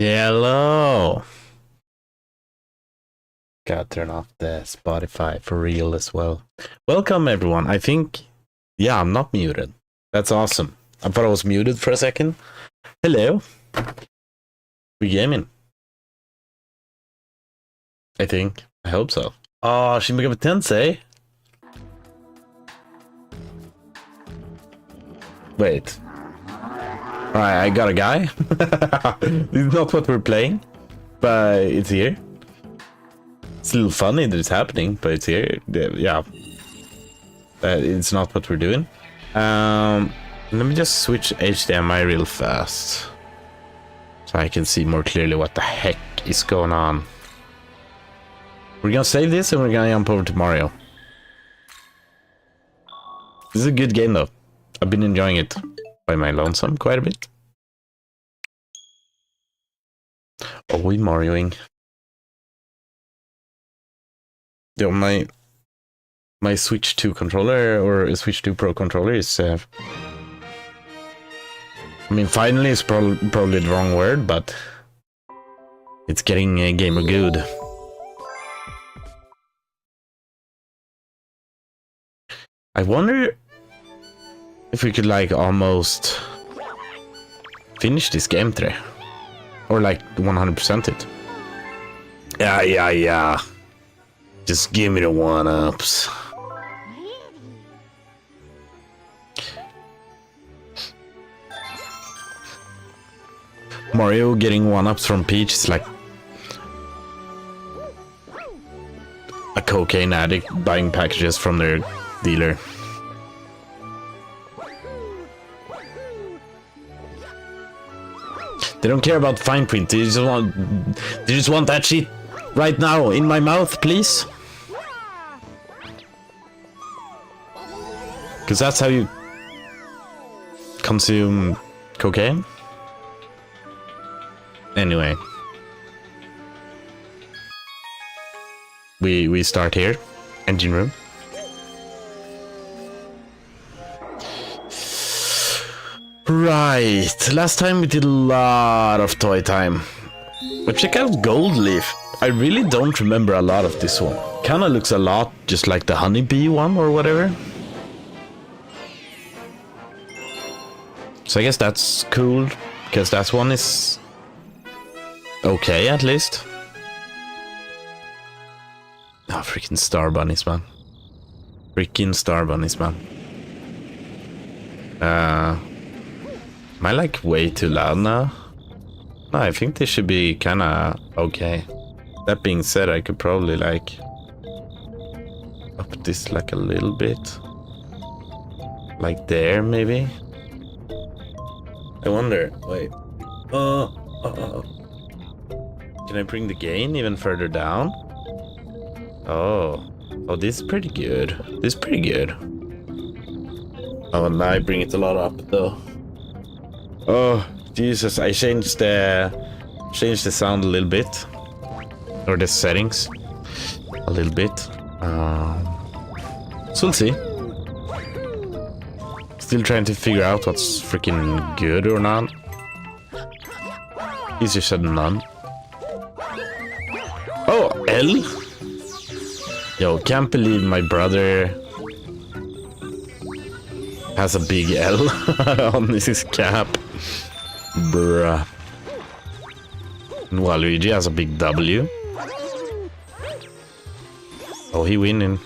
Hello. Gotta turn off the Spotify for real as well. Welcome everyone. I think, yeah, I'm not muted. That's awesome. I thought I was muted for a second. Hello. We gaming. I think. I hope so. Oh, Shin Megami Tensei. Wait. Alright, I got a guy. This is not what we're playing, but it's here. It's a little funny that it's happening, but it's here. Yeah. It's not what we're doing. Let me just switch HDMI real fast, so I can see more clearly what the heck is going on. We're gonna save this and we're gonna jump over to Mario. This is a good game though. I've been enjoying it by my lonesome quite a bit. Oh, we Marioing. Yo, my Switch 2 controller, or Switch 2 Pro controller is I mean, finally is probably the wrong word, but it's getting gamer good. I wonder if we could like almost finish this game today, or like 100% it. Yeah. Just give me the one-ups. Mario getting one-ups from Peach is like a cocaine addict buying packages from their dealer. They don't care about fine print. They just want that shit right now in my mouth, please. Because that's how you consume cocaine. Anyway, we start here, engine room. Right, last time we did a lot of toy time. But check out Gold Leaf. I really don't remember a lot of this one. Kinda looks a lot just like the honeybee one or whatever. So I guess that's cool, because that one is okay at least. Oh, freaking star bunnies, man. Freaking star bunnies, man. Am I like way too loud now? No, I think they should be kinda okay. That being said, I could probably like up this like a little bit. Like there, maybe? I wonder, wait. Can I bring the gain even further down? Oh, this is pretty good. This is pretty good. Oh, and I bring it a lot up though. Oh, Jesus, I changed the sound a little bit. Or the settings. A little bit. So we'll see. Still trying to figure out what's freaking good or not. Easier said than done. Oh, L? Yo, can't believe my brother has a big L on his cap. Bruh. And Waluigi has a big W. Oh, he winning.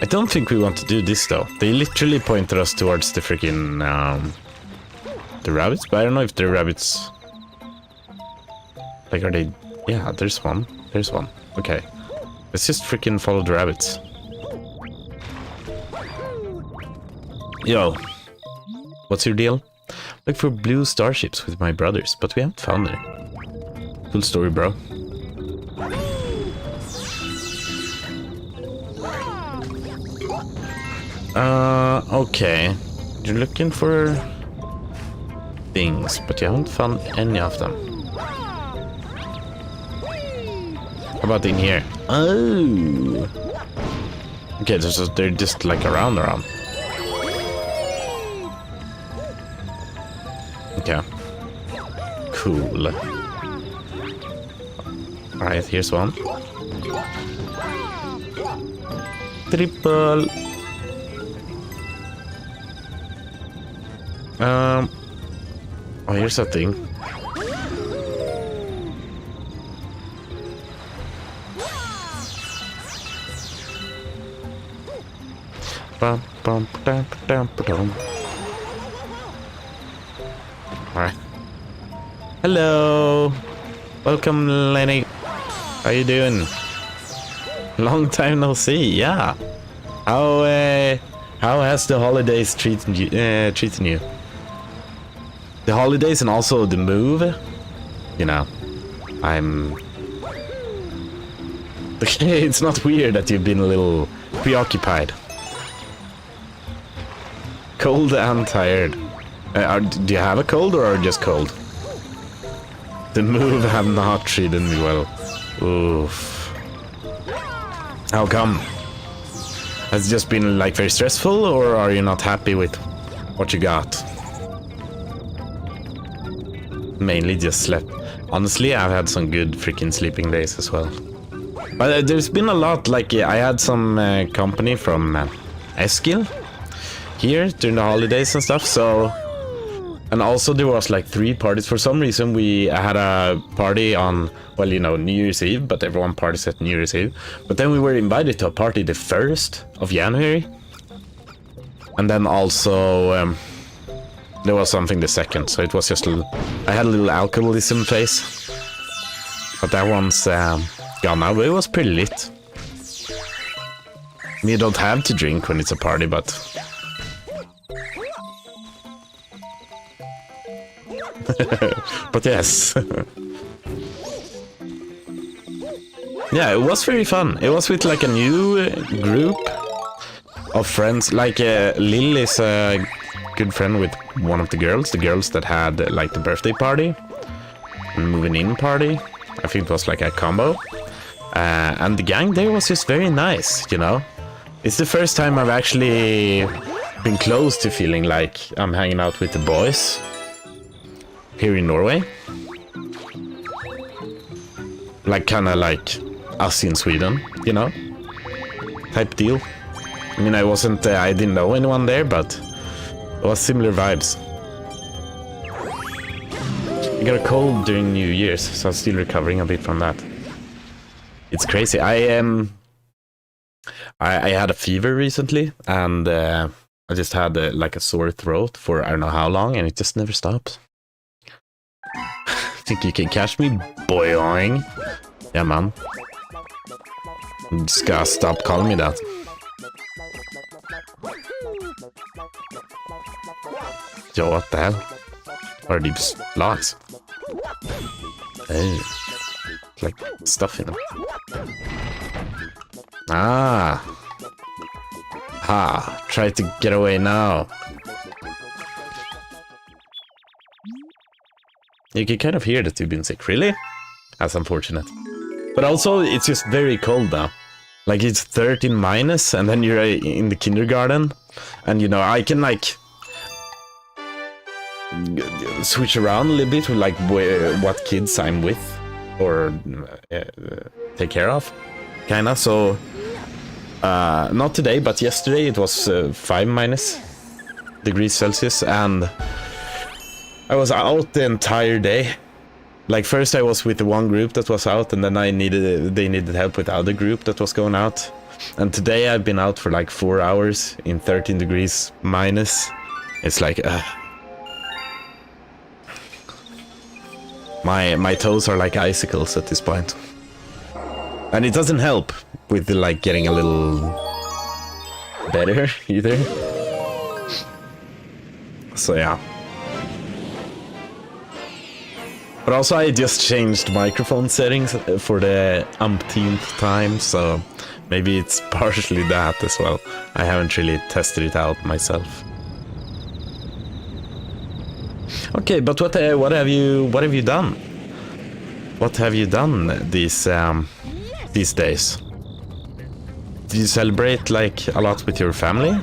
I don't think we want to do this though. They literally pointed us towards the freaking the rabbits, but I don't know if the rabbits like are they. Yeah, there's one. There's one. Okay. Let's just freaking follow the rabbits. Yo. What's your deal? Look for blue starships with my brothers, but we haven't found any. Cool story, bro. Okay. You're looking for things, but you haven't found any of them. How about in here? Oh. Okay, they're just like around. Okay. Cool. Alright, here's one. Triple. Oh, here's a thing. Alright. Hello. Welcome, Lenny. How you doing? Long time no see. Yeah. How has the holidays treating you? The holidays and also the move. You know, it's not weird that you've been a little preoccupied. Cold and tired. Do you have a cold or just cold? The move have not treated me well. Oof. How come? Has it just been like very stressful, or are you not happy with what you got? Mainly just slept. Honestly, I've had some good freaking sleeping days as well. But there's been a lot, like I had some company from Eskil here during the holidays and stuff, so And also there was like 3 parties. For some reason we had a party on, well, you know, New Year's Eve, but everyone parties at New Year's Eve. But then we were invited to a party the 1st of January. And then also there was something the 2nd, so it was just I had a little alcoholism phase. But that one's gone now, but it was pretty lit. You don't have to drink when it's a party, but... but yes. Yeah, it was very fun. It was with like a new group of friends. Like Lil is a good friend with one of the girls that had like the birthday party and moving in party. I think it was like a combo. And the gang there was just very nice, you know. It's the first time I've actually been close to feeling like I'm hanging out with the boys here in Norway. Like kinda like us in Sweden, you know? Type deal. I mean, I didn't know anyone there, but it was similar vibes. I got a cold during New Year's, so I'm still recovering a bit from that. It's crazy. I had a fever recently, and I just had like a sore throat for I don't know how long, and it just never stops. Think you can catch me, boing? Yeah, man. You just gotta stop calling me that. Yo, what the hell? What are these blocks? Hey. Like stuff in them. Ah. Ha. Try to get away now. You can kind of hear that you've been sick. Really? That's unfortunate. But also, it's just very cold now. Like, it's 13 minus, and then you're in the kindergarten. And, you know, I can, like, switch around a little bit with, like, what kids I'm with. Or take care of. Kinda, so... not today, but yesterday it was 5 minus degrees Celsius, and I was out the entire day. Like, first I was with the one group that was out, and then they needed help with the other group that was going out. And today I've been out for like 4 hours in 13 degrees minus. It's like, my toes are like icicles at this point. And it doesn't help with the, like, getting a little better either. So yeah. But also I just changed microphone settings for the umpteenth time, so maybe it's partially that as well. I haven't really tested it out myself. Okay, but what have you done? What have you done these days? Do you celebrate like a lot with your family?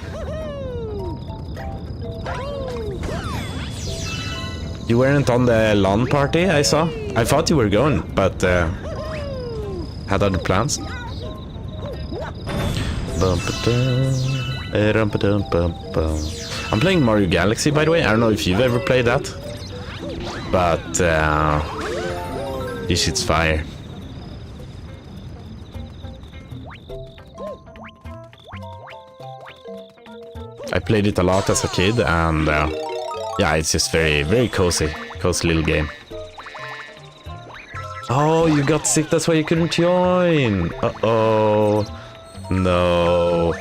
You weren't on the LAN party, I saw. I thought you were going, but had other plans. I'm playing Mario Galaxy, by the way. I don't know if you've ever played that, but this shit's fire. I played it a lot as a kid, and yeah, it's just very, very cozy little game. Oh, you got sick, that's why you couldn't join. Uh-oh. No,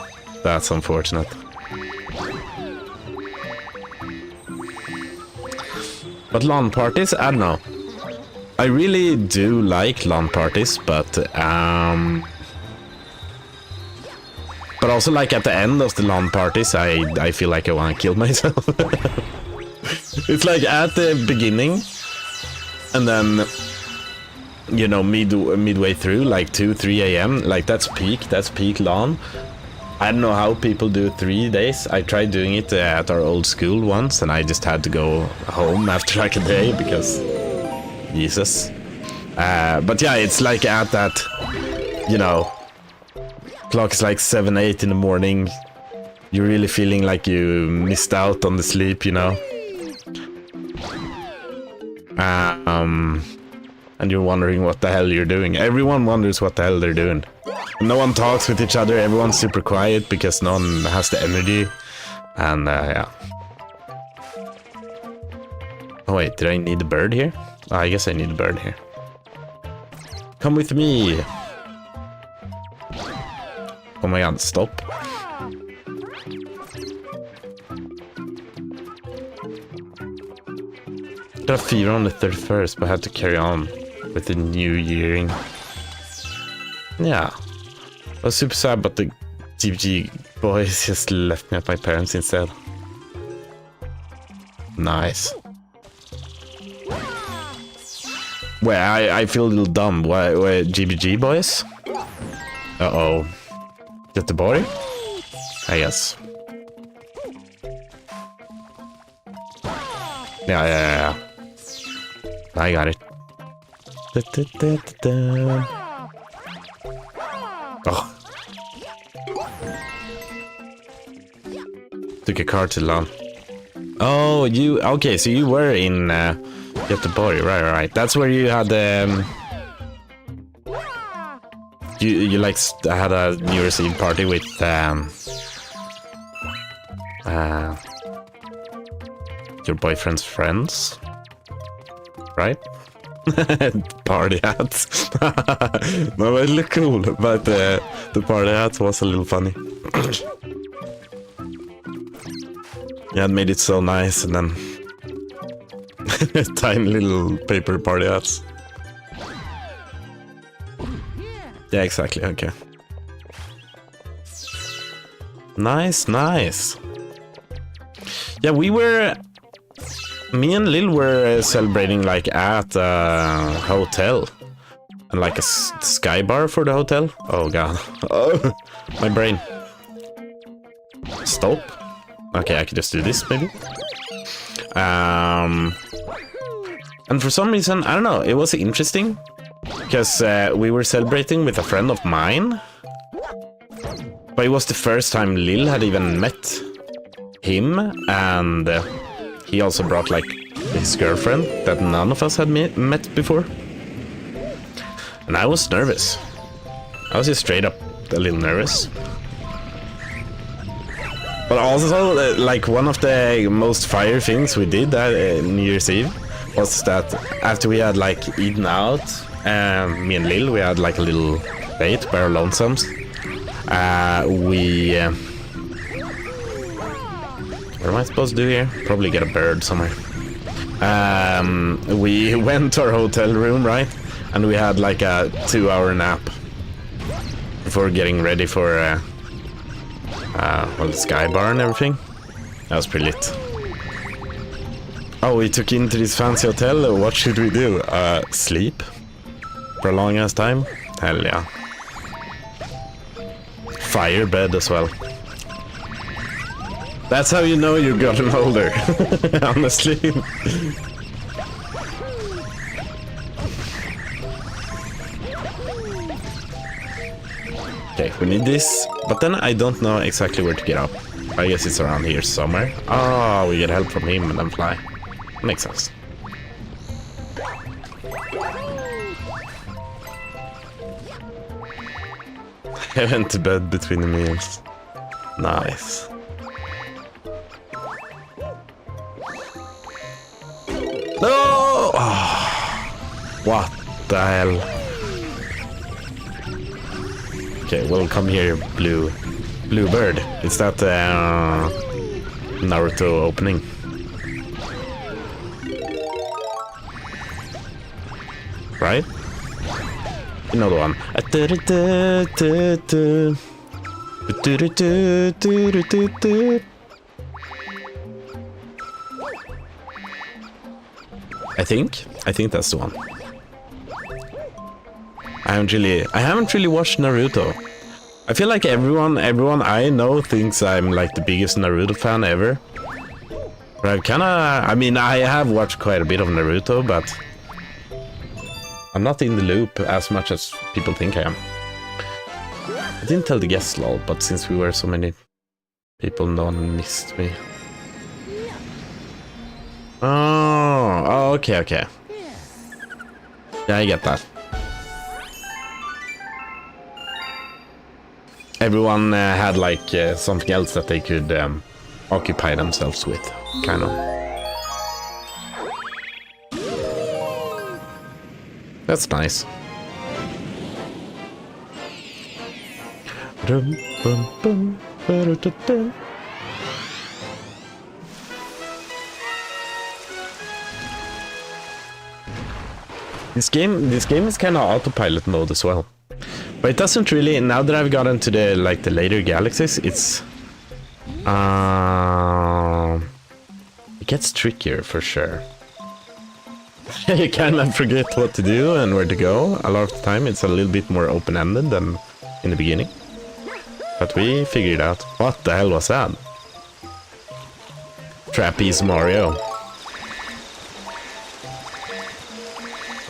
that's unfortunate. But LAN parties, I don't know. I really do like LAN parties, but also, like, at the end of the LAN parties, I feel like I want to kill myself. It's like at the beginning, and then, you know, midway through, like 2-3 a.m., like that's peak LAN. I don't know how people do 3 days. I tried doing it at our old school once, and I just had to go home after like a day because Jesus. But yeah, it's like at that, you know, clock is like 7-8 in the morning. You're really feeling like you missed out on the sleep, you know. And you're wondering what the hell you're doing. Everyone wonders what the hell they're doing. No one talks with each other. Everyone's super quiet because no one has the energy. And yeah. Oh wait, did I need a bird here? Oh, I guess I need a bird here. Come with me. Oh my god, stop. I got a fever on the 31st, but I had to carry on with the new yearing. Yeah. I was super sad, but the GBG boys just left me at my parents instead. Nice. Wait, I feel a little dumb. Why GBG boys? Uh-oh. Get the body? I guess. Yeah. I got it. Oh. Took a car to lawn. Oh, you... Okay, so you were in... Göteborg, right. That's where you had... You like had a New Year's Eve party with... your boyfriend's friends? Right? Party hats. No, it looked cool, but the party hat was a little funny. Yeah, it made it so nice, and then tiny little paper party hats. Yeah, exactly. Okay. Nice. Yeah, me and Lil were celebrating like at a hotel, and like a sky bar for the hotel. Oh god. Oh, my brain. Stop. Okay, I could just do this maybe. And for some reason, I don't know, it was interesting because we were celebrating with a friend of mine, but it was the first time Lil had even met him, and he also brought like his girlfriend that none of us had met before. And I was nervous. I was just straight up a little nervous. But also, like, one of the most fire things we did at New Year's Eve was that after we had like eaten out, me and Lil, we had like a little date by our lonesomes. What am I supposed to do here? Probably get a bird somewhere. We went to our hotel room, right? And we had like a 2-hour nap before getting ready for well, the sky bar and everything. That was pretty lit. Oh, we took into this fancy hotel. What should we do? Sleep? For a long ass time? Hell yeah. Fire bed as well. That's how you know you've gotten older, honestly. Okay, we need this, but then I don't know exactly where to get up. I guess it's around here somewhere. Oh, we get help from him and then fly. Makes sense. I went to bed between the meals. Nice. No! Oh, what the hell? Okay, well, come here, blue bird. Is that Naruto opening? Right? You know the one. I think that's the one. I haven't really watched Naruto. I feel like everyone I know thinks I'm like the biggest Naruto fan ever. But I mean, I have watched quite a bit of Naruto, but I'm not in the loop as much as people think I am. I didn't tell the guests lol, but since we were so many people, no one missed me. Oh, okay. Yeah, I get that. Everyone had like something else that they could occupy themselves with, kind of. That's nice. This game is kind of autopilot mode as well. But it doesn't really, now that I've gotten to the later galaxies, it's it gets trickier for sure. You kind of forget what to do and where to go. A lot of the time it's a little bit more open-ended than in the beginning. But we figured it out. What the hell was that? Trapeze Mario.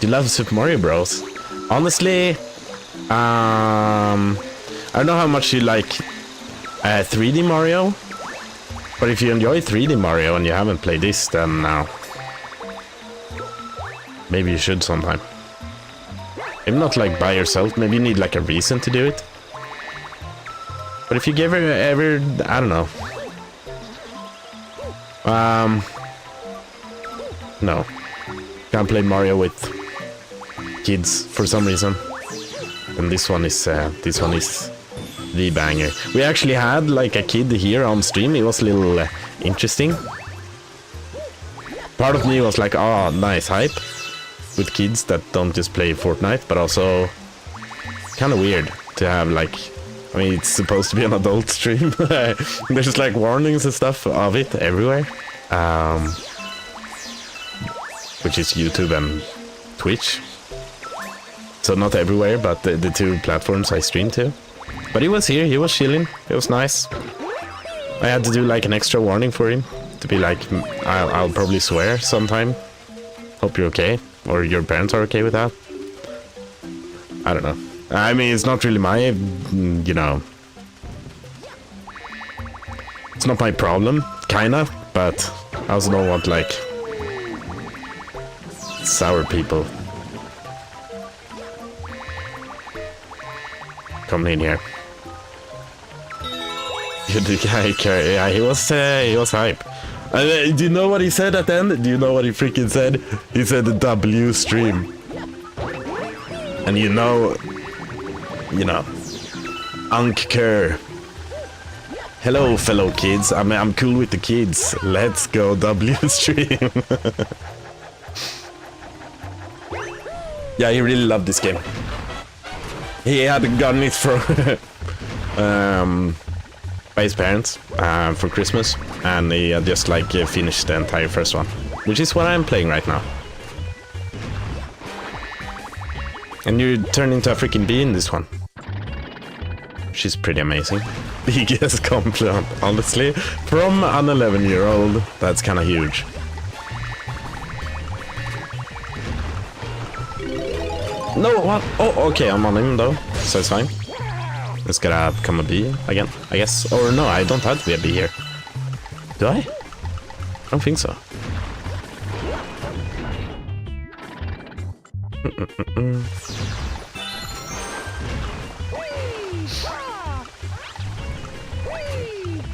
You love Super Mario Bros. Honestly, I don't know how much you like 3D Mario, but if you enjoy 3D Mario and you haven't played this, then maybe you should sometime. Maybe not like by yourself, maybe you need like a reason to do it. But if you ever, I don't know. No. Can't play Mario with kids for some reason. And this one is the banger. We actually had like a kid here on stream. It was a little interesting. Part of me was like, oh, nice hype with kids that don't just play Fortnite, but also kind of weird to have like, I mean, it's supposed to be an adult stream. There's like warnings and stuff of it everywhere. Which is YouTube and Twitch. So not everywhere, but the two platforms I stream to. But he was here, he was chilling, it was nice. I had to do like an extra warning for him. To be like, I'll probably swear sometime. Hope you're okay. Or your parents are okay with that. I don't know. I mean, it's not really my, you know... It's not my problem, kinda. But I also don't want like... sour people coming in here. The guy, yeah, he was hype. Do you know what he said at the end? Do you know what he freaking said? He said the W stream. And you know, Unk Kerr. Hello, fellow kids. I'm cool with the kids. Let's go W stream. Yeah, he really loved this game. He had gotten it from by his parents for Christmas, and he had just like finished the entire first one, which is what I'm playing right now. And you turn into a freaking bee in this one. She's pretty amazing. Biggest compliment, honestly, from an 11-year-old. That's kind of huge. No, what? Oh, okay, I'm on him though, so it's fine. Let's gotta become a bee again, I guess. Or no, I don't have to be a bee here. Do I? I don't think so.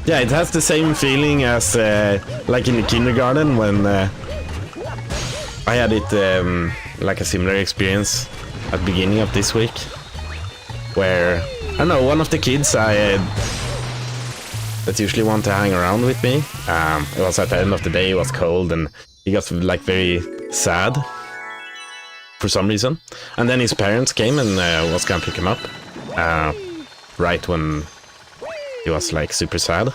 Yeah, it has the same feeling as like in the kindergarten when I had it like a similar experience at the beginning of this week, where I don't know, one of the kids that usually want to hang around with me, it was at the end of the day, it was cold, and he got like very sad for some reason, and then his parents came and was gonna pick him up right when he was like super sad.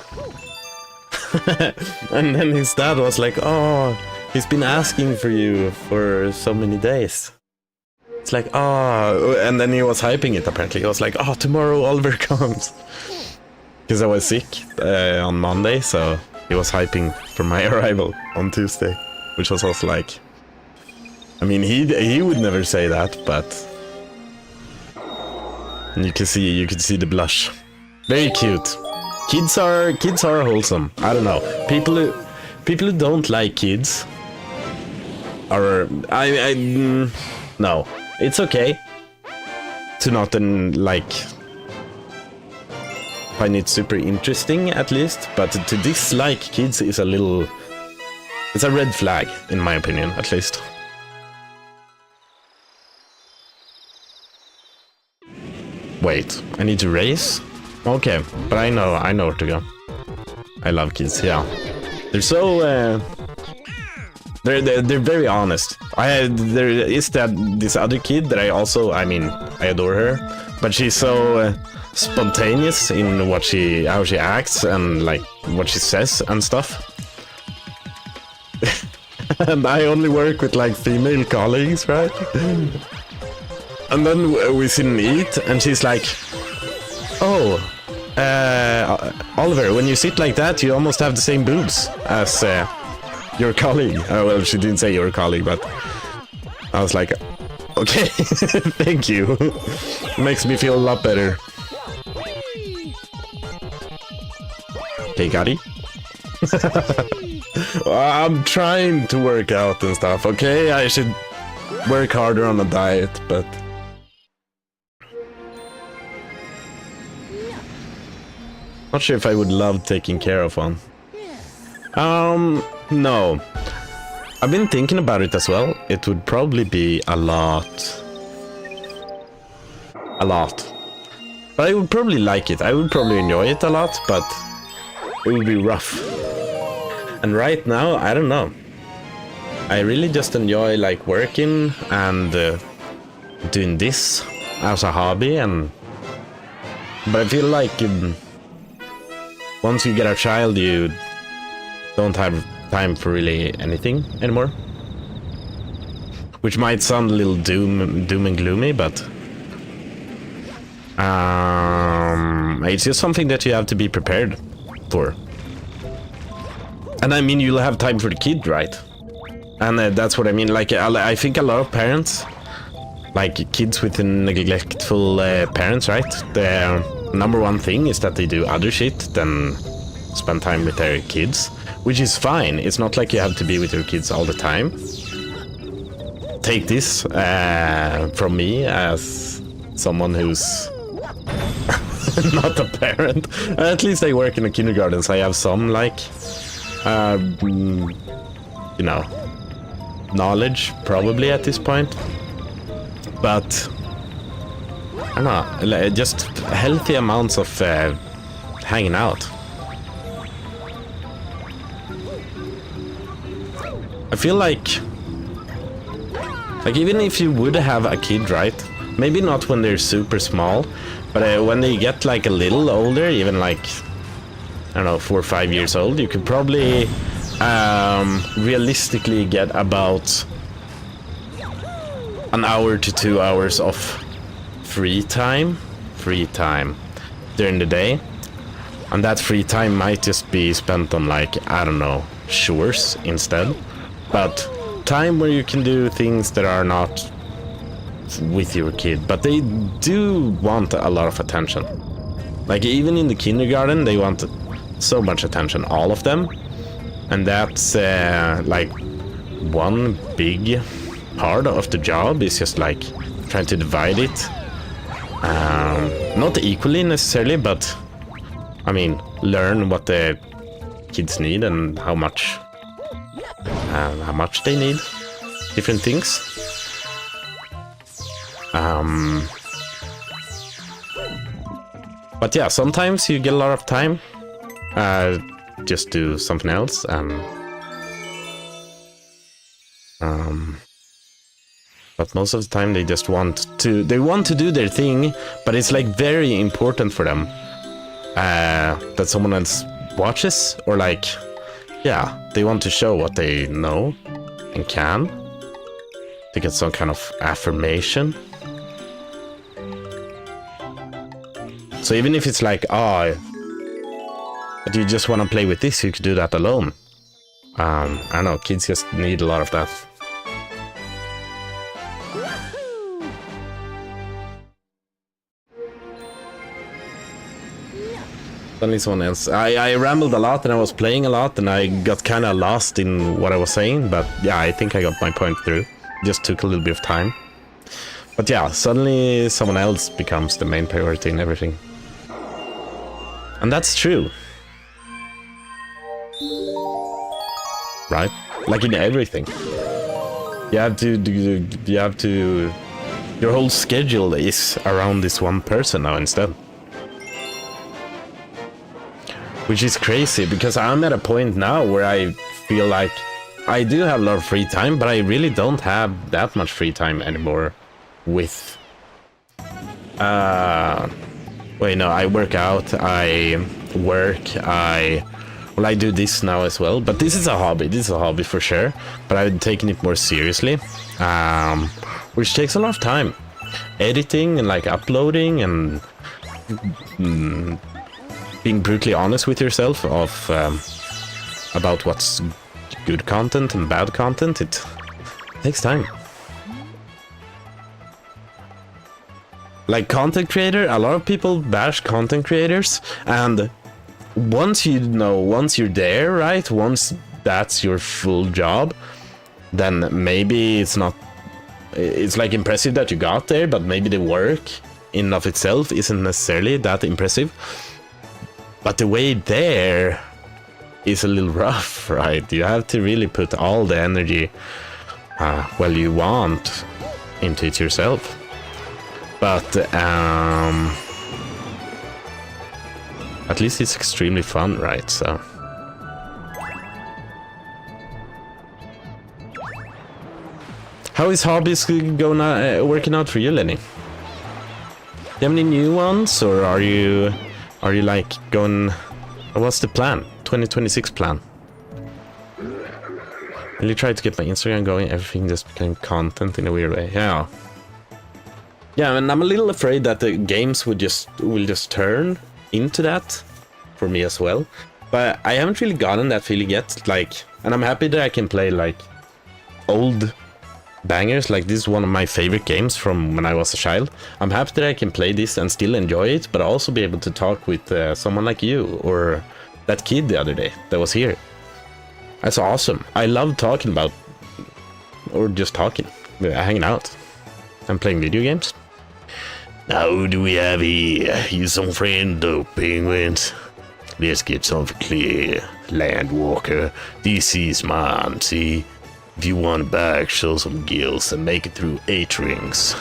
And then his dad was like, oh, he's been asking for you for so many days. It's like, oh, and then he was hyping it apparently. He was like, oh, tomorrow Oliver comes. Because I was sick on Monday, so he was hyping for my arrival on Tuesday. Which was also like, I mean, he would never say that, but you can see the blush. Very cute. Kids are wholesome. I don't know. People who don't like kids are No, it's okay to not like find it super interesting at least, but to dislike kids is a little... It's a red flag, in my opinion, at least. Wait, I need to race? Okay, but I know where to go. I love kids, yeah. They're so... They're very honest. There is this other kid that I also... I mean, I adore her, but she's so... spontaneous in how she acts and like what she says and stuff. And I only work with like female colleagues, right? And then we sit and eat and she's like, oh, Oliver, when you sit like that you almost have the same boobs as your colleague. Well, she didn't say your colleague, but I was like, okay. Thank you. Makes me feel a lot better. Okay, Gotti. I'm trying to work out and stuff, okay? I should work harder on a diet, but... Not sure if I would love taking care of one. No. I've been thinking about it as well. It would probably be a lot. But I would probably like it. I would probably enjoy it a lot, but... it would be rough. And right now, I don't know. I really just enjoy like working and doing this as a hobby, but I feel like once you get a child, you don't have time for really anything anymore. Which might sound a little doom and gloomy, but it's just something that you have to be prepared for. And I mean, you'll have time for the kid, right? And that's what I mean. Like, I think a lot of parents, like kids with neglectful parents, right? Their number one thing is that they do other shit than spend time with their kids, which is fine. It's not like you have to be with your kids all the time. Take this from me as someone who's not a parent. At least I work in a kindergarten, so I have some like you know, knowledge probably at this point, but I don't know, just healthy amounts of hanging out. I feel like even if you would have a kid, right? Maybe not when they're super small, but when they get like a little older, even like, I don't know, 4 or 5 years old, you could probably realistically get about an hour to 2 hours of free time during the day. And that free time might just be spent on like, I don't know, chores instead. But time where you can do things that are not with your kid, but they do want a lot of attention. Like even in the kindergarten, they want so much attention, all of them. And that's like one big part of the job is just like trying to divide it. Not equally necessarily, but I mean, learn what the kids need and how much they need different things. But yeah, sometimes you get a lot of time just do something else, but most of the time they just want to do their thing, but it's like very important for them that someone else watches, or like, yeah, they want to show what they know and can to get some kind of affirmation. So even if it's like, oh, but you just want to play with this, you could do that alone. I don't know, kids just need a lot of that. Suddenly someone else. I rambled a lot and I was playing a lot and I got kind of lost in what I was saying, but yeah, I think I got my point through. Just took a little bit of time. But yeah, suddenly someone else becomes the main priority in everything. And that's true. Right? Like in everything. You have to, your whole schedule is around this one person now instead. Which is crazy, because I'm at a point now where I feel like I do have a lot of free time, but I really don't have that much free time anymore with... wait, no, I work out, I work, well, I do this now as well, but this is a hobby for sure, but I've taken it more seriously, which takes a lot of time. Editing and like uploading and being brutally honest with yourself of about what's good content and bad content, it takes time. Like content creator, a lot of people bash content creators, and once you're there, right, once that's your full job, then maybe it's like impressive that you got there, but maybe the work in and of itself isn't necessarily that impressive. But the way there is a little rough, right? You have to really put all the energy, well, you want into it yourself. But at least it's extremely fun, right? So how is hobbies going working out for you, Lenny? Do you have any new ones, or are you like going? What's the plan? 2026 plan? Really try to get my Instagram going. Everything just became content in a weird way. Yeah. Yeah, and I'm a little afraid that the games will just turn into that for me as well. But I haven't really gotten that feeling yet. Like, and I'm happy that I can play like old bangers. Like, this is one of my favorite games from when I was a child. I'm happy that I can play this and still enjoy it, but also be able to talk with someone like you or that kid the other day that was here. That's awesome. I love talking about, or just talking, hanging out and playing video games. Now, who do we have here? You some friend, though, penguins? Let's get something clear, Landwalker. This is mine, see? If you want back, show some gills and make it through 8 rings.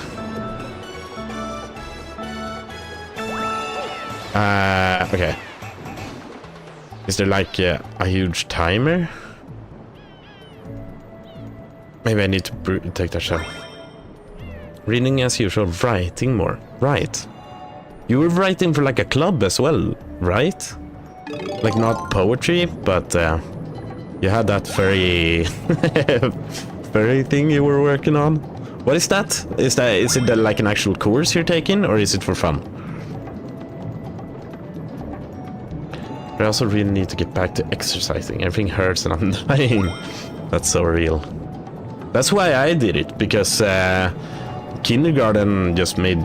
Okay. Is there like a huge timer? Maybe I need to take that shot. Reading as usual, writing more. Right. You were writing for like a club as well, right? Like not poetry, but you had that furry furry thing you were working on. What is that? Is it like an actual course you're taking, or is it for fun? But I also really need to get back to exercising. Everything hurts and I'm dying. That's so real. That's why I did it, because kindergarten just made...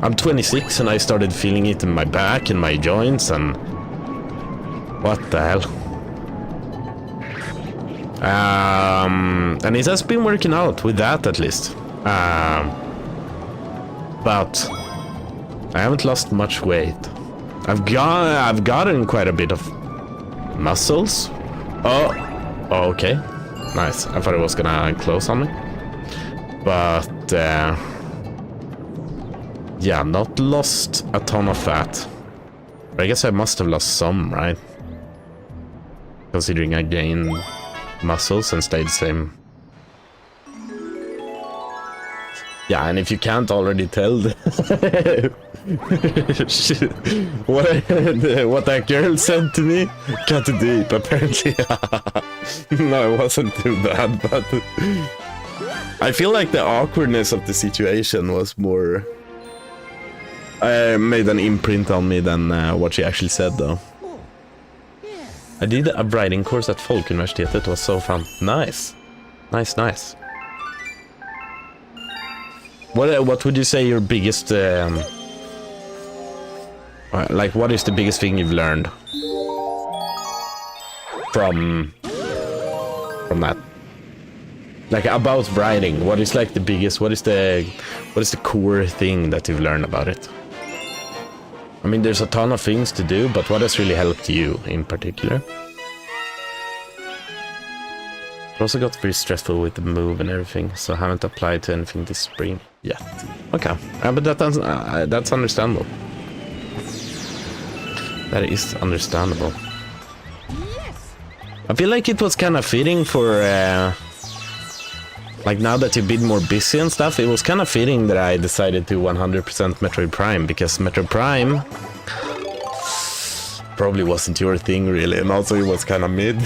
I'm 26 and I started feeling it in my back and my joints and... What the hell? And it has been working out with that at least. But I haven't lost much weight. I've gotten quite a bit of muscles. Oh, okay. Nice. I thought it was gonna close on me. But yeah, not lost a ton of fat. But I guess I must have lost some, right? Considering I gained muscles and stayed the same. Yeah, and if you can't already tell what that girl said to me, cut it deep, apparently. No, it wasn't too bad, but I feel like the awkwardness of the situation was more... made an imprint on me than what she actually said, though. I did a writing course at Folkuniversitetet. It was so fun. Nice. Nice, nice. What would you say your biggest... like, what is the biggest thing you've learned from that? Like about writing, what is like the biggest, what is the core thing that you've learned about it? I mean, there's a ton of things to do, but what has really helped you in particular? It also got very stressful with the move and everything, so I haven't applied to anything this spring yet. Okay, but that's understandable. That is understandable. I feel like it was kind of fitting for, like now that you've been more busy and stuff, it was kind of fitting that I decided to 100% Metroid Prime, because Metroid Prime probably wasn't your thing really, and also it was kind of mid.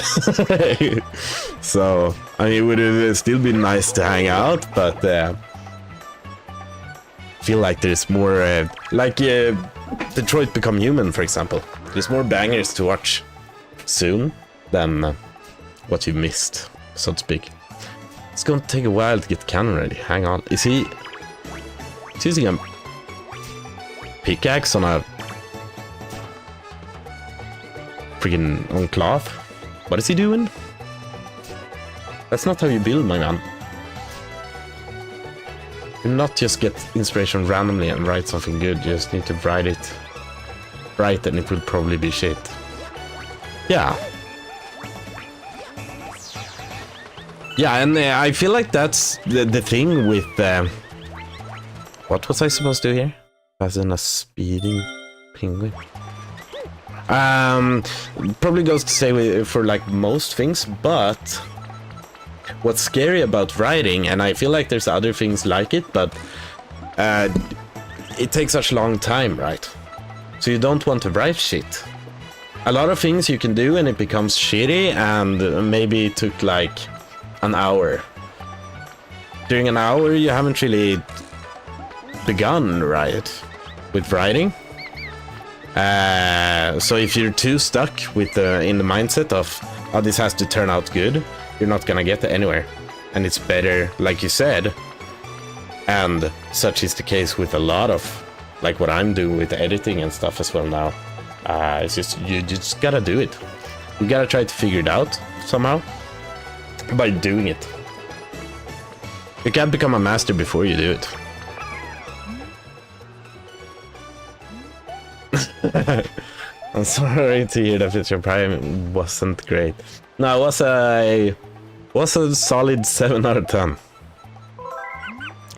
So, I mean, it would have still been nice to hang out, but I feel like there's more, like Detroit Become Human, for example. There's more bangers to watch soon than what you missed, so to speak. It's going to take a while to get Cannon ready. Hang on. Is he... He's using a pickaxe on a... freaking on cloth? What is he doing? That's not how you build, my man. You not just get inspiration randomly and write something good. You just need to write it right and it will probably be shit. Yeah. Yeah, and I feel like that's the thing with... what was I supposed to do here? As in a speeding penguin. Probably goes to say for like most things, but... what's scary about writing, and I feel like there's other things like it, but... it takes such a long time, right? So you don't want to write shit. A lot of things you can do and it becomes shitty, and maybe it took like... an hour. During an hour you haven't really begun, right, with writing. So if you're too stuck with in the mindset of, oh, this has to turn out good, you're not gonna get anywhere. And it's better, like you said, and such is the case with a lot of, like what I'm doing with editing and stuff as well now. It's just, you just gotta do it. You gotta try to figure it out somehow. By doing it. You can't become a master before you do it. I'm sorry to hear that Metroid Prime wasn't great. No, it was a solid 7 out of 10.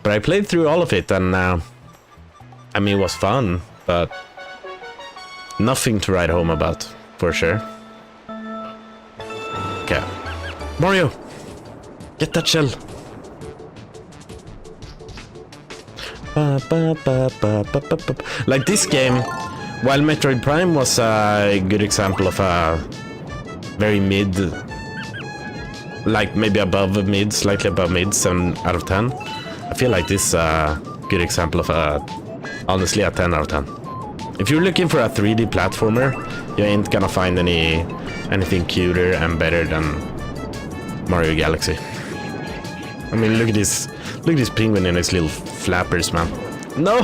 But I played through all of it, and I mean, it was fun, but nothing to write home about, for sure. Okay. Mario! Get that shell! Like this game, while Metroid Prime was a good example of a very mid, like maybe above mid, slightly above mid, 7 out of 10. I feel like this is a good example of honestly a 10 out of 10. If you're looking for a 3D platformer, you ain't gonna find anything cuter and better than Mario Galaxy. I mean, look at this penguin and his little flappers, man. No!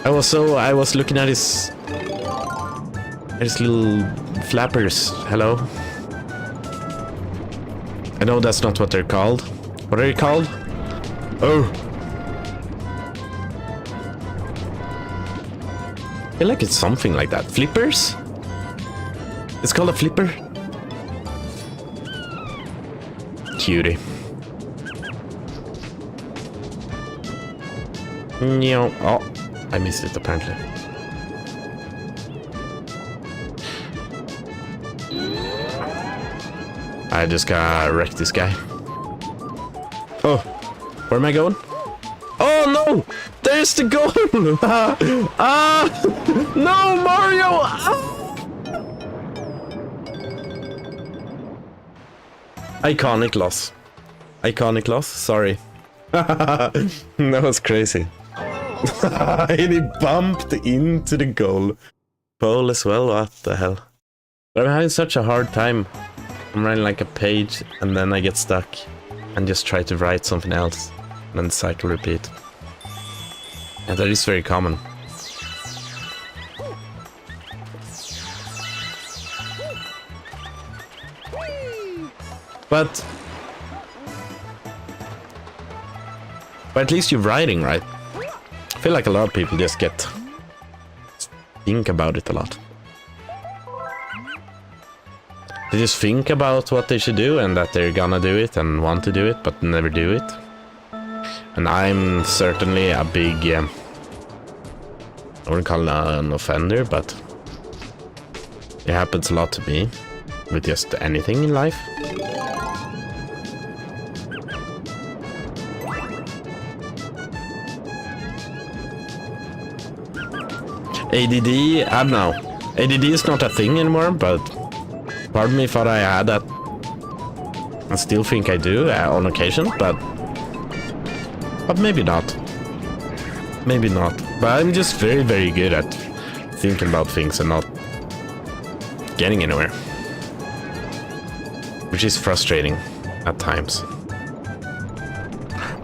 I was looking at his little flappers. Hello? I know that's not what they're called. What are they called? Oh! I feel like it's something like that. Flippers? It's called a flipper? Cutie. No. Oh, I missed it apparently. I just gotta wreck this guy. Oh, where am I going? Oh no! There's the goal! No, Mario! Iconic loss. Iconic loss, sorry. That was crazy. And he bumped into the goal pole as well, what the hell. But I'm having such a hard time. I'm writing like a page and then I get stuck and just try to write something else and then the cycle repeat. And that is very common. But But at least you're writing, right? I feel like a lot of people just think about it a lot. They just think about what they should do and that they're gonna do it and want to do it, but never do it. And I'm certainly a big, I wouldn't call it an offender, but it happens a lot to me with just anything in life. ADD, I don't know. ADD is not a thing anymore, but part of me thought I had that. I still think I do on occasion, but maybe not. Maybe not. But I'm just very, very good at thinking about things and not getting anywhere. Which is frustrating at times.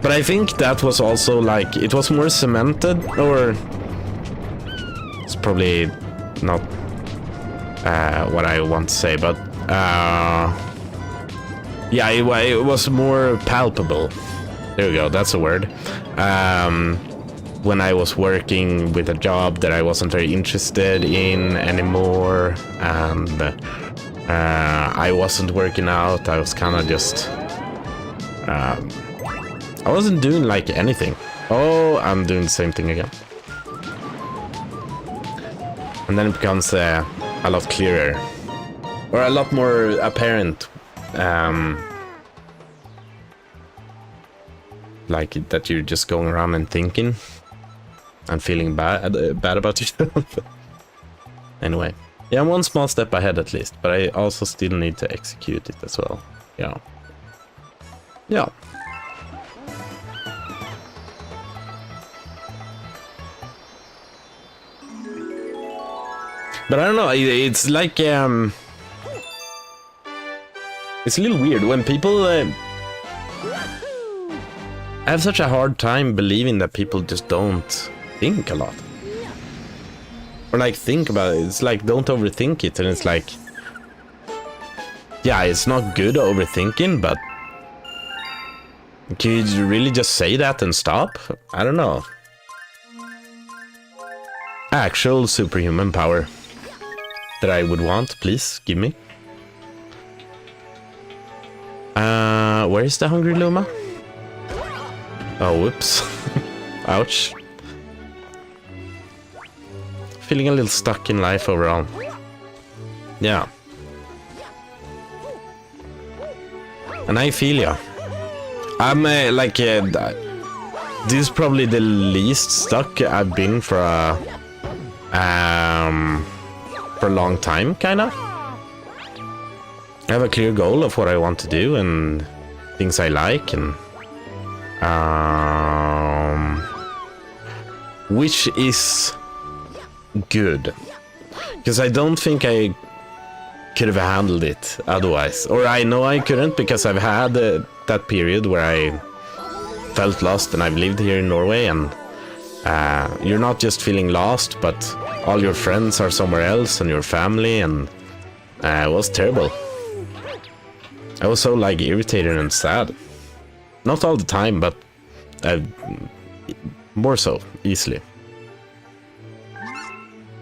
But I think that was also like, it was more cemented, or it's probably not what I want to say, but yeah, it was more palpable. There we go, that's a word. When I was working with a job that I wasn't very interested in anymore, and I wasn't working out, I was kind of just... I wasn't doing like anything. Oh, I'm doing the same thing again. And then it becomes a lot clearer. Or a lot more apparent. Like that you're just going around and thinking. And feeling bad about yourself. Anyway. Yeah, I'm one small step ahead at least. But I also still need to execute it as well. Yeah. Yeah. But I don't know, it's like, it's a little weird when people have such a hard time believing that people just don't think a lot. Or like think about it, it's like don't overthink it, and it's like, yeah, it's not good overthinking, but can you really just say that and stop? I don't know. Actual superhuman power. That I would want, please give me. Where is the hungry Luma? Oh, whoops. Ouch. Feeling a little stuck in life overall. Yeah. And I feel ya. I'm like, this is probably the least stuck I've been for a long time, kinda. I have a clear goal of what I want to do and things I like, and which is good, because I don't think I could have handled it otherwise, or I know I couldn't, because I've had that period where I felt lost, and I've lived here in Norway, and you're not just feeling lost, but all your friends are somewhere else, and your family, and it was terrible. I was so like irritated and sad. Not all the time, but more so, easily.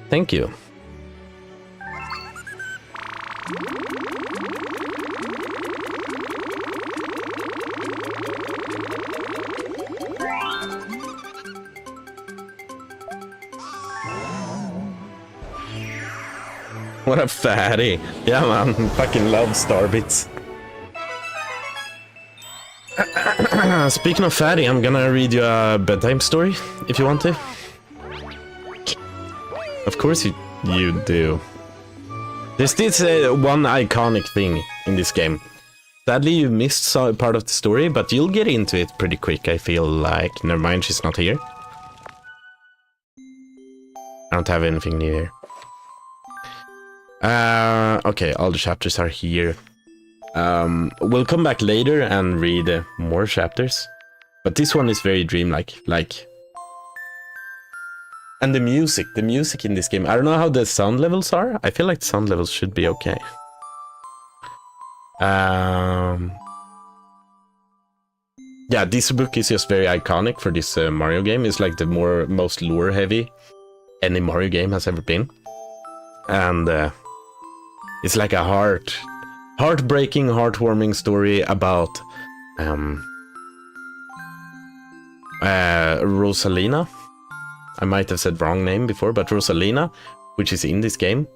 Thank you. What a fatty. Yeah, man. Fucking love Starbits. Speaking of fatty, I'm gonna read you a bedtime story, if you want to. Of course you do. There's this one iconic thing in this game. Sadly, you missed part of the story, but you'll get into it pretty quick, I feel like. Never mind, she's not here. I don't have anything new here. Okay, all the chapters are here. We'll come back later and read more chapters. But this one is very dreamlike, like... And the music in this game. I don't know how the sound levels are. I feel like the sound levels should be okay. yeah, this book is just very iconic for this Mario game. It's like the most lore heavy any Mario game has ever been. And it's like a heartbreaking, heartwarming story about Rosalina. I might have said wrong name before, but Rosalina, which is in this game,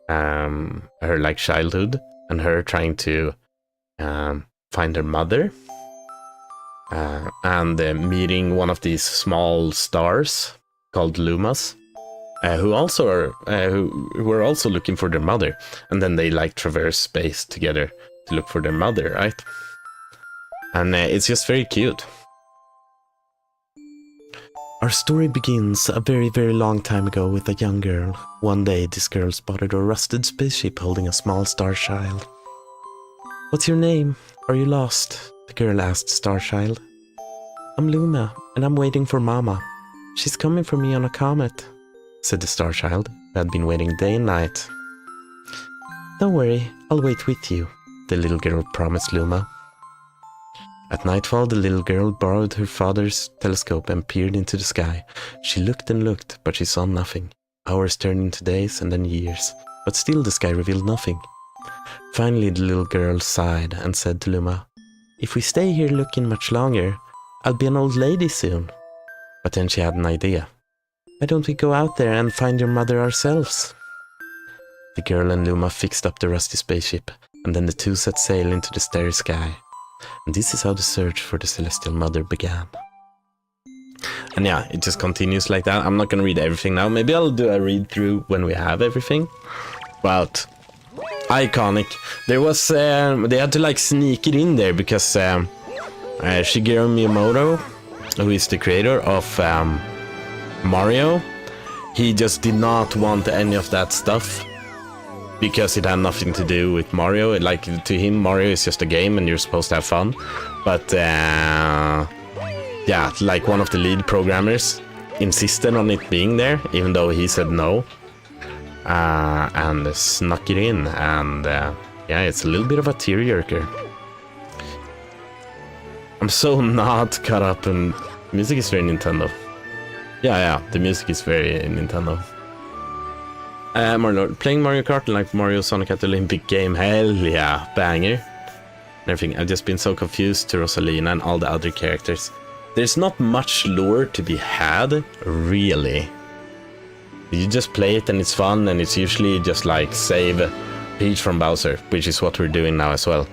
her like childhood and her trying to find her mother, and meeting one of these small stars called Lumas, who were also looking for their mother, and then they like traverse space together to look for their mother, right? And it's just very cute. Our story begins a very, very long time ago with a young girl. One day, this girl spotted a rusted spaceship holding a small star child. "What's your name? Are you lost?" the girl asked Star Child. "I'm Luma, and I'm waiting for Mama. She's coming for me on a comet," said the Star Child, who had been waiting day and night. "Don't worry, I'll wait with you," the little girl promised Luma. At nightfall, the little girl borrowed her father's telescope and peered into the sky. She looked and looked, but she saw nothing. Hours turned into days and then years, but still the sky revealed nothing. Finally, the little girl sighed and said to Luma, "If we stay here looking much longer, I'll be an old lady soon." But then she had an idea. "Why don't we go out there and find your mother ourselves?" The girl and Luma fixed up the rusty spaceship, and then the two set sail into the starry sky. And this is how the search for the Celestial Mother began. And yeah, it just continues like that. I'm not gonna read everything now. Maybe I'll do a read through when we have everything. But iconic. There was they had to like sneak it in there because Shigeru Miyamoto, who is the creator of Mario, he just did not want any of that stuff, because it had nothing to do with Mario. Like, to him, Mario is just a game and you're supposed to have fun. But yeah, like one of the lead programmers insisted on it being there, even though he said no, and snuck it in. And yeah, it's a little bit of a tearjerker. I'm so not caught up in music. Is very Nintendo. Yeah, the music is very Nintendo. Playing Mario Kart like Mario Sonic at the Olympic game, hell yeah, banger. And everything. I've just been so confused to Rosalina and all the other characters. There's not much lore to be had, really. You just play it and it's fun, and it's usually just like save Peach from Bowser, which is what we're doing now as well.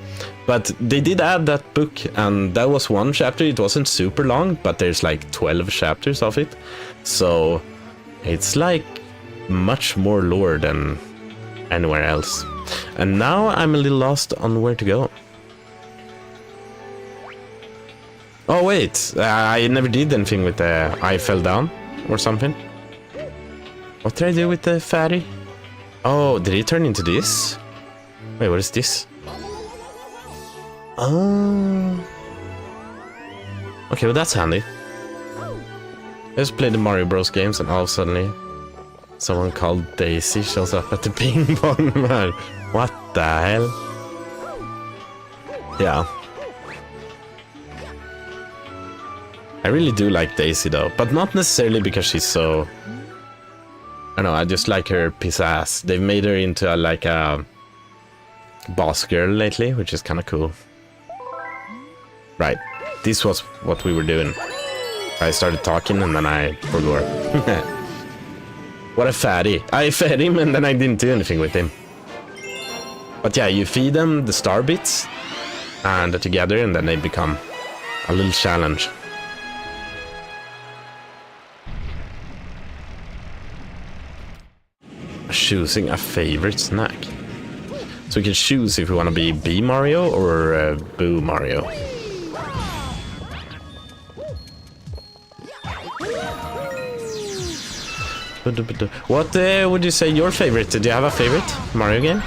But they did add that book, and that was one chapter. It wasn't super long, but there's like 12 chapters of it. So it's like much more lore than anywhere else. And now I'm a little lost on where to go. Oh wait, I never did anything with the I fell down or something. What did I do with the fatty? Oh, did he turn into this? Wait, what is this? Oh. Okay, well that's handy. I just played the Mario Bros games and all of a sudden someone called Daisy shows up at the ping pong match. What the hell? Yeah. I really do like Daisy though, but not necessarily because she's so... I don't know, I just like her pizzazz. They've made her into like a boss girl lately, which is kind of cool. Right, this was what we were doing. I started talking and then I forgot. What a fatty. I fed him and then I didn't do anything with him. But yeah, you feed them the star bits and they're together, and then they become a little challenge. Choosing a favorite snack. So we can choose if we want to be B Mario or Boo Mario. What would you say your favorite? Do you have a favorite Mario game?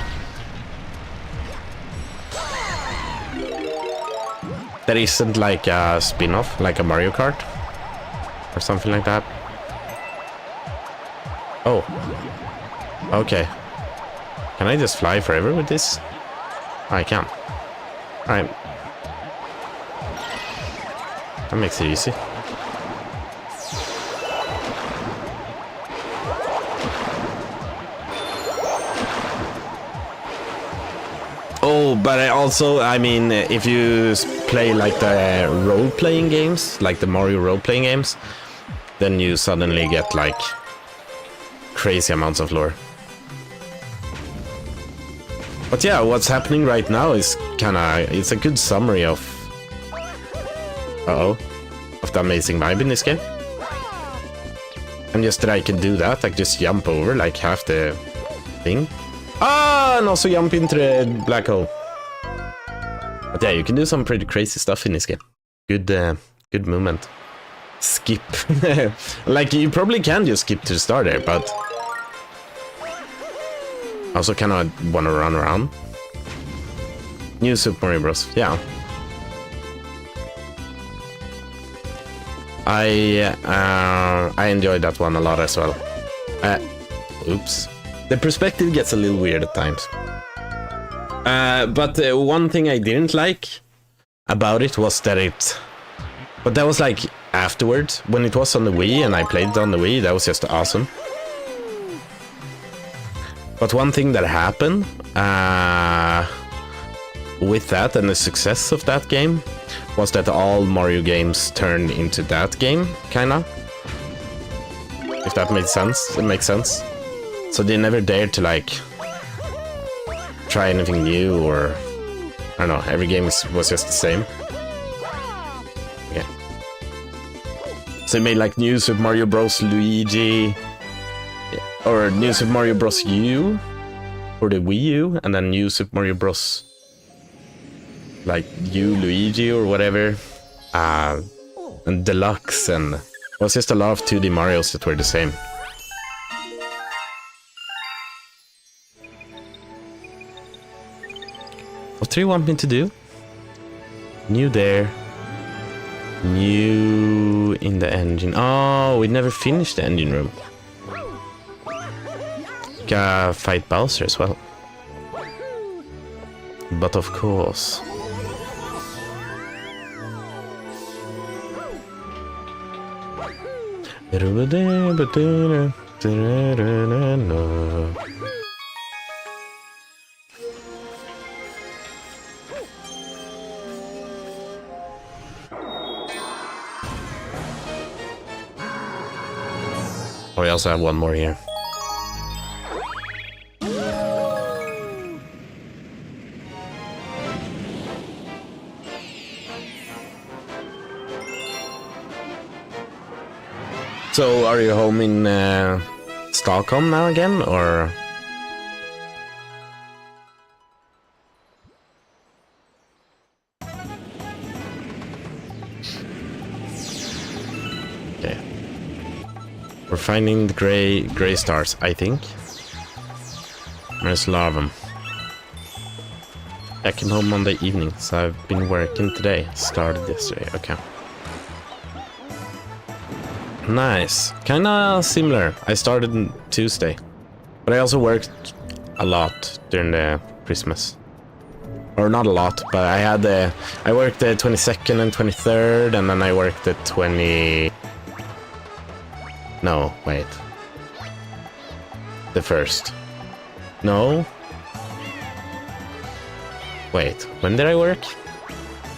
That isn't like a spin-off, like a Mario Kart? Or something like that? Oh. Okay. Can I just fly forever with this? I can. Alright. That makes it easy. Oh, but I mean, if you play like the role-playing games, like the Mario role-playing games, then you suddenly get like crazy amounts of lore. But yeah, what's happening right now is it's a good summary of of the amazing vibe in this game. And just that I can do that, I can just jump over like half the thing. Ah, and also jump into the black hole. But yeah, you can do some pretty crazy stuff in this game. Good movement. Skip. Like, you probably can just skip to the start there, but I also kind of want to run around. New Super Mario Bros. Yeah. I enjoyed that one a lot as well. Oops. The perspective gets a little weird at times. But one thing I didn't like about it was that but that was like afterwards, when it was on the Wii and I played it on the Wii, that was just awesome. But one thing that happened with that and the success of that game was that all Mario games turned into that game, kinda. If that makes sense, it makes sense. So they never dared to like try anything new, or I don't know, every game was just the same. Okay. So they made like New Super Mario Bros. Luigi, or New Super Mario Bros. U for the Wii U, and then New Super Mario Bros. Like U Luigi or whatever, and Deluxe, and it was just a lot of 2D Marios that were the same. What do you want me to do? New there. New in the engine. Oh, we never finished the engine room. Gotta fight Bowser as well. But of course. Oh, we also have one more here. So, are you home in Stockholm now again, or? Okay. We're finding the gray stars, I think. There's a lot of them. I came home Monday evening, so I've been working today. Started yesterday, okay. Nice. Kinda similar. I started on Tuesday. But I also worked a lot during the Christmas. Or not a lot, but I worked the 22nd and 23rd, and then I worked the 20... No, wait. The 1st. No. Wait, when did I work?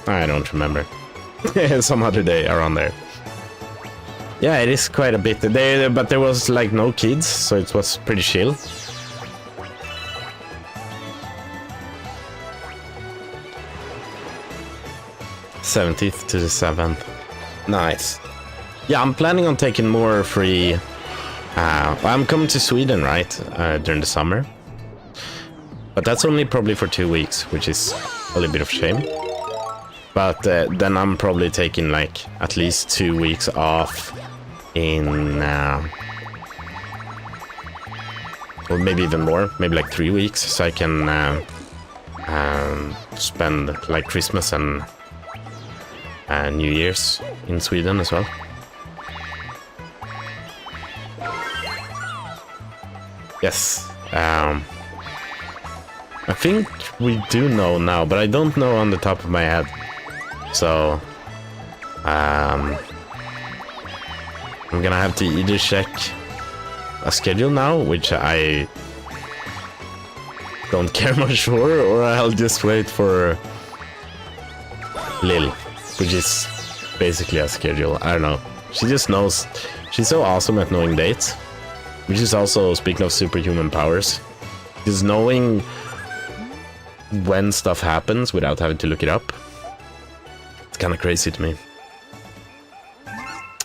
I don't remember. Some other day around there. Yeah, it is quite a bit. But there was like no kids, so it was pretty chill. '17th to the 7th. Nice. Yeah, I'm planning on taking more free. I'm coming to Sweden, right, during the summer. But that's only probably for 2 weeks, which is a little bit of a shame. But then I'm probably taking like at least 2 weeks off in or maybe even more, maybe like 3 weeks, so I can spend like Christmas and New Year's in Sweden as well. Yes. I think we do know now, but I don't know on the top of my head. So I'm gonna have to either check a schedule now, which I don't care much for, or I'll just wait for Lil, which is basically a schedule. I don't know. She just knows. She's so awesome at knowing dates, which is also, speaking of superhuman powers, just knowing when stuff happens without having to look it up. It's kind of crazy to me.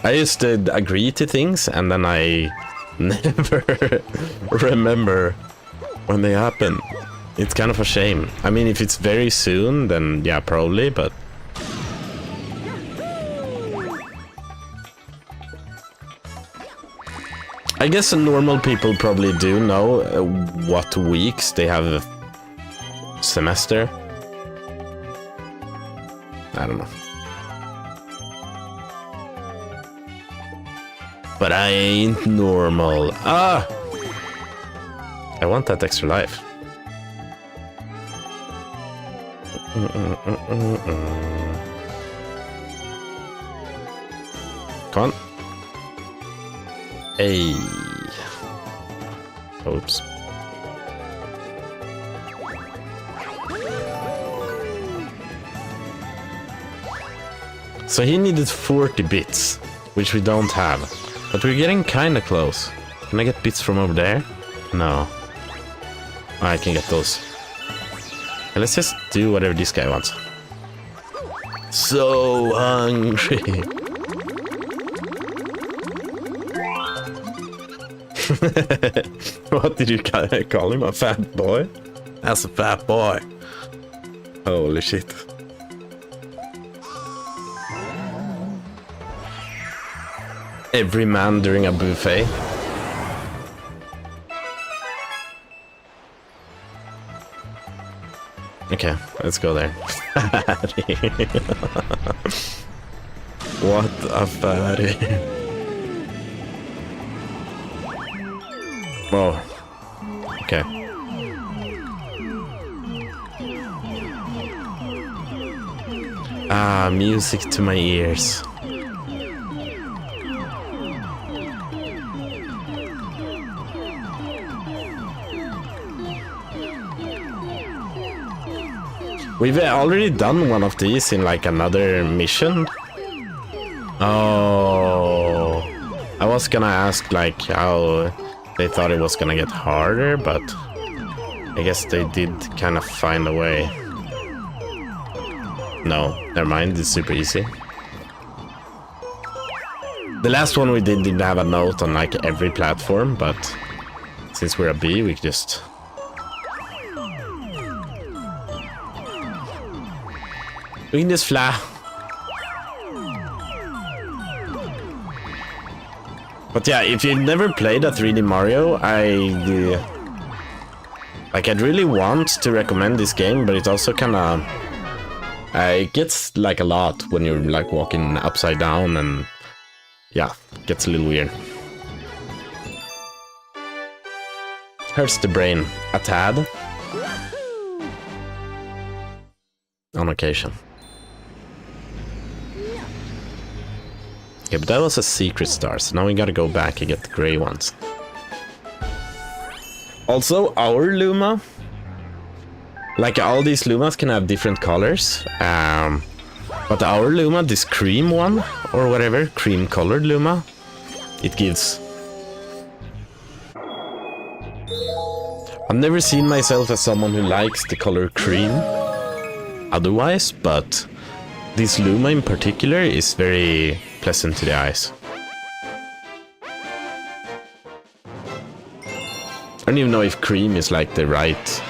I just agree to things and then I never remember when they happen. It's kind of a shame. I mean, if it's very soon, then yeah, probably, but I guess normal people probably do know what weeks they have a semester. I don't know. But I ain't normal. Ah! I want that extra life. Come on. Hey. Oops. So he needed 40 bits, which we don't have. But we're getting kinda close. Can I get bits from over there? No. Oh, I can get those. Okay, let's just do whatever this guy wants. So hungry. What did you call him? A fat boy? That's a fat boy. Holy shit. Every man during a buffet. Okay, let's go there. What a fatty. Oh, okay. Ah, music to my ears. We've already done one of these in like another mission. Oh, I was gonna ask like how they thought it was gonna get harder, but I guess they did kind of find a way. No, never mind, it's super easy. The last one we didn't have a note on like every platform, but since we're a bee, we just... we can just fly. But yeah, if you've never played a 3D Mario, I'd really want to recommend this game, but it's also kinda... it gets like a lot when you're like walking upside down and... yeah, it gets a little weird. Hurts the brain a tad. On occasion. Okay, but that was a secret star, so now we gotta go back and get the gray ones. Also, our Luma, like all these Lumas can have different colors, but our Luma, this cream one, or whatever, cream colored Luma, it gives... I've never seen myself as someone who likes the color cream otherwise, but this Luma in particular is very pleasant to the eyes. I don't even know if cream is like the right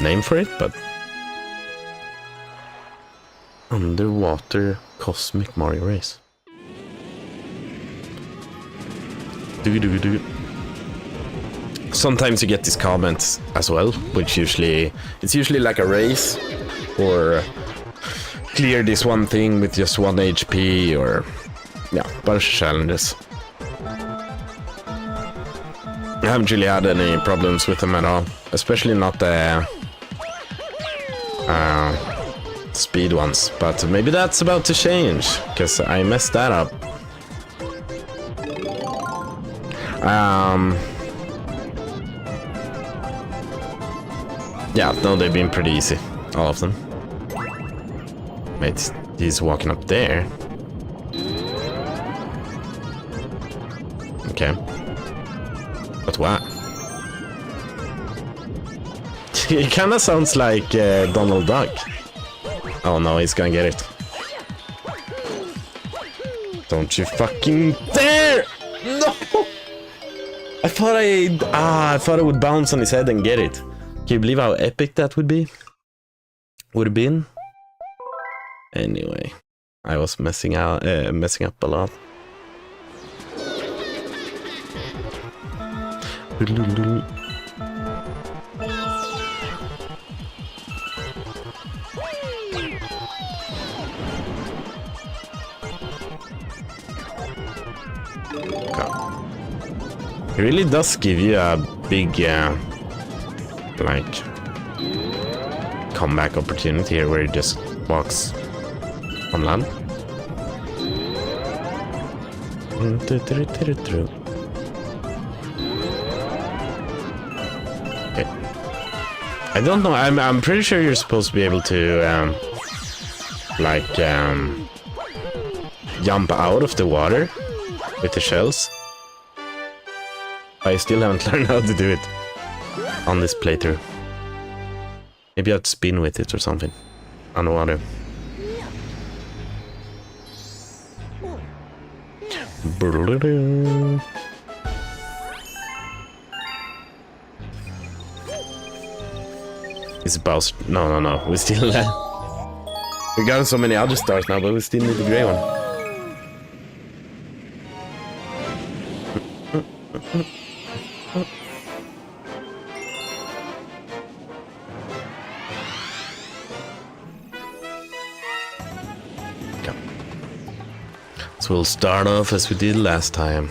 name for it, but... Underwater Cosmic Mario Race. Sometimes you get these comments as well, which it's usually like a race, or clear this one thing with just 1 HP, or yeah, bunch of challenges. I haven't really had any problems with them at all, especially not the speed ones, but maybe that's about to change, because I messed that up. Yeah, no, they've been pretty easy, all of them. Wait, he's walking up there. Okay. But what? It kinda sounds like Donald Duck. Oh no, he's gonna get it. Don't you fucking dare! No! I thought I thought it would bounce on his head and get it. Can you believe how epic that would be? Would have been? Anyway, I was messing up a lot. It really does give you a big, like, comeback opportunity here where he just walks on land. Okay. I don't know. I'm pretty sure you're supposed to be able to, like, jump out of the water with the shells. I still haven't learned how to do it on this playthrough. Maybe I have to spin with it or something underwater. It's Bowser. No. We still we got so many other stars now, but we still need the gray one. So we'll start off as we did last time.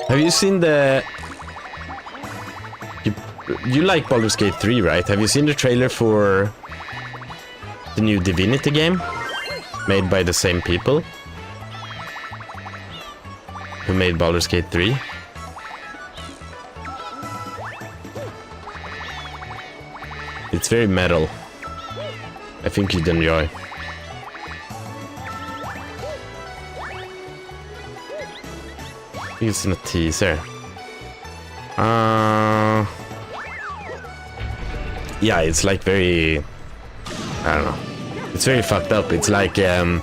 Have you seen the... You like Baldur's Gate 3, right? Have you seen the trailer for the new Divinity game? Made by the same people who made Baldur's Gate 3? It's very metal. I think you'd enjoy. It's in a teaser. Yeah, it's like very... I don't know. It's very fucked up. It's like a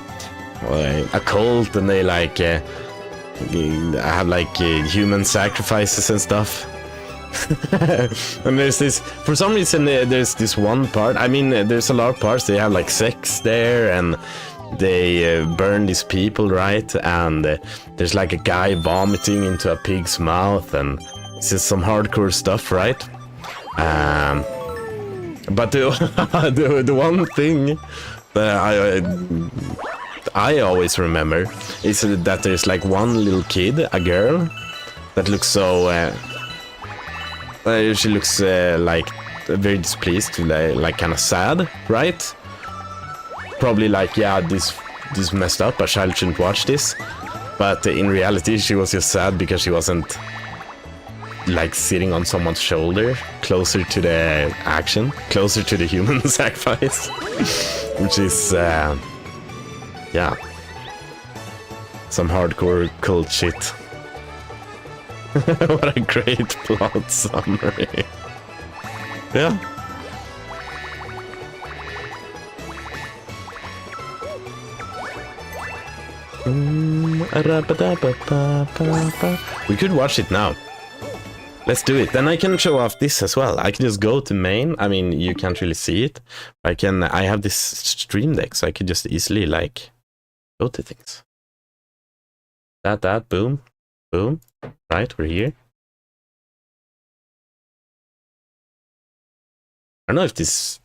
cult, and they like have like human sacrifices and stuff. And there's this, for some reason, there's this one part. I mean, there's a lot of parts. They have like sex there, and they burn these people, right? And there's like a guy vomiting into a pig's mouth, and it's just some hardcore stuff, right? But the one thing that I always remember is that there's like one little kid, a girl, that looks so. She looks like very displeased, like kind of sad, right? Probably like, yeah, this messed up. A child shouldn't watch this. But in reality, she was just sad because she wasn't like sitting on someone's shoulder, closer to the action, closer to the human sacrifice, which is, yeah, some hardcore cult shit. What a great plot summary. Yeah. We could watch it now. Let's do it. Then I can show off this as well. I can just go to main. I mean, you can't really see it. I have this stream deck, so I could just easily like go to things. That, boom, boom. Right, we're here. I don't know if this...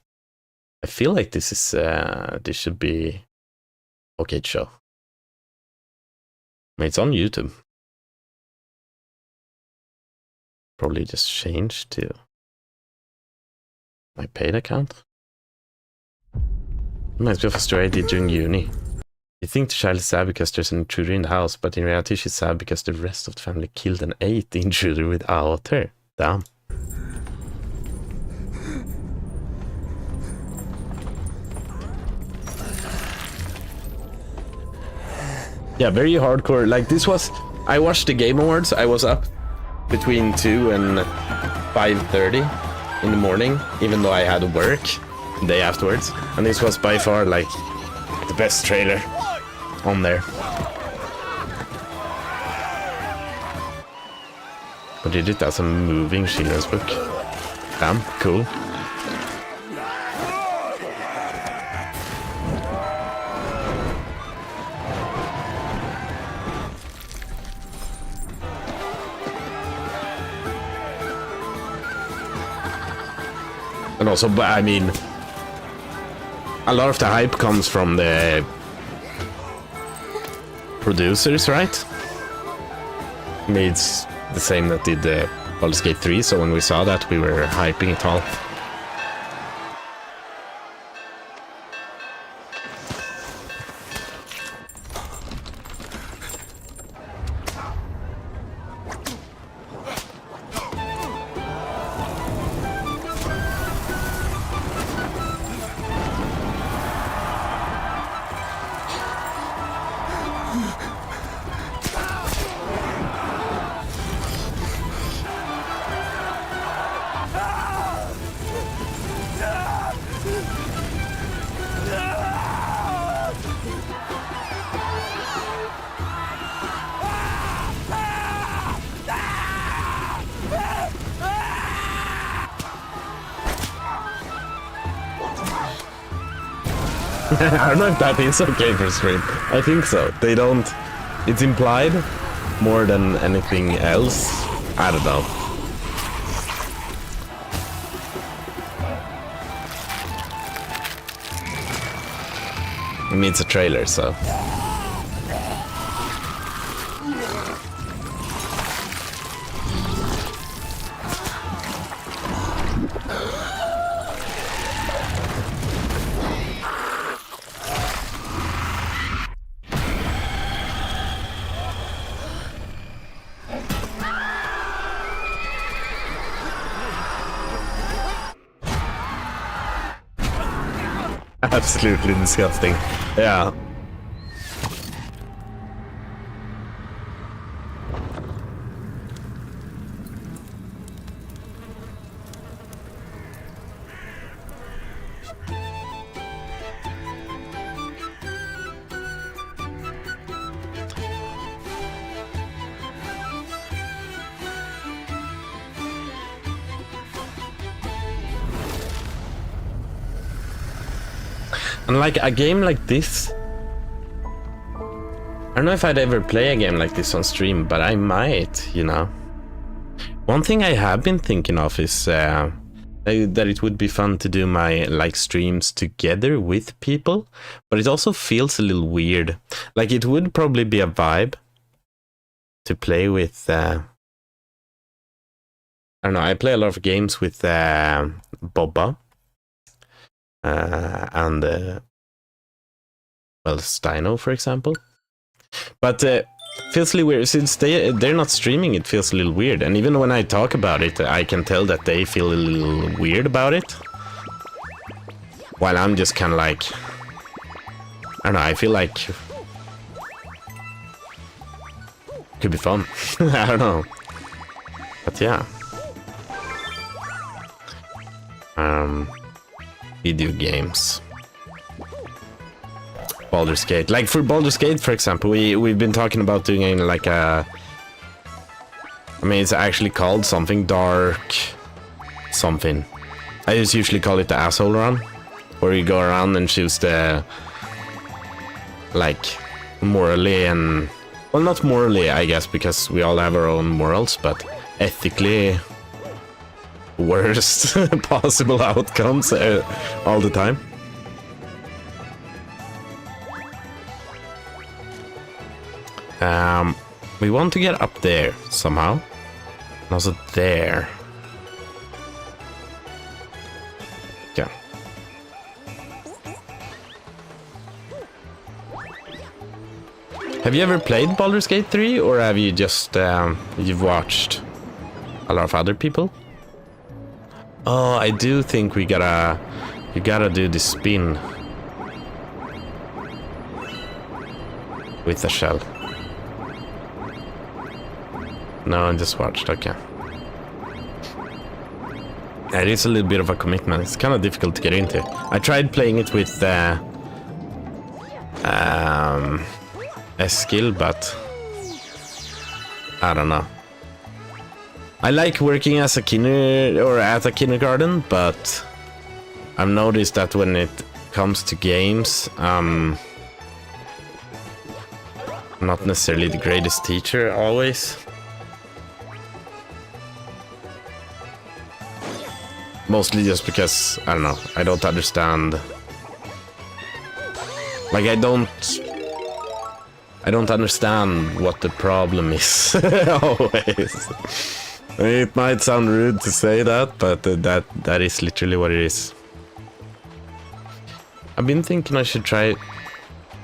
I feel like this is... this should be... Okay, show. It's on YouTube. Probably just change to my paid account. Reminds me of a story I did during uni. You think the child is sad because there's an intruder in the house, but in reality she's sad because the rest of the family killed and ate the intruder without her. Damn. Yeah, very hardcore. Like, this was... I watched the Game Awards. I was up between 2 and 5:30 in the morning, even though I had work the day afterwards. And this was by far, like, the best trailer on there. But did it as a moving children's book. Damn, cool. And also, I mean, a lot of the hype comes from the producers, right? I mean, it's the same that did Baldur's Gate 3, so when we saw that, we were hyping it all. I don't know if that is okay for stream. I think so. They don't... It's implied more than anything else. I don't know. I mean, it's a trailer, so... Absolutely disgusting. Yeah. And like a game like this, I don't know if I'd ever play a game like this on stream, but I might, you know. One thing I have been thinking of is that it would be fun to do my like streams together with people, but it also feels a little weird. Like it would probably be a vibe to play with. I don't know. I play a lot of games with Bobba. And well, Steino, for example. But feels a little weird since they're not streaming. It feels a little weird, and even when I talk about it, I can tell that they feel a little weird about it. While I'm just kind of like, I don't know. I feel like could be fun. I don't know, but yeah. Video games. Baldur's Gate. Like for Baldur's Gate, for example, we've been talking about doing like a... I mean, it's actually called something dark... something. I just usually call it the asshole run. Where you go around and choose the... like, morally and... well, not morally, I guess, because we all have our own morals, but ethically... worst possible outcomes all the time. We want to get up there somehow. And also there. Yeah. Have you ever played Baldur's Gate 3, or have you just you've watched a lot of other people? Oh, I do think you gotta do the spin with the shell. No, I just watched. Okay. It is a little bit of a commitment. It's kind of difficult to get into. I tried playing it with a skill, but I don't know. I like working as a at a kindergarten, but I've noticed that when it comes to games, not necessarily the greatest teacher always. Mostly just because, I don't know, I don't understand. Like, I don't understand what the problem is. Always. It might sound rude to say that, but that is literally what it is. I've been thinking I should try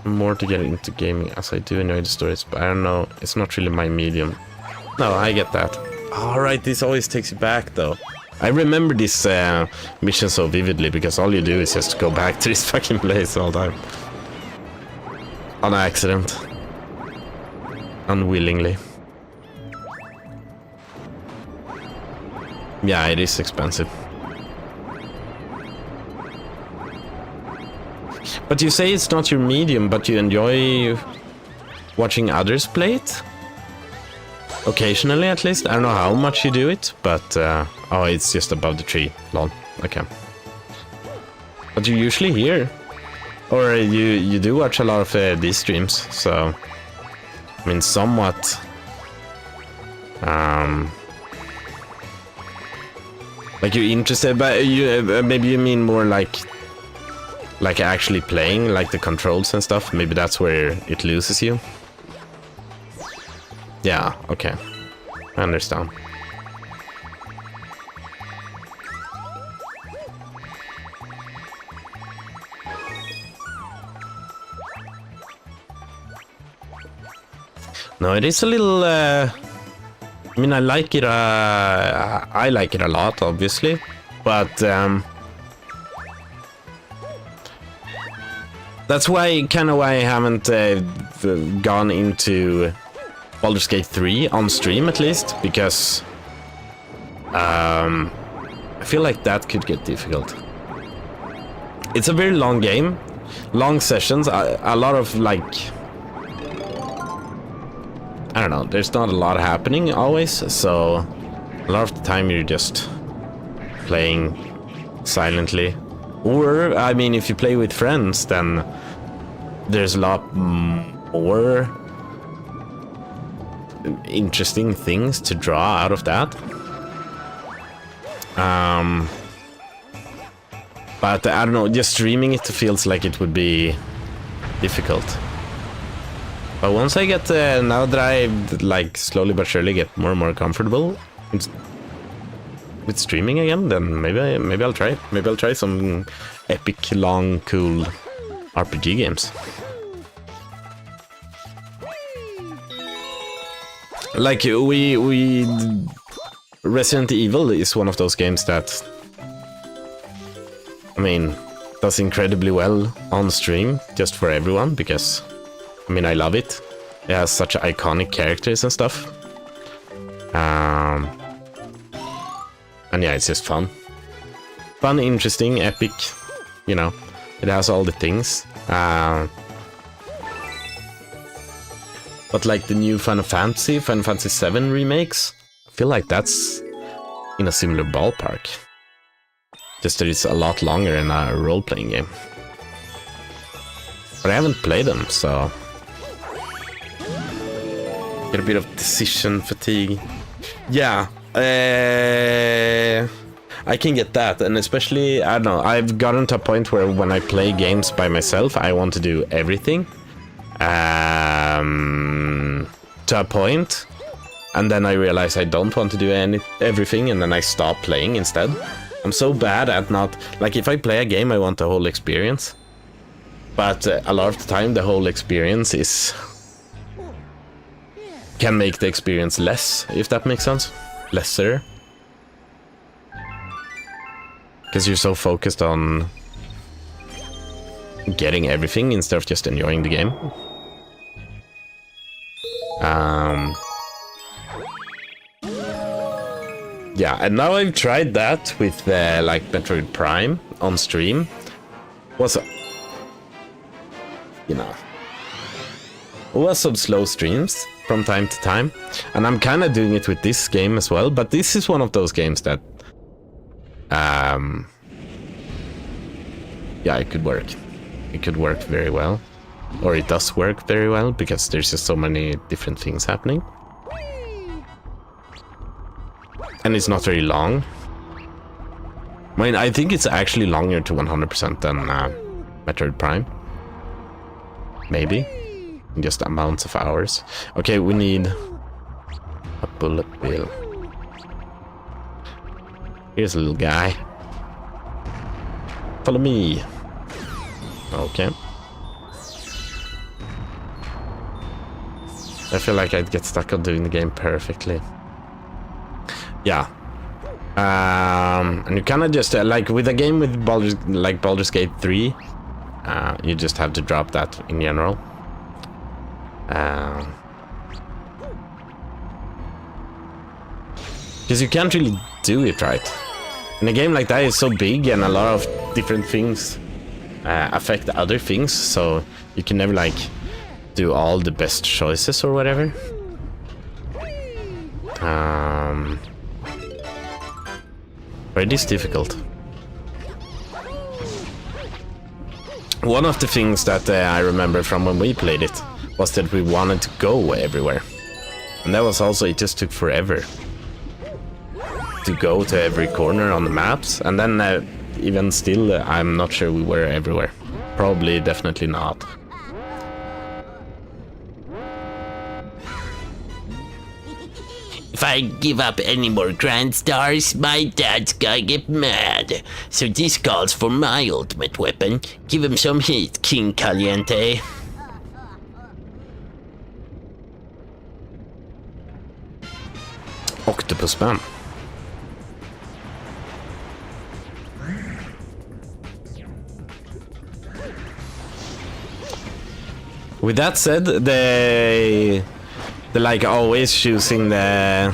more to get into gaming, as I do enjoy the stories, but I don't know, it's not really my medium. No, I get that. Alright, this always takes you back though. I remember this mission so vividly because all you do is just go back to this fucking place all the time. On accident. Unwillingly. Yeah, it is expensive. But you say it's not your medium, but you enjoy watching others play it? Occasionally, at least. I don't know how much you do it, but oh, it's just above the tree. Lol. Okay. But you usually hear, or you do watch a lot of these streams, so I mean, somewhat. Like you're interested, but you maybe you mean more like actually playing, like the controls and stuff. Maybe that's where it loses you. Yeah, okay. I understand. No, it is a little... I mean, I like it a lot, obviously. But... that's why, kind of why I haven't gone into Baldur's Gate 3 on stream, at least, because I feel like that could get difficult. It's a very long game, long sessions, a lot of like, I don't know, there's not a lot happening always, so a lot of the time you're just playing silently. Or, I mean, if you play with friends, then there's a lot more interesting things to draw out of that. But I don't know, just streaming it feels like it would be difficult. But once I get, now that I like slowly but surely get more and more comfortable with streaming again, then maybe I'll try it. Maybe I'll try some epic, long, cool RPG games. Like we Resident Evil is one of those games that, I mean, does incredibly well on stream, just for everyone, because I mean, I love it. It has such iconic characters and stuff. And yeah, it's just fun. Fun, interesting, epic, you know. It has all the things. But like the new Final Fantasy VII remakes, I feel like that's in a similar ballpark. Just that it's a lot longer in a role-playing game. But I haven't played them, so... Get a bit of decision fatigue. Yeah, I can get that, and especially, I don't know, I've gotten to a point where when I play games by myself, I want to do everything. to a point, and then I realize I don't want to do everything, and then I stop playing instead. I'm so bad at not... Like, if I play a game, I want the whole experience. But a lot of the time, the whole experience can make the experience less, if that makes sense. Lesser. Because you're so focused on getting everything instead of just enjoying the game. Yeah, and now I've tried that with like Metroid Prime on stream. Was, you know, was some slow streams from time to time, and I'm kind of doing it with this game as well. But this is one of those games that, yeah, it could work. It could work very well, or it does work very well because there's just so many different things happening. And it's not very long. I mean, I think it's actually longer to 100% than Metroid Prime. Maybe. Just amounts of hours. Okay, we need a bullet bill. Here's a little guy. Follow me. Okay. I feel like I'd get stuck on doing the game perfectly. Yeah. And you kind of just like with a game with Baldur's Gate 3, you just have to drop that in general. Because you can't really do it right. In a game like that, it's so big and a lot of different things affect other things, so you can never like do all the best choices or whatever. But it is difficult. One of the things that I remember from when we played it was that we wanted to go everywhere. And that was also, it just took forever to go to every corner on the maps. And then even still, I'm not sure we were everywhere. Probably, definitely not. If I give up any more Grand Stars, my dad's gonna get mad. So this calls for my ultimate weapon. Give him some heat, King Caliente. Octopus Man. With that said, the like always choosing the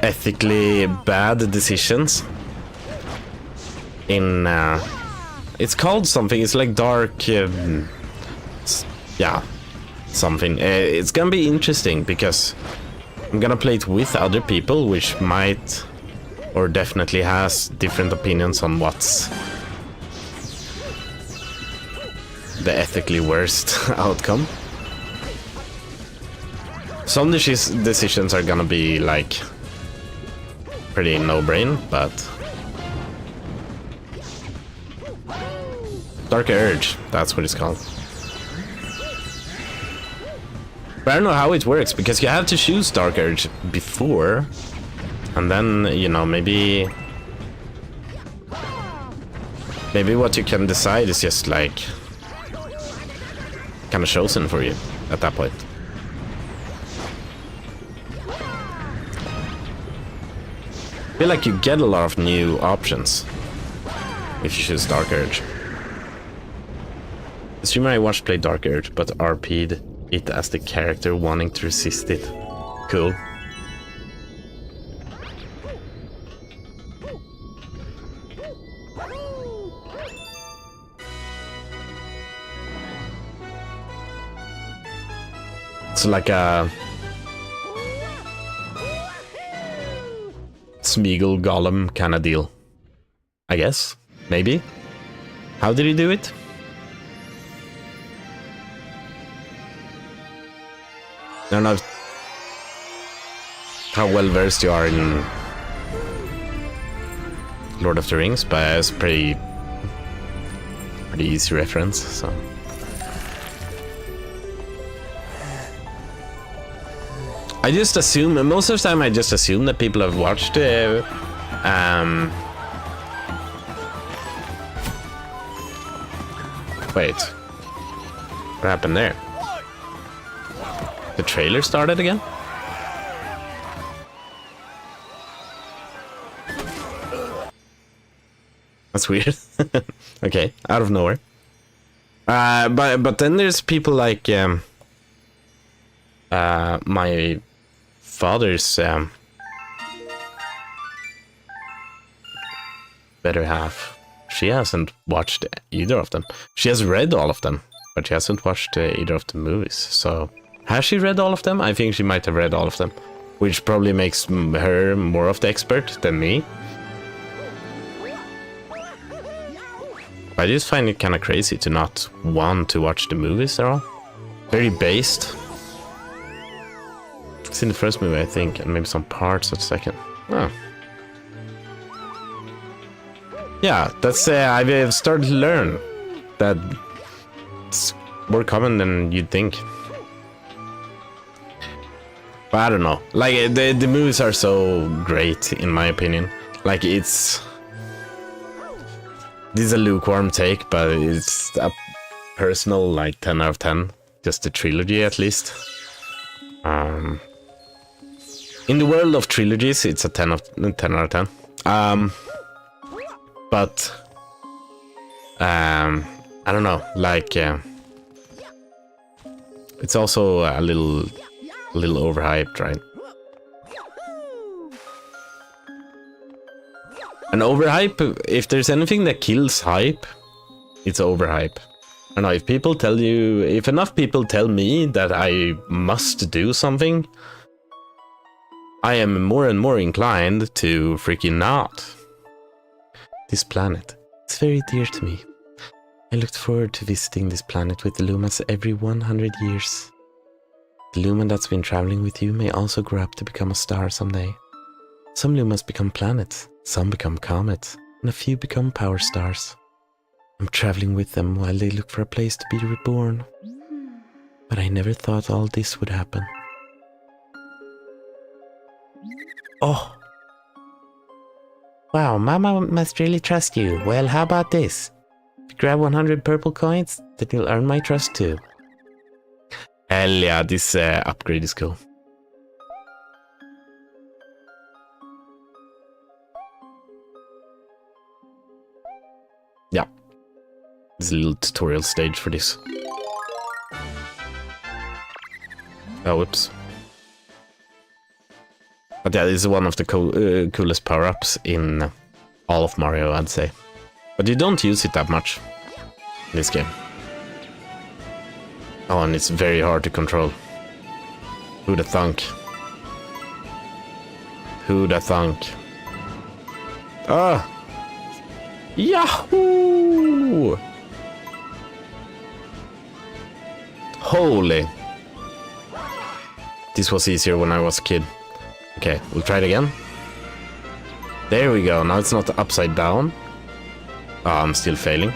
ethically bad decisions in it's called something, it's like dark yeah, something. It's gonna be interesting because I'm gonna play it with other people which might or definitely has different opinions on what's the ethically worst outcome. Some decisions are gonna be like pretty no-brain, but Dark Urge, that's what it's called. But I don't know how it works, because you have to choose Dark Urge before, and then, you know, maybe what you can decide is just like kind of chosen for you at that point. I feel like you get a lot of new options if you choose Dark Urge. The streamer I watched play Dark Urge, but RP'd it as the character wanting to resist it. Cool. It's like a Smeagol Golem kind of deal, I guess. Maybe. How did he do it? I don't know how well versed you are in Lord of the Rings, but it's pretty easy reference, so. I just assume, most of the time I just assume that people have watched wait, what happened there? The trailer started again? That's weird. Okay, out of nowhere. But then there's people like my father's better half. She hasn't watched either of them. She has read all of them, but she hasn't watched either of the movies. So, has she read all of them? I think she might have read all of them, which probably makes her more of the expert than me. I just find it kind of crazy to not want to watch the movies at all. Very based. It's in the first movie, I think, and maybe some parts of the second. Oh. Yeah, that's I've started to learn that it's more common than you'd think. But I don't know. Like the movies are so great, in my opinion. Like this is a lukewarm take, but it's a personal like 10 out of 10. Just the trilogy, at least. In the world of trilogies, it's a 10 out of 10. But I don't know, like it's also a little overhyped, right? And overhype, if there's anything that kills hype, it's overhype. I don't know, if enough people tell me that I must do something, I am more and more inclined to freaking not. This planet, it's very dear to me. I looked forward to visiting this planet with the Lumas every 100 years. The Lumen that's been traveling with you may also grow up to become a star someday. Some Lumas become planets, some become comets, and a few become power stars. I'm traveling with them while they look for a place to be reborn. But I never thought all this would happen. Oh! Wow, Mama must really trust you. Well, how about this? If you grab 100 purple coins, then you'll earn my trust too. Hell yeah, this upgrade is cool. Yeah. There's a little tutorial stage for this. Oh, whoops. But yeah, this is one of the coolest power-ups in all of Mario, I'd say. But you don't use it that much in this game. Oh, and it's very hard to control. Who'da thunk? Who'da thunk? Ah! Yahoo! Holy! This was easier when I was a kid. Okay, we'll try it again. There we go, now it's not upside down. Oh, I'm still failing.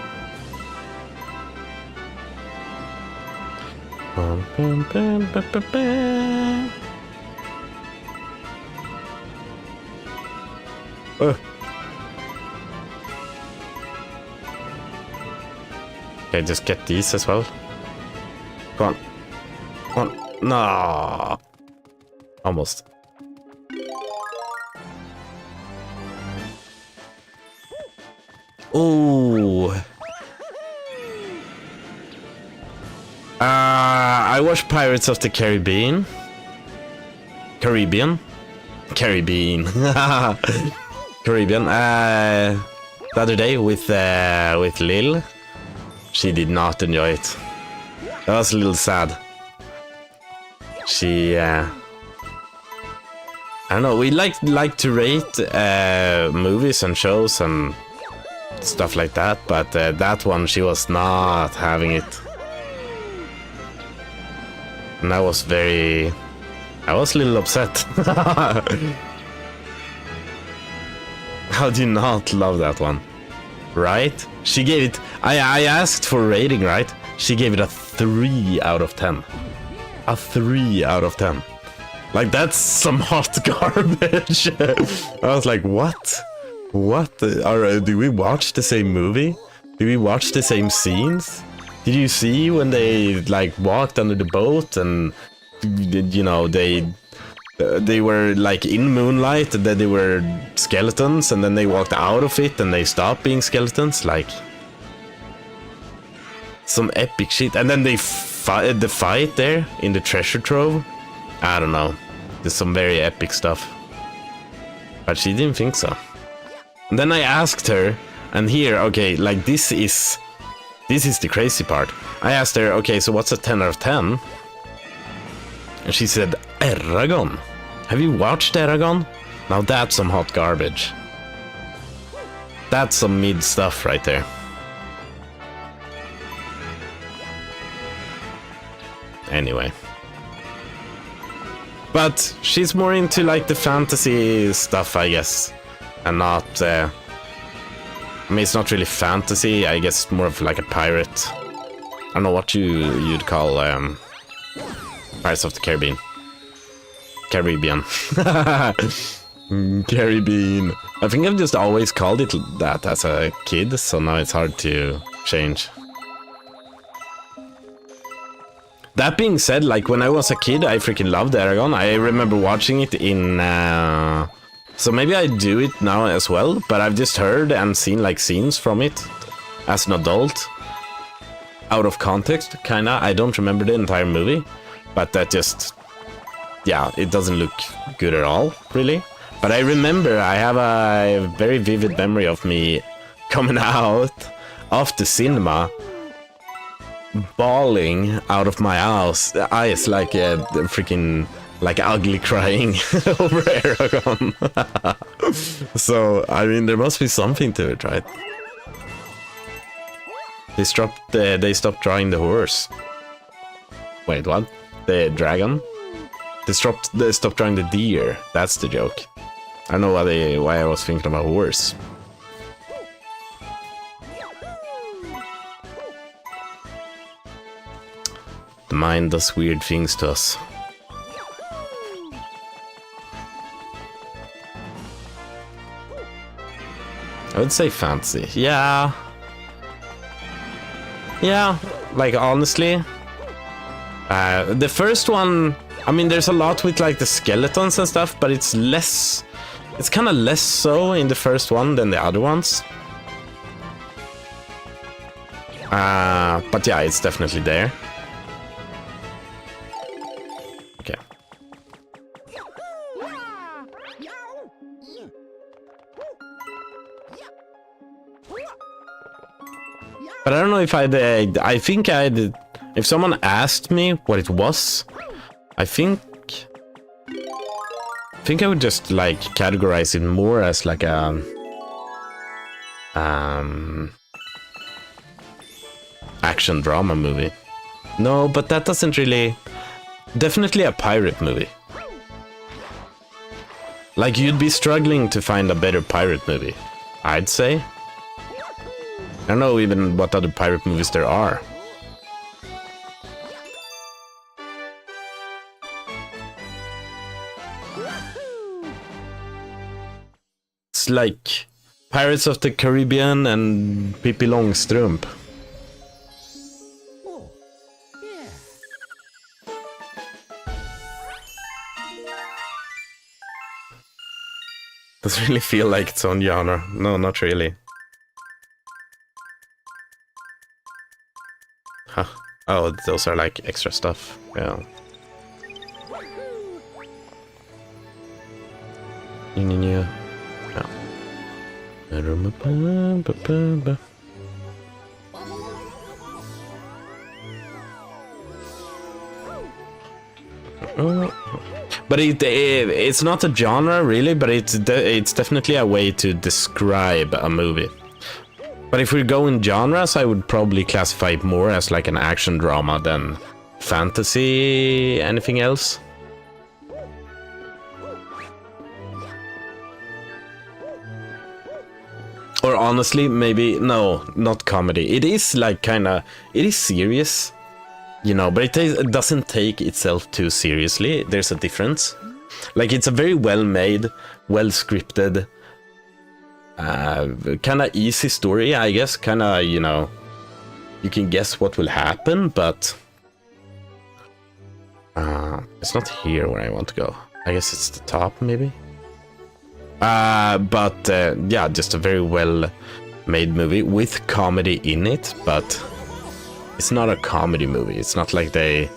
Okay, just get these as well. Come on. Come on. No. Almost. Oh. I watched Pirates of the Caribbean. Caribbean. The other day with Lil. She did not enjoy it. That was a little sad. She I don't know, we like to rate movies and shows and stuff like that, but that one she was not having it. And I was a little upset. How do you not love that one? Right? She gave it, I asked for a rating, right? She gave it a 3 out of 10. A 3 out of 10. Like, that's some hot garbage. I was like, what? What? Did we watch the same movie? Did we watch the same scenes? Did you see when they, like, walked under the boat and, you know, they were, like, in moonlight, and then they were skeletons, and then they walked out of it and they stopped being skeletons? Like, some epic shit. And then the fight there in the treasure trove. I don't know. There's some very epic stuff. But she didn't think so. And then I asked her, and here, okay, like this is the crazy part. I asked her, okay, so what's a 10 out of 10? And she said, Eragon. Have you watched Eragon? Now that's some hot garbage. That's some mid stuff right there. Anyway. But she's more into like the fantasy stuff, I guess. And not, I mean, it's not really fantasy, I guess more of like a pirate. I don't know what you'd call Pirates of the Caribbean. Caribbean. Caribbean. I think I've just always called it that as a kid, so now it's hard to change. That being said, like when I was a kid, I freaking loved Eragon. I remember watching it in... So maybe I do it now as well, but I've just heard and seen like scenes from it as an adult. Out of context, kinda. I don't remember the entire movie, but that just... Yeah, it doesn't look good at all, really. But I remember, I have a very vivid memory of me coming out of the cinema bawling out of my eyes like a freaking like ugly crying over Eragon. So I mean there must be something to it, right? They stopped drawing the horse. Wait, what? The dragon? They stopped drawing the deer. That's the joke. I don't know why I was thinking about horse. The mind does weird things to us. I would say fantasy. Yeah. Yeah, like honestly. The first one, I mean there's a lot with like the skeletons and stuff, but it's less... It's kind of less so in the first one than the other ones. But yeah, it's definitely there. Okay. But I don't know if I think if someone asked me what it was, I think I would just like categorize it more as like a action drama movie. No, but that doesn't really... Definitely a pirate movie. Like you'd be struggling to find a better pirate movie, I'd say. I don't know even what other pirate movies there are. It's like Pirates of the Caribbean and Pippi Longstrump. Doesn't really feel like its own genre. No, not really. Huh. Oh, those are like extra stuff. Yeah. Yeah. But it's not a genre really, but it's definitely a way to describe a movie. But if we go in genres, I would probably classify it more as like an action drama than fantasy, anything else. Or honestly, maybe, no, not comedy. It is like kinda, it is serious, you know, but it doesn't take itself too seriously. There's a difference. Like, it's a very well made, well scripted, kind of easy story, I guess. Kind of, you know, you can guess what will happen, but it's not here where I want to go. I guess it's the top, maybe. But yeah, just a very well made movie with comedy in it, but it's not a comedy movie. It's not like the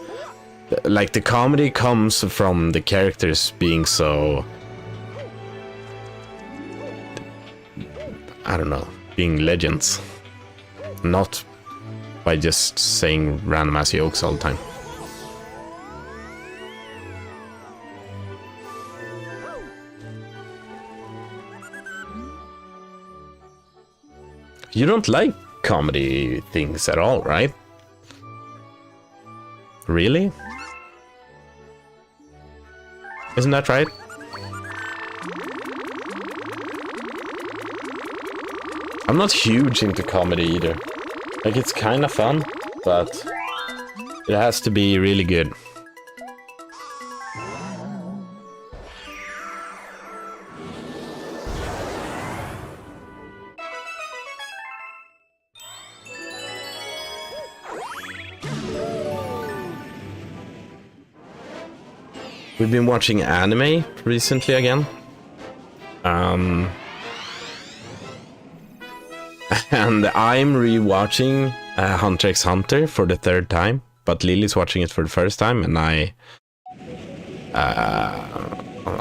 comedy comes from the characters being so, I don't know, being legends, not by just saying random ass jokes all the time. You don't like comedy things at all, right? Really? Isn't that right? I'm not huge into comedy either. Like, it's kind of fun, but it has to be really good. We've been watching anime recently again. And I'm rewatching Hunter x Hunter for the third time, but Lily's watching it for the first time, and I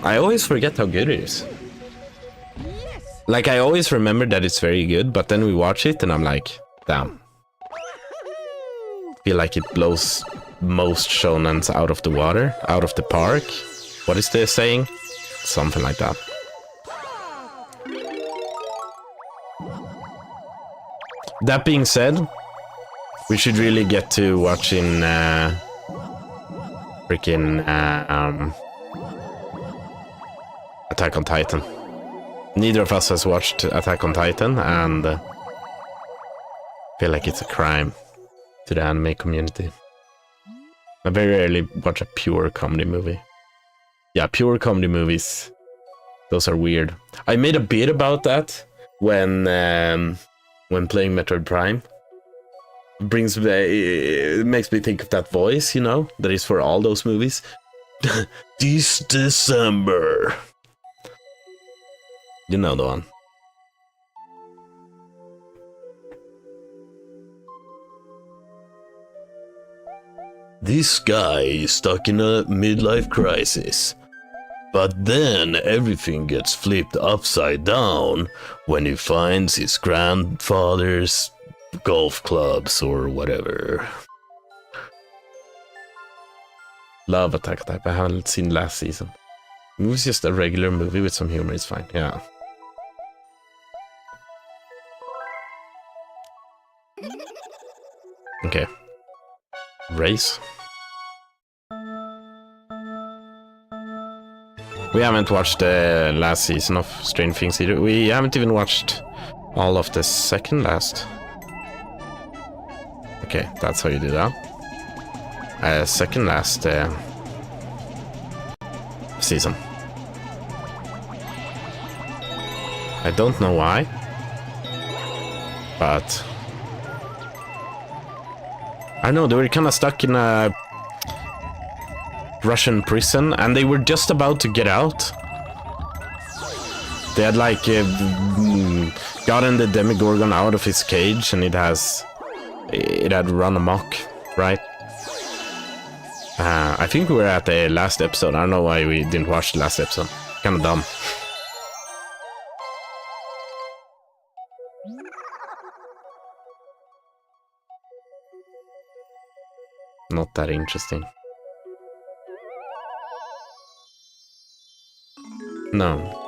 always forget how good it is. Like, I always remember that it's very good, but then we watch it and I'm like, damn. Feel like it blows most shonens out of the water, out of the park. What is the saying? Something like that. That being said, we should really get to watching freaking Attack on Titan. Neither of us has watched Attack on Titan, and feel like it's a crime to the anime community. I very rarely watch a pure comedy movie. Yeah, pure comedy movies, those are weird. I made a bit about that when playing Metroid Prime. It makes me think of that voice, you know, that is for all those movies. This December. You know the one. This guy is stuck in a midlife crisis. But then everything gets flipped upside down when he finds his grandfather's golf clubs or whatever. Love Attack on Titan. I haven't seen last season. It was just a regular movie with some humor, it's fine, yeah. Okay. Race. We haven't watched the last season of Stranger Things either. We haven't even watched all of the second last. Okay, that's how you do that. Second last season. I don't know why, but I know they were kind of stuck in a Russian prison, and they were just about to get out. They had like gotten the Demogorgon out of his cage, and it had run amok, right? I think we were at the last episode. I don't know why we didn't watch the last episode. Kind of dumb. Not that interesting. No.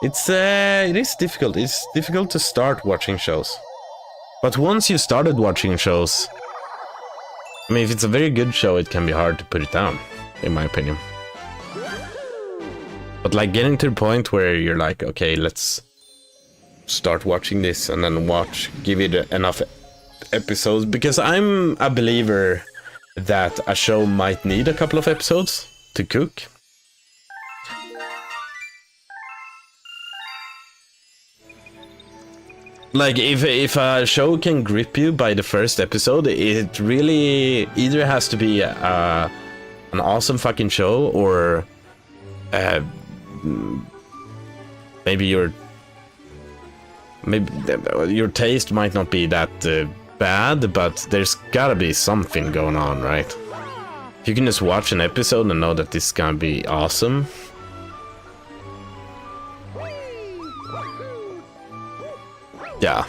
It is difficult. It's difficult to start watching shows. But once you started watching shows, I mean, if it's a very good show, it can be hard to put it down, in my opinion. But like getting to the point where you're like, okay, let's start watching this and then give it enough episodes, because I'm a believer that a show might need a couple of episodes to cook. Like, if a show can grip you by the first episode, it really either has to be an awesome fucking show, or maybe your taste might not be that bad, but there's gotta be something going on, right? If you can just watch an episode and know that this is gonna be awesome. Yeah.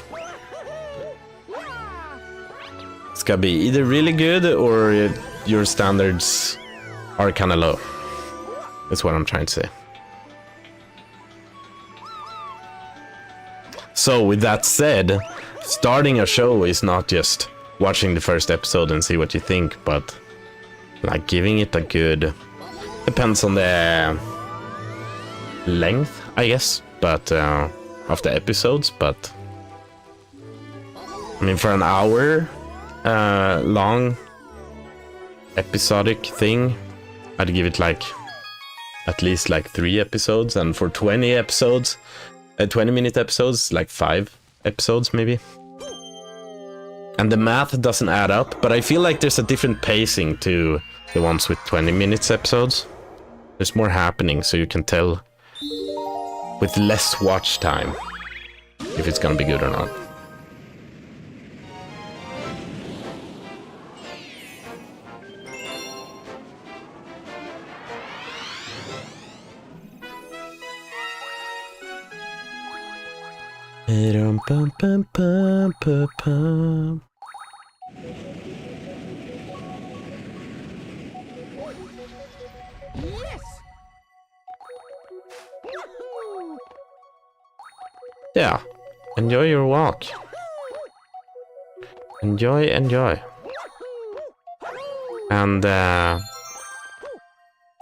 It's gotta be either really good or your standards are kind of low. That's what I'm trying to say. So with that said, starting a show is not just watching the first episode and see what you think, but like giving it a good... Depends on the length, I guess, but of the episodes, but... I mean, for an hour long episodic thing, I'd give it like at least like 3 episodes, and for 20 episodes, 20-minute episodes, like 5 episodes maybe. And the math doesn't add up, but I feel like there's a different pacing to the ones with 20 minutes episodes. There's more happening, so you can tell with less watch time if it's gonna be good or not. Yeah, enjoy your walk. Enjoy. And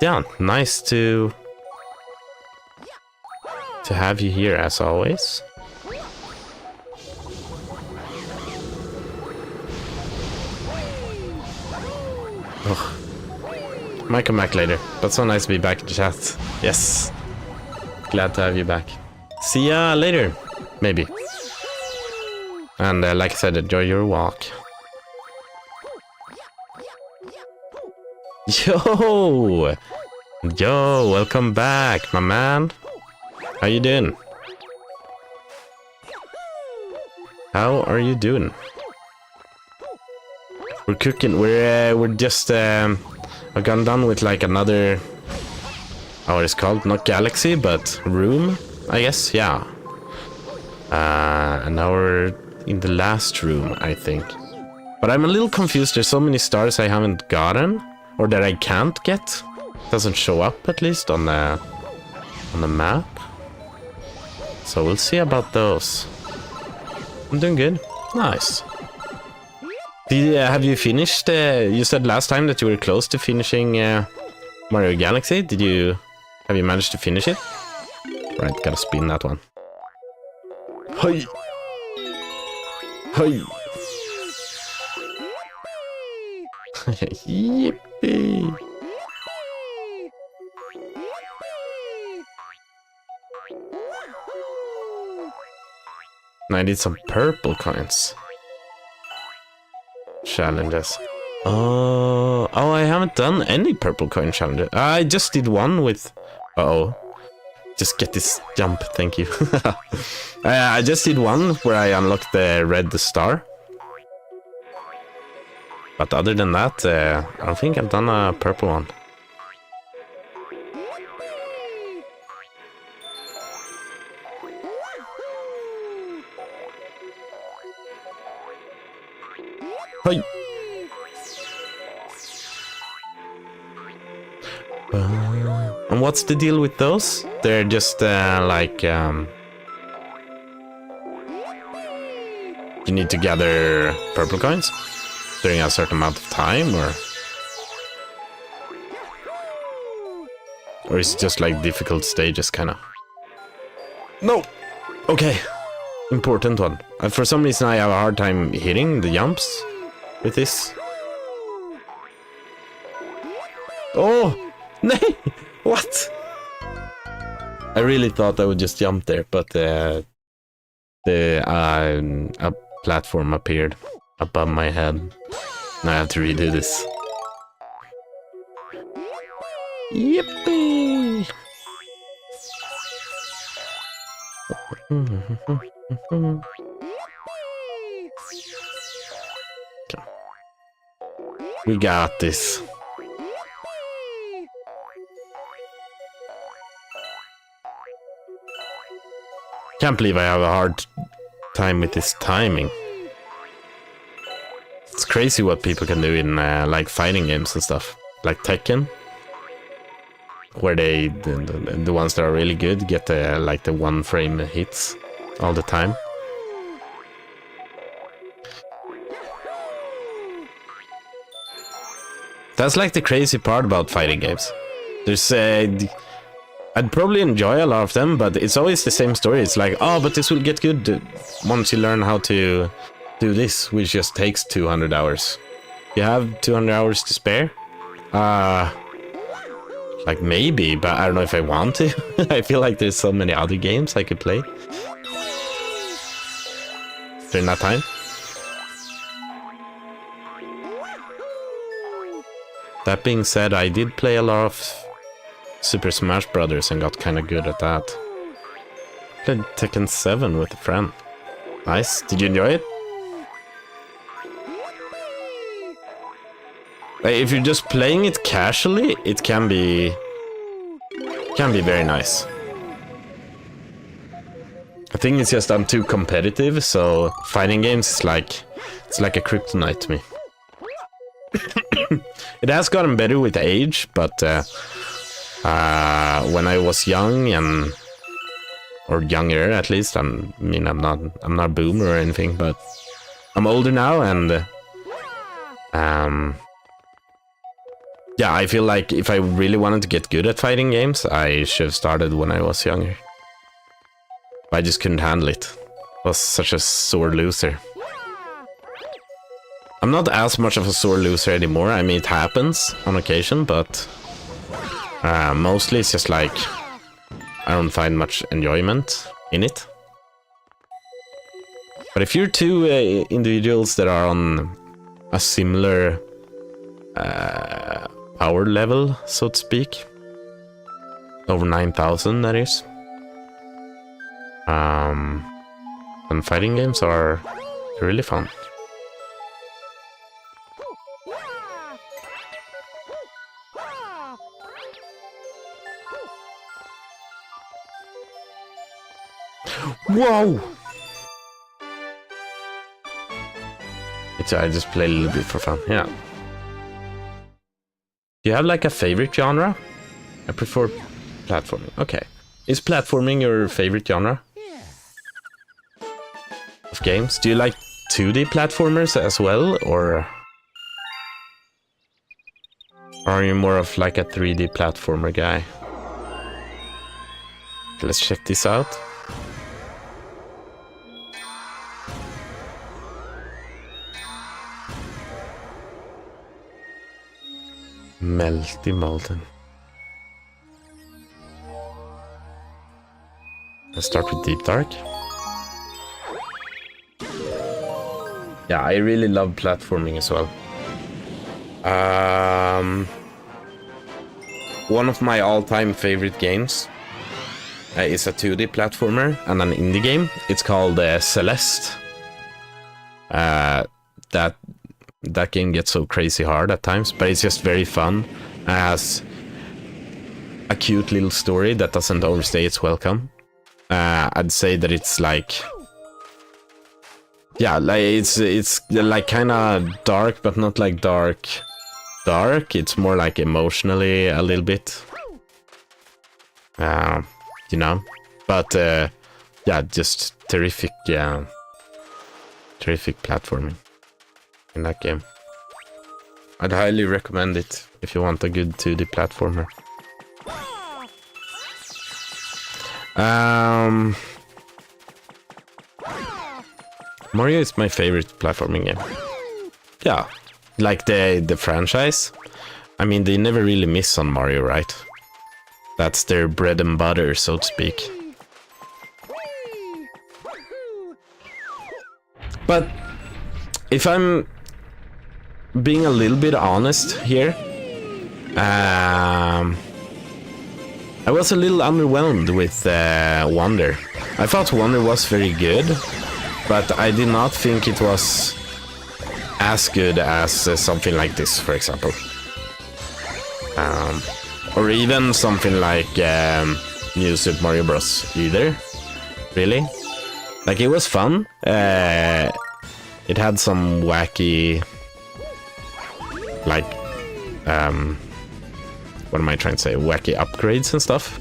yeah, nice to have you here as always. Ugh. Might come back later, but so nice to be back in the chat. Yes, glad to have you back. See ya later, maybe. And like I said, enjoy your walk. Yo, welcome back, my man. How you doing? How are you doing? We're cooking. We're just I've gone done with like another, what it's called, not galaxy but room, I guess. Yeah. And now we're in the last room, I think. But I'm a little confused. There's so many stars I haven't gotten, or that I can't get. Doesn't show up, at least on the map. So we'll see about those. I'm doing good. Nice. Have you finished? You said last time that you were close to finishing Mario Galaxy. Have you managed to finish it? Right, gotta spin that one. Hey, hey. Yippee! I need some purple coins. Challenges. Oh, I haven't done any purple coin challenges. I just did one with... Uh-oh. Just get this jump, thank you. I just did one where I unlocked the red star. But other than that, I don't think I've done a purple one. Hey. And what's the deal with those? They're just like you need to gather purple coins during a certain amount of time, or is it just like difficult stages, kind of? No. Okay. Important one. For some reason I have a hard time hitting the jumps with this. Oh! No! What? I really thought I would just jump there, but a platform appeared above my head. Now I have to redo this. Yippee! We got this. Can't believe I have a hard time with this timing. It's crazy what people can do in like fighting games and stuff, like Tekken, where the ones that are really good get like the 1 frame hits all the time. That's like the crazy part about fighting games. There's I'd probably enjoy a lot of them, but it's always the same story. It's like, oh, but this will get good once you learn how to do this, which just takes 200 hours. You have 200 hours to spare? Like maybe, but I don't know if I want to. I feel like there's so many other games I could play during that time. That being said, I did play a lot of Super Smash Brothers and got kind of good at that. Played Tekken 7 with a friend. Nice. Did you enjoy it? Like, if you're just playing it casually, it can be very nice. I think it's just I'm too competitive, so fighting games is like a kryptonite to me. It has gotten better with age, but when I was young or younger at least, I'm not a boomer or anything, but I'm older now, and yeah, I feel like if I really wanted to get good at fighting games, I should have started when I was younger. I just couldn't handle it. I was such a sore loser. I'm not as much of a sore loser anymore. I mean, it happens on occasion, but mostly it's just like I don't find much enjoyment in it. But if you're two individuals that are on a similar power level, so to speak, over 9,000 that is, and fighting games are really fun. Whoa! I just play a little bit for fun, yeah. Do you have like a favorite genre? I prefer platforming. Okay. Is platforming your favorite genre of games? Do you like 2D platformers as well, or are you more of like a 3D platformer guy? Okay, let's check this out. Melty Molten. Let's start with Deep Dark. Yeah, I really love platforming as well. One of my all-time favorite games is a 2D platformer and an indie game. It's called CEST. That game gets so crazy hard at times, but it's just very fun. It has a cute little story that doesn't overstay its welcome. I'd say that it's like, yeah, like it's like kind of dark, but not like dark. It's more like emotionally a little bit, you know. But yeah, just terrific, terrific platforming in that game. I'd highly recommend it if you want a good 2D platformer. Mario is my favorite platforming game. Yeah, like the franchise. I mean, they never really miss on Mario, right? That's their bread and butter, so to speak. But if I'm being a little bit honest here, I was a little underwhelmed with Wonder. I thought Wonder was very good, but I did not think it was as good as something like this, for example. Or even something like New Super Mario Bros. Either. Really? Like, it was fun. It had some wacky... like... what am I trying to say? Wacky upgrades and stuff.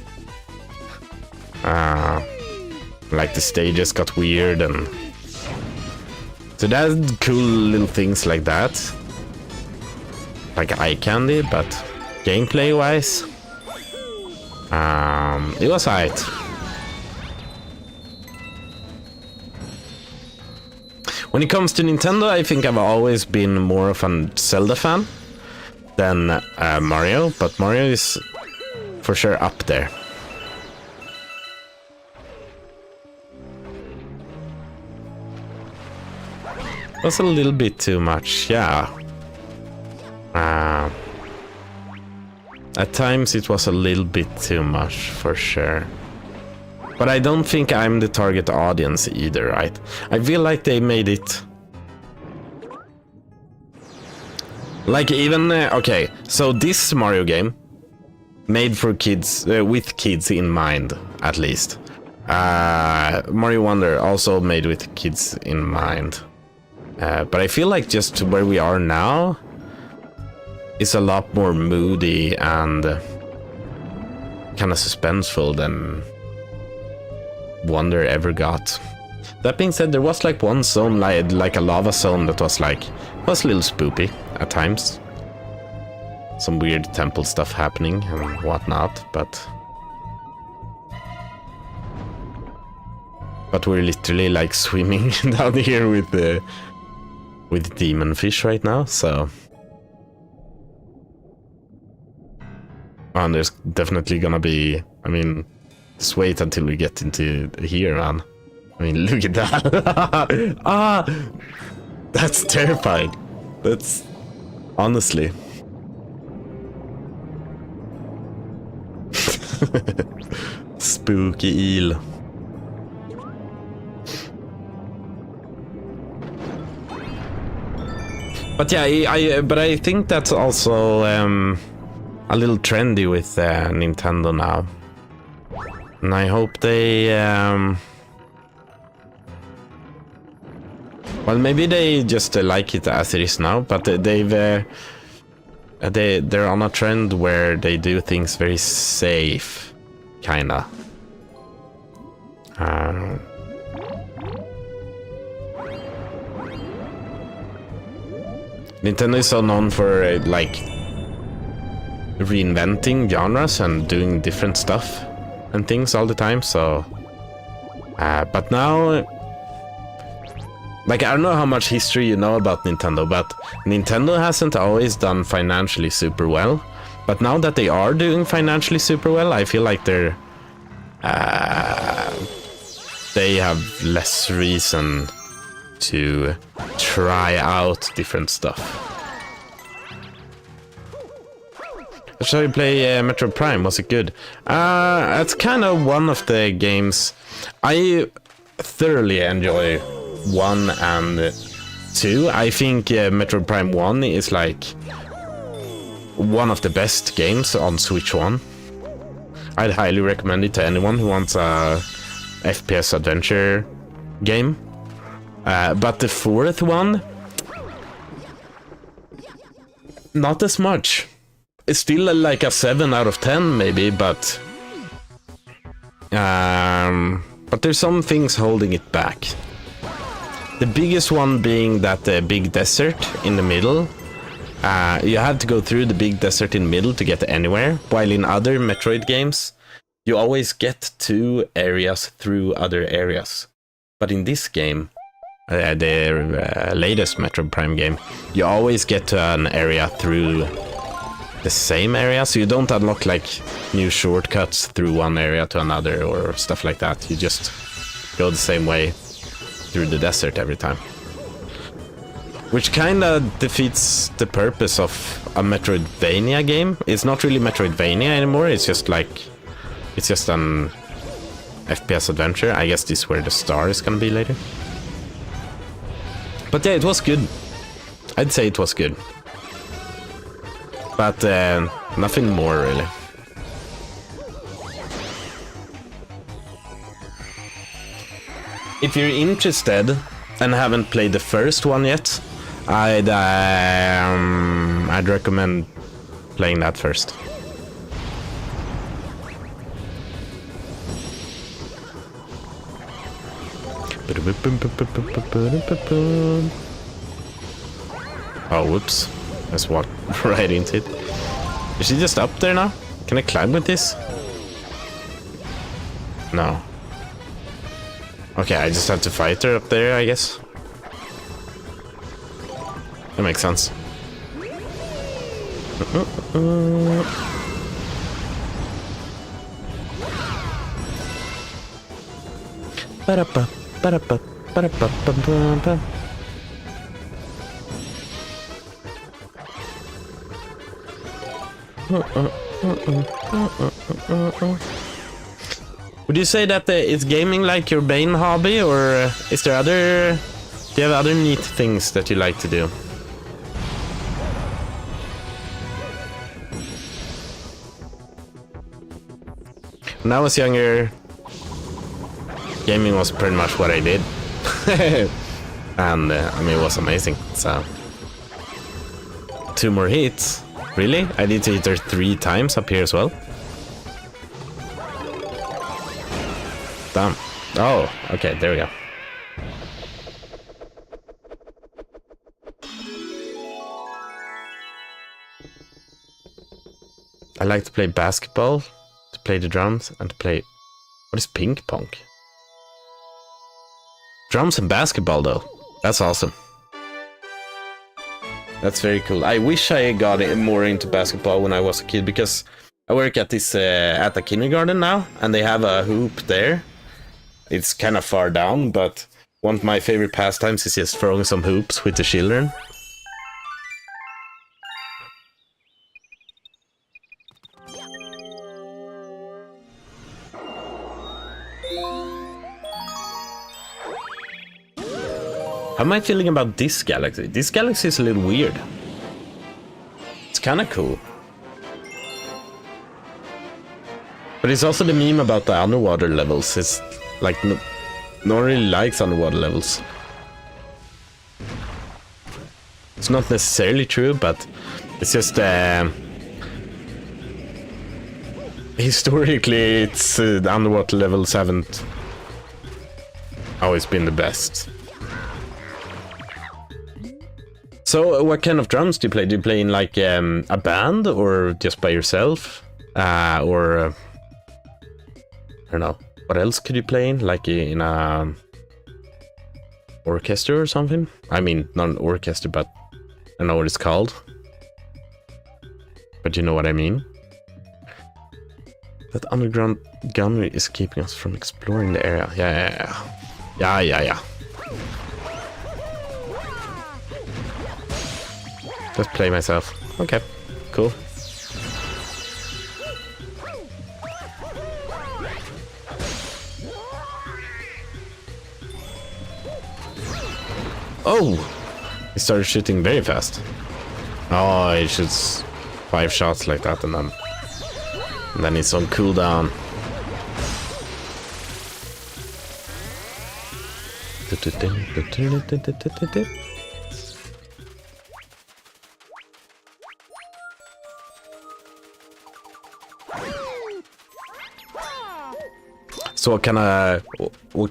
Like the stages got weird and... so that had cool little things like that. Like eye candy, but gameplay-wise... it was alright. When it comes to Nintendo, I think I've always been more of a Zelda fan than Mario, but Mario is for sure up there. That's a little bit too much, yeah. At times it was a little bit too much, for sure. But I don't think I'm the target audience either, right? I feel like they made it... like even... okay, so this Mario game, made for kids, with kids in mind, at least. Mario Wonder, also made with kids in mind. But I feel like just where we are now is a lot more moody and kind of suspenseful than Wonder ever got. That being said, there was like one zone, like a lava zone, that was like, was a little spoopy at times. Some weird temple stuff happening and whatnot, but we're literally like swimming down here with demon fish right now, so... and there's definitely gonna be... I mean, just wait until we get into here, man. I mean, look at that. Ah! That's terrifying. That's... honestly. Spooky eel. But yeah, I think that's also a little trendy with Nintendo now, and I hope they well, maybe they just like it as it is now, but they're on a trend where they do things very safe, kinda. Nintendo is so known for like reinventing genres and doing different stuff and things all the time, so but now, like, I don't know how much history you know about Nintendo, but Nintendo hasn't always done financially super well, but now that they are doing financially super well, I feel like they have less reason to try out different stuff. So you play Metro Prime, was it good? It's kind of one of the games I thoroughly enjoy. 1 and 2. I think Metro Prime 1 is like one of the best games on Switch 1. I'd highly recommend it to anyone who wants a FPS adventure game. But the 4th one, not as much. It's still like a 7 out of 10 maybe, but there's some things holding it back. The biggest one being that big desert in the middle. You had to go through the big desert in the middle to get anywhere, while in other Metroid games, you always get to areas through other areas. But in this game, the latest Metroid Prime game, you always get to an area through the same area, so you don't unlock like new shortcuts through one area to another or stuff like that. You just go the same way through the desert every time. Which kinda defeats the purpose of a Metroidvania game. It's not really Metroidvania anymore, it's just an FPS adventure. I guess this is where the star is gonna be later. But yeah, it was good. I'd say it was good. But nothing more really. If you're interested and haven't played the first one yet, I'd recommend playing that first. Oh, whoops. Let's walk right into it. Is she just up there now? Can I climb with this? No. Okay, I just have to fight her up there, I guess. That makes sense. Ba-da-ba, ba-da-ba, ba-da-ba, ba-ba-ba. Would you say that is gaming like your main hobby, or is there do you have other neat things that you like to do? When I was younger, gaming was pretty much what I did. And I mean, it was amazing. So 2 more hits. Really? I need to hit her 3 times up here as well? Damn. Oh, okay, there we go. I like to play basketball, to play the drums, and to play... What is ping pong? Drums and basketball, though. That's awesome. That's very cool. I wish I got more into basketball when I was a kid, because I work at this at the kindergarten now, and they have a hoop there. It's kind of far down, but one of my favorite pastimes is just throwing some hoops with the children. How am I feeling about this galaxy? This galaxy is a little weird. It's kind of cool. But it's also the meme about the underwater levels. It's like, no one really likes underwater levels. It's not necessarily true, but it's just... historically, it's the underwater levels haven't always been the best. So, what kind of drums do you play? Do you play in like a band, or just by yourself? Or I don't know. What else could you play in? Like in a orchestra or something? I mean, not an orchestra, but I don't know what it's called. But you know what I mean? That underground gunnery is keeping us from exploring the area. Yeah. Just play myself. Okay, cool. Oh! He started shooting very fast. Oh, he shoots 5 shots like that, and then he's on cooldown. So what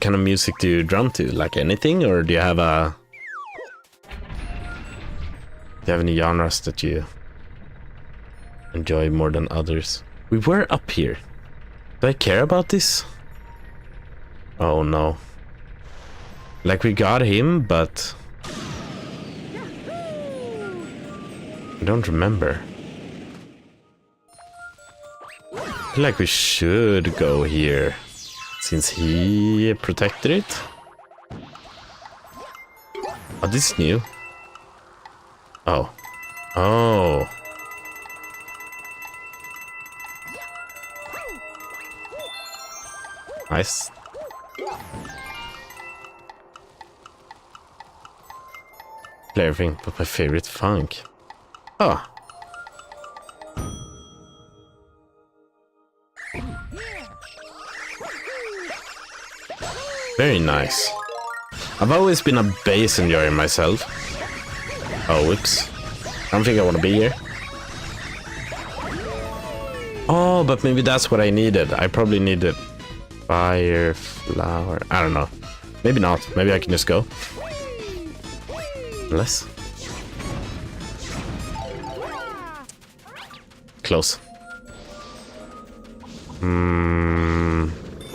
kind of music do you drum to? Like anything, or do you have any genres that you enjoy more than others? We were up here. Do I care about this? Oh no. Like we got him, but I don't remember. I feel like we should go here, since he protected it. Oh, this is new. Oh. Oh. Nice. Play everything but my favorite funk. Oh. Very nice. I've always been a bass enjoyer myself. Oh, whoops. I don't think I want to be here. Oh, but maybe that's what I needed. I probably needed fire, flower. I don't know. Maybe not. Maybe I can just go. Unless. Close.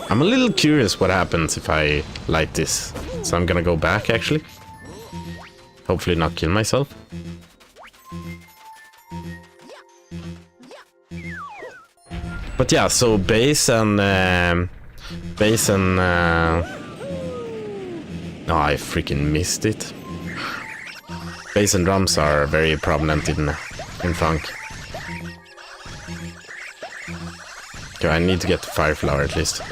I'm a little curious what happens if I light this. So I'm gonna go back, actually. Hopefully not kill myself. But yeah, so bass and... Oh, I freaking missed it. Bass and drums are very prominent in funk. Okay, I need to get the fire flower at least.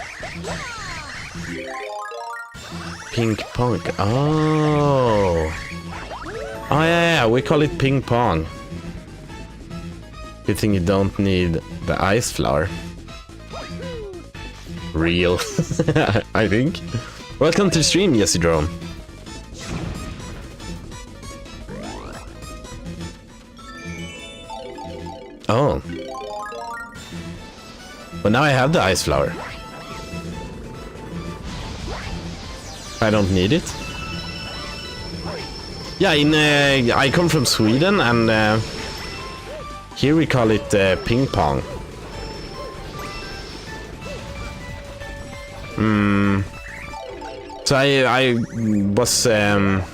Ping pong. Oh. Oh yeah, we call it ping pong. Good thing you don't need the ice flower. Real. I think. Welcome to the stream, Jesse Drone. Oh. But now I have the ice flower. I don't need it. Yeah, I come from Sweden, and here we call it ping pong. So I was that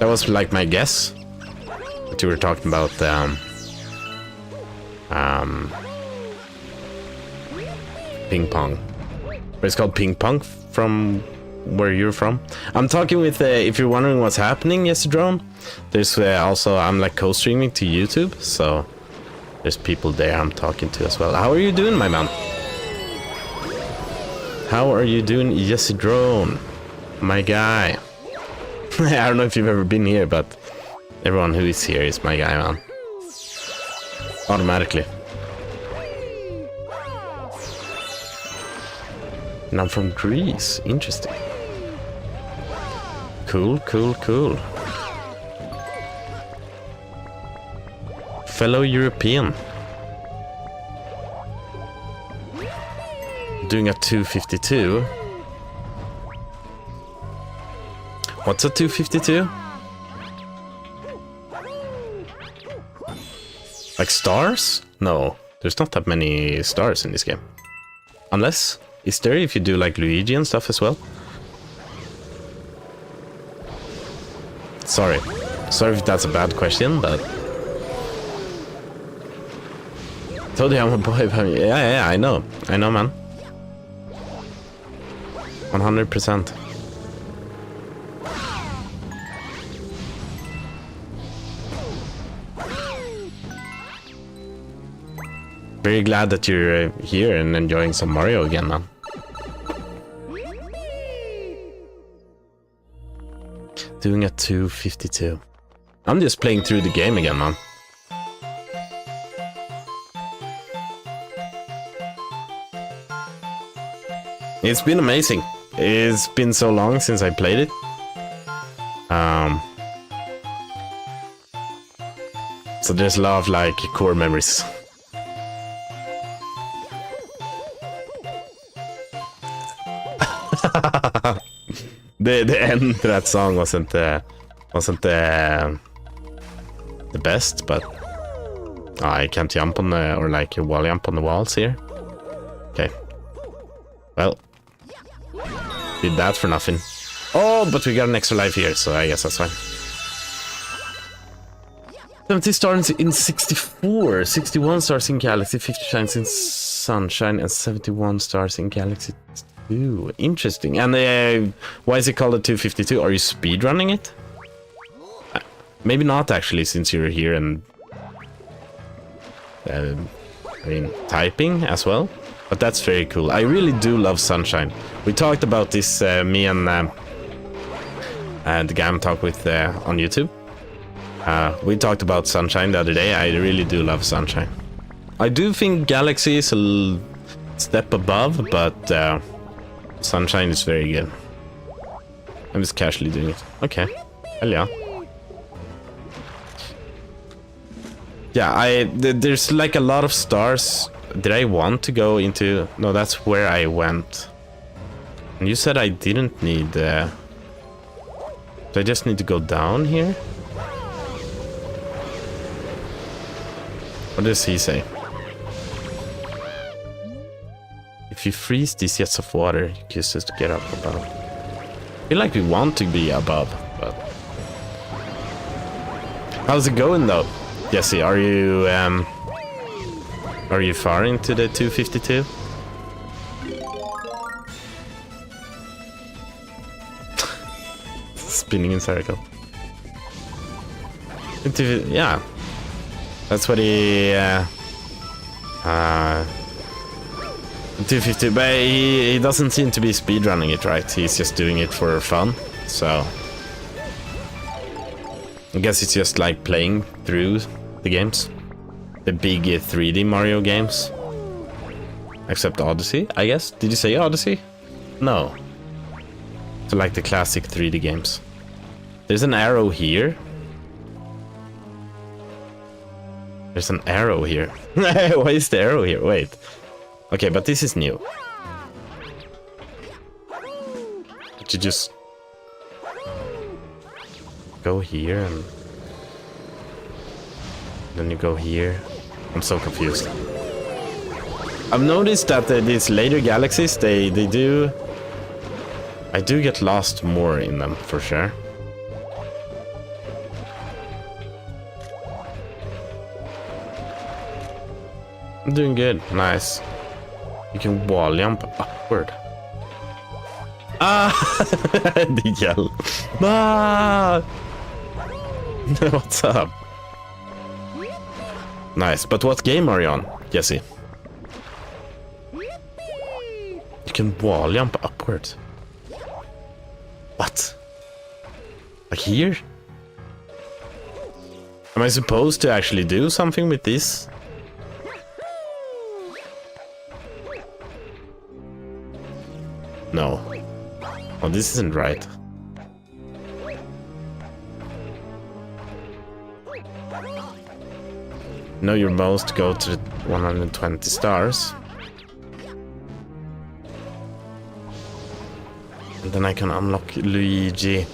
was like my guess. But you were talking about ping pong. But it's called ping pong from where you're from. I'm talking with if you're wondering what's happening, yes, drone. There's also I'm like co-streaming to YouTube, so there's people there I'm talking to as well. How are you doing, my man? How are you doing, Jesse Drone? My guy. I don't know if you've ever been here, but everyone who is here is my guy, man. Automatically. And I'm from Greece. Interesting. Cool, cool, cool. Fellow European. Doing a 252. What's a 252? Like stars? No, there's not that many stars in this game. Unless, is there if you do like Luigi and stuff as well? Sorry if that's a bad question, but... Told you I'm a boy, but yeah, I know, man. 100%. Very glad that you're here and enjoying some Mario again, man. Doing a 252. I'm just playing through the game again, man. It's been amazing. It's been so long since I played it. So there's a lot of like core memories. The end to that song wasn't the best, but I can't jump on the or like wall jump on the walls here. Okay. Well, did that for nothing. Oh, but we got an extra life here, so I guess that's fine. 70 stars in 64, 61 stars in Galaxy, 50 shines in Sunshine and 71 stars in Galaxy 2. Interesting. And why is it called a 252? Are you speedrunning it? Maybe not actually, since you're here and I mean typing as well. But that's very cool. I really do love Sunshine. We talked about this, me and the guy I'm talking with on YouTube. We talked about Sunshine the other day. I really do love Sunshine. I do think Galaxy is a step above, but Sunshine is very good. I'm just casually doing it. Okay. Hell yeah. Yeah, there's like a lot of stars. Did I want to go into... No, that's where I went. And you said I didn't need... Do I just need to go down here? What does he say? If you freeze these jets of water, you can just get up above. I feel like we want to be above, but... How's it going though? Jesse, are you far into the 252? Spinning in circle. Yeah. That's what he 250, but he doesn't seem to be speedrunning it, right? He's just doing it for fun, so I guess it's just like playing through the games, the big 3D Mario games, except Odyssey, I guess. Did you say Odyssey? No. So like the classic 3D games. There's an arrow here. There's an arrow here. Why is the arrow here? Wait. Okay, but this is new. Did you just go here and then you go here? I'm so confused. I've noticed that these later galaxies, they do... I do get lost more in them, for sure. I'm doing good. Nice. You can wall jump upward. Ah! The yell. Ah! What's up? Nice. But what game are you on, Jesse? You can wall jump upwards. What? Like here? Am I supposed to actually do something with this? No. Oh, this isn't right. Know your most, go to the 120 stars. And then I can unlock Luigi.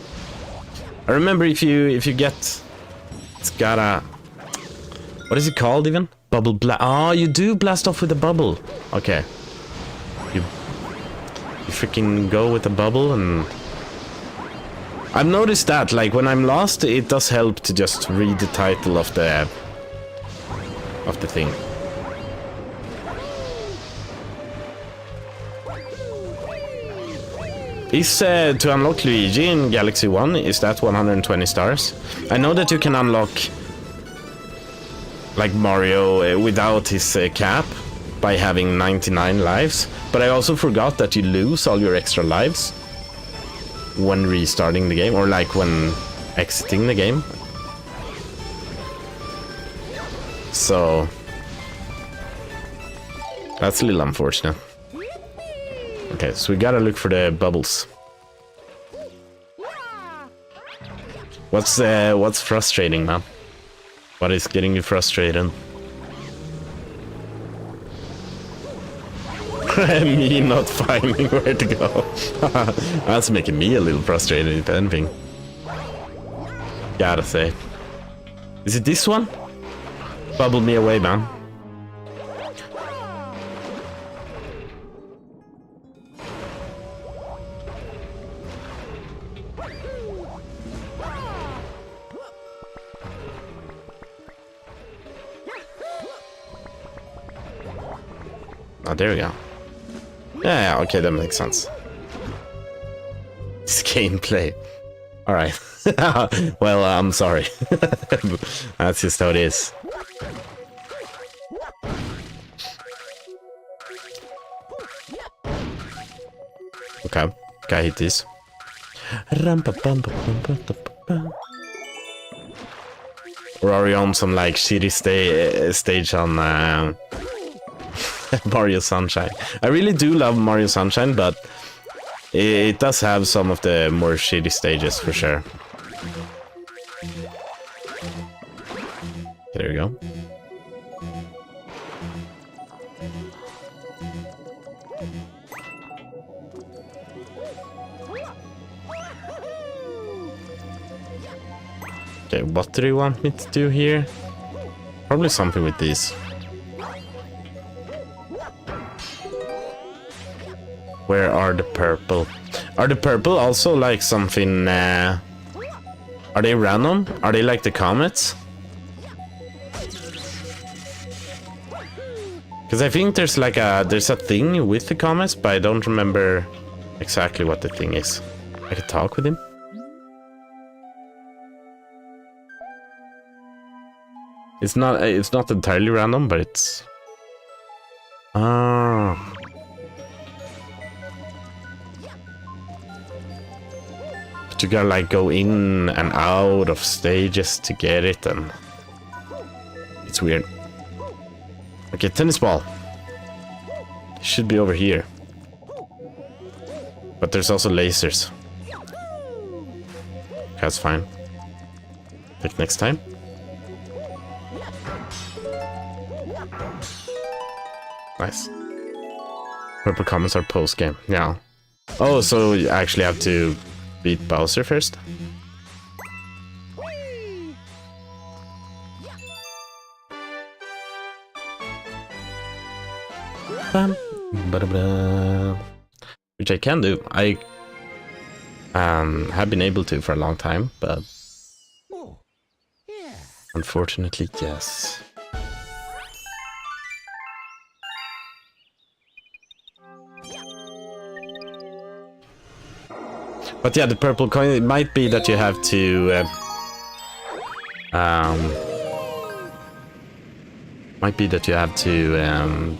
I remember if you get... It's got a... What is it called even? Bubble blast. Oh, you do blast off with a bubble. Okay. You freaking go with a bubble and... I've noticed that, like, when I'm lost, it does help to just read the title of the thing. Is to unlock Luigi in Galaxy 1, is that 120 stars? I know that you can unlock like Mario without his cap by having 99 lives, but I also forgot that you lose all your extra lives when restarting the game, or like when exiting the game. So that's a little unfortunate. Okay, so we gotta look for the bubbles. What's frustrating, man? What is getting you frustrated? Me not finding where to go. That's making me a little frustrated, if anything. Gotta say. Is it this one? Bubble me away, man. Oh, there we go. Yeah, okay, that makes sense. This gameplay. Alright. Well, I'm sorry. That's just how it is. Okay, gotta hit this. Or are we on some like shitty stage on Mario Sunshine? I really do love Mario Sunshine, but it does have some of the more shitty stages for sure. There we go. Okay, what do they want me to do here? Probably something with these. Where are the purple? Are the purple also like something... are they random? Are they like the comets? Because I think there's like there's a thing with the comets, but I don't remember exactly what the thing is. I could talk with him. It's not entirely random, but it's... Ah. But you gotta like go in and out of stages to get it, and it's weird. Okay, tennis ball. It should be over here. But there's also lasers. That's fine. Take next time. Nice. Purple comments are post-game. Yeah. Oh, so you actually have to beat Bowser first? Which I can do. I have been able to for a long time, but unfortunately, yes. But yeah, the purple coin, it might be that you have to... might be that you have to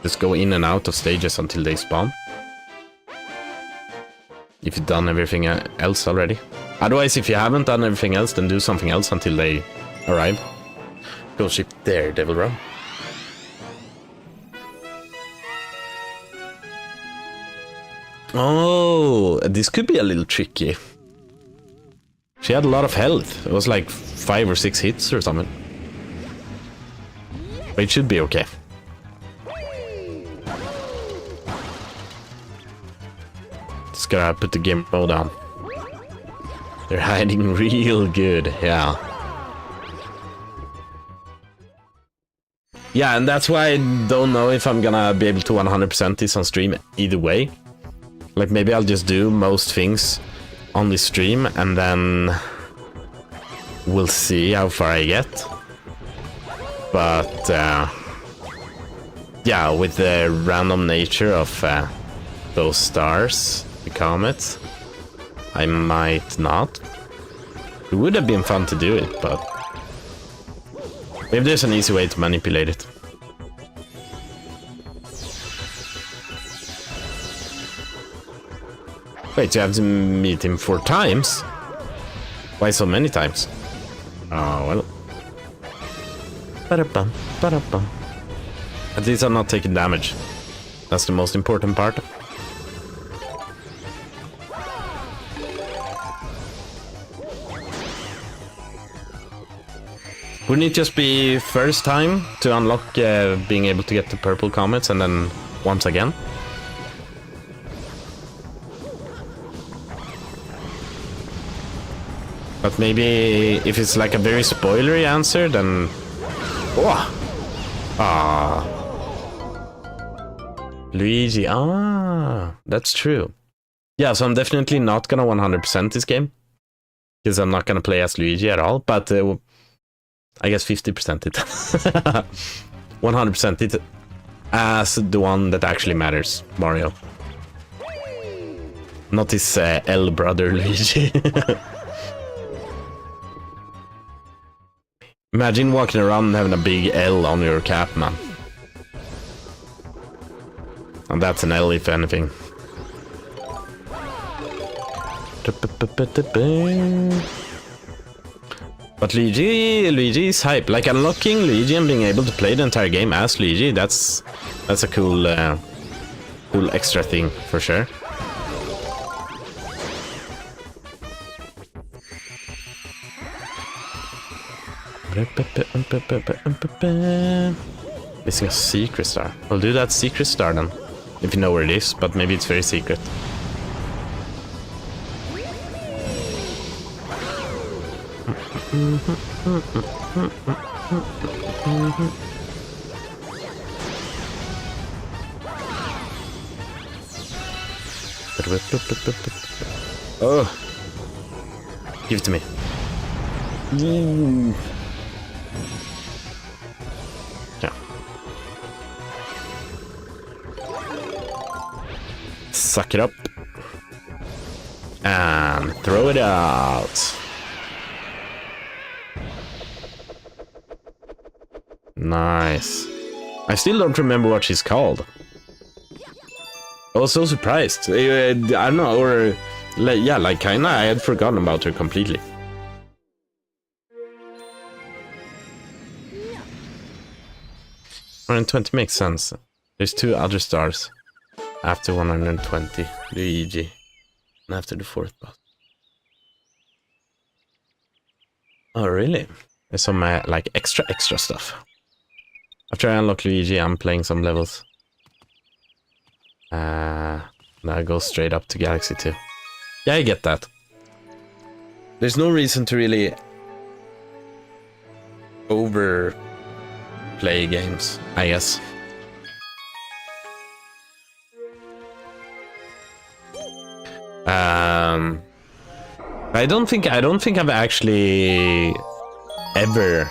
just go in and out of stages until they spawn. If you've done everything else already. Otherwise, if you haven't done everything else, then do something else until they arrive. Go ship there, Devil Row. Oh, this could be a little tricky. She had a lot of health. It was like 5 or 6 hits or something. But it should be okay. Just gotta put the game mode on. They're hiding real good, yeah. Yeah, and that's why I don't know if I'm gonna be able to 100% this on stream either way. Like, maybe I'll just do most things on the stream, and then we'll see how far I get. But, yeah, with the random nature of those stars, the comets, I might not. It would have been fun to do it, but maybe there's an easy way to manipulate it. Wait, you have to meet him 4 times? Why so many times? Oh, well. Ba-da-bum, ba-da-bum. At least I'm not taking damage. That's the most important part. Wouldn't it just be first time to unlock being able to get the purple comets and then once again? But maybe if it's like a very spoilery answer, then... Oh! Ah. Luigi, that's true. Yeah, so I'm definitely not gonna 100% this game. Because I'm not gonna play as Luigi at all, but I guess 50% it. 100% it. as the one that actually matters, Mario. Not his L brother Luigi. Imagine walking around and having a big L on your cap, man. And that's an L if anything. But Luigi is hype. Like unlocking Luigi and being able to play the entire game as Luigi, that's a cool cool extra thing for sure. Missing a secret star. We'll do that secret star then, if you know where it is, but maybe it's very secret. Oh, give it to me. Yeah. Suck it up and throw it out. Nice. I still don't remember what she's called. I was so surprised. I don't know, or yeah, like kinda I had forgotten about her completely. $120 makes sense. There's 2 other stars after 120, Luigi, and after the 4th boss. Oh really? There's some like extra stuff. After I unlock Luigi, I'm playing some levels. Now I go straight up to Galaxy 2. Yeah, I get that. There's no reason to really overplay games, I guess. I don't think I've actually ever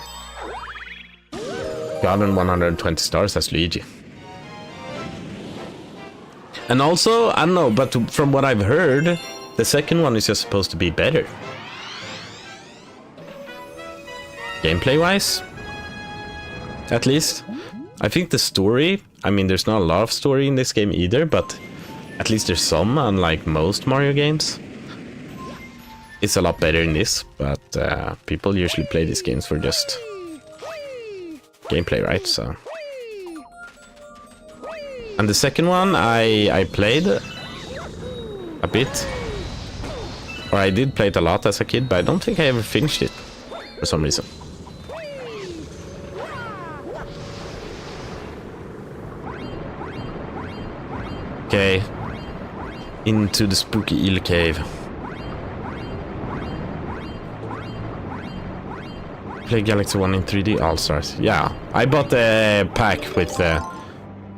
gotten 120 stars as Luigi. And also, I don't know, but from what I've heard, the second one is just supposed to be better. Gameplay-wise, at least. I think the story, I mean, there's not a lot of story in this game either, but at least there's some, unlike most Mario games. It's a lot better in this, but people usually play these games for just gameplay, right? So, and the second one I played a bit, or I did play it a lot as a kid, but I don't think I ever finished it for some reason. Okay, into the spooky eel cave. Play Galaxy 1 in 3D All-Stars. Yeah, I bought the pack with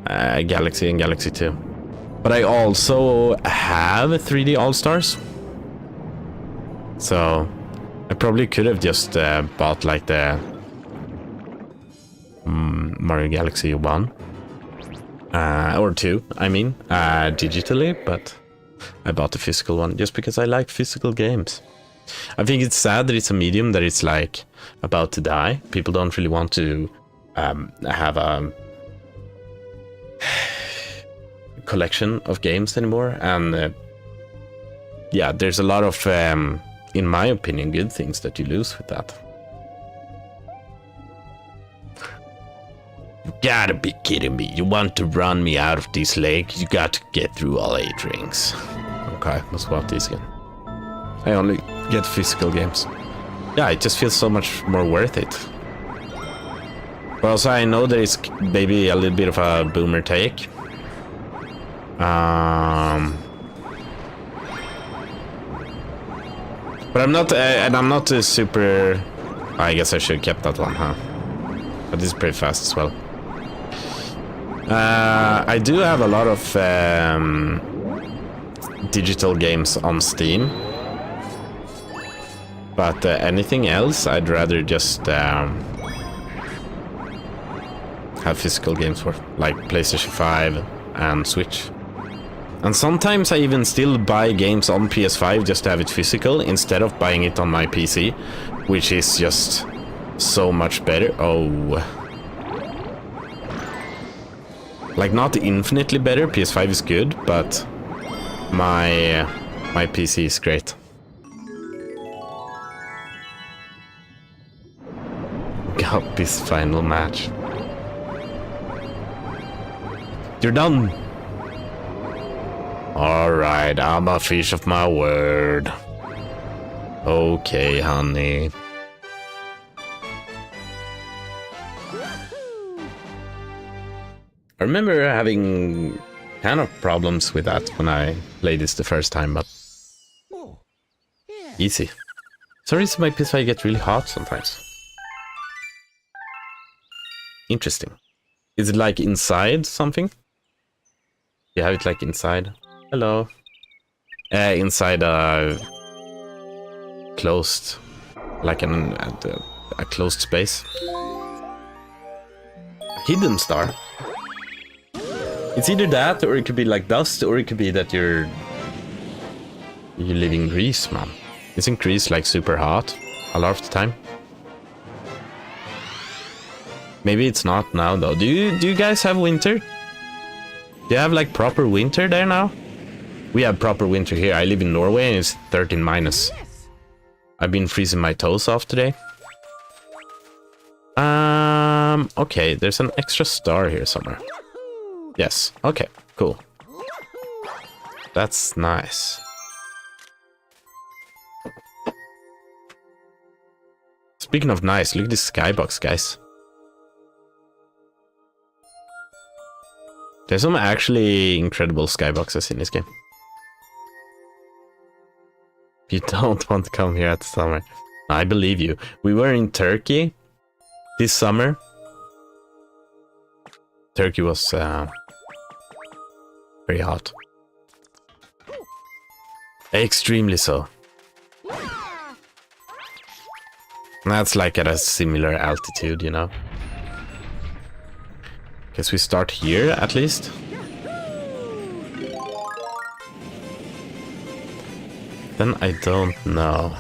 Galaxy and Galaxy 2. But I also have 3D All-Stars. So I probably could have just bought like the Mario Galaxy 1. Or 2, I mean, digitally, but I bought the physical one just because I like physical games. I think it's sad that it's a medium that it's like about to die. People don't really want to have a collection of games anymore, and yeah, there's a lot of, in my opinion, good things that you lose with that. You gotta be kidding me. You want to run me out of this lake? You got to get through all 8 rings. Okay, let's swap this again. I only get physical games. Yeah, it just feels so much more worth it. But also I know there is maybe a little bit of a boomer take. But I'm not, and I'm not super... I guess I should have kept that one, huh? But this is pretty fast as well. I do have a lot of digital games on Steam. But anything else, I'd rather just have physical games for, like PlayStation 5 and Switch. And sometimes I even still buy games on PS5 just to have it physical instead of buying it on my PC, which is just so much better. Oh. Like, not infinitely better, PS5 is good, but my PC is great. Guppy's final match. You're done. Alright, I'm a fish of my word. Okay, honey. I remember having kind of problems with that when I played this the first time, but easy. Sorry, so my PS5 gets really hot sometimes. Interesting. Is it like inside something? You have it like inside? Hello. Inside a closed, like a closed space. Hidden star. It's either that, or it could be like dust, or it could be that you live in Greece, man. Isn't Greece like super hot a lot of the time? Maybe it's not now though. Do you guys have winter? Do you have like proper winter there now? We have proper winter here. I live in Norway and it's 13 minus. I've been freezing my toes off today. Okay, there's an extra star here somewhere. Yes, okay, cool. That's nice. Speaking of nice, look at this skybox, guys. There's some actually incredible skyboxes in this game. You don't want to come here at the summer. I believe you. We were in Turkey this summer. Turkey was very hot. Extremely so. That's like at a similar altitude, you know. Guess we start here at least. Then I don't know.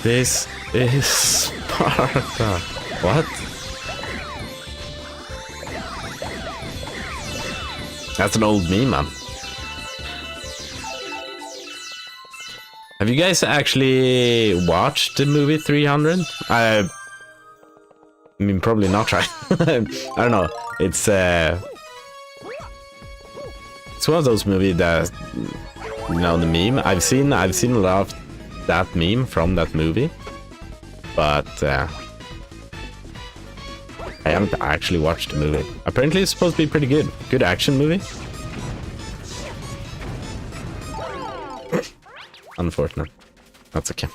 This is Sparta. What? That's an old meme, man. Have you guys actually watched the movie 300? I mean, probably not, right? I don't know. It's one of those movies that, you know, the meme. I've seen a lot of that meme from that movie, but I haven't actually watched the movie. Apparently, it's supposed to be pretty good. Good action movie. Unfortunate. That's okay.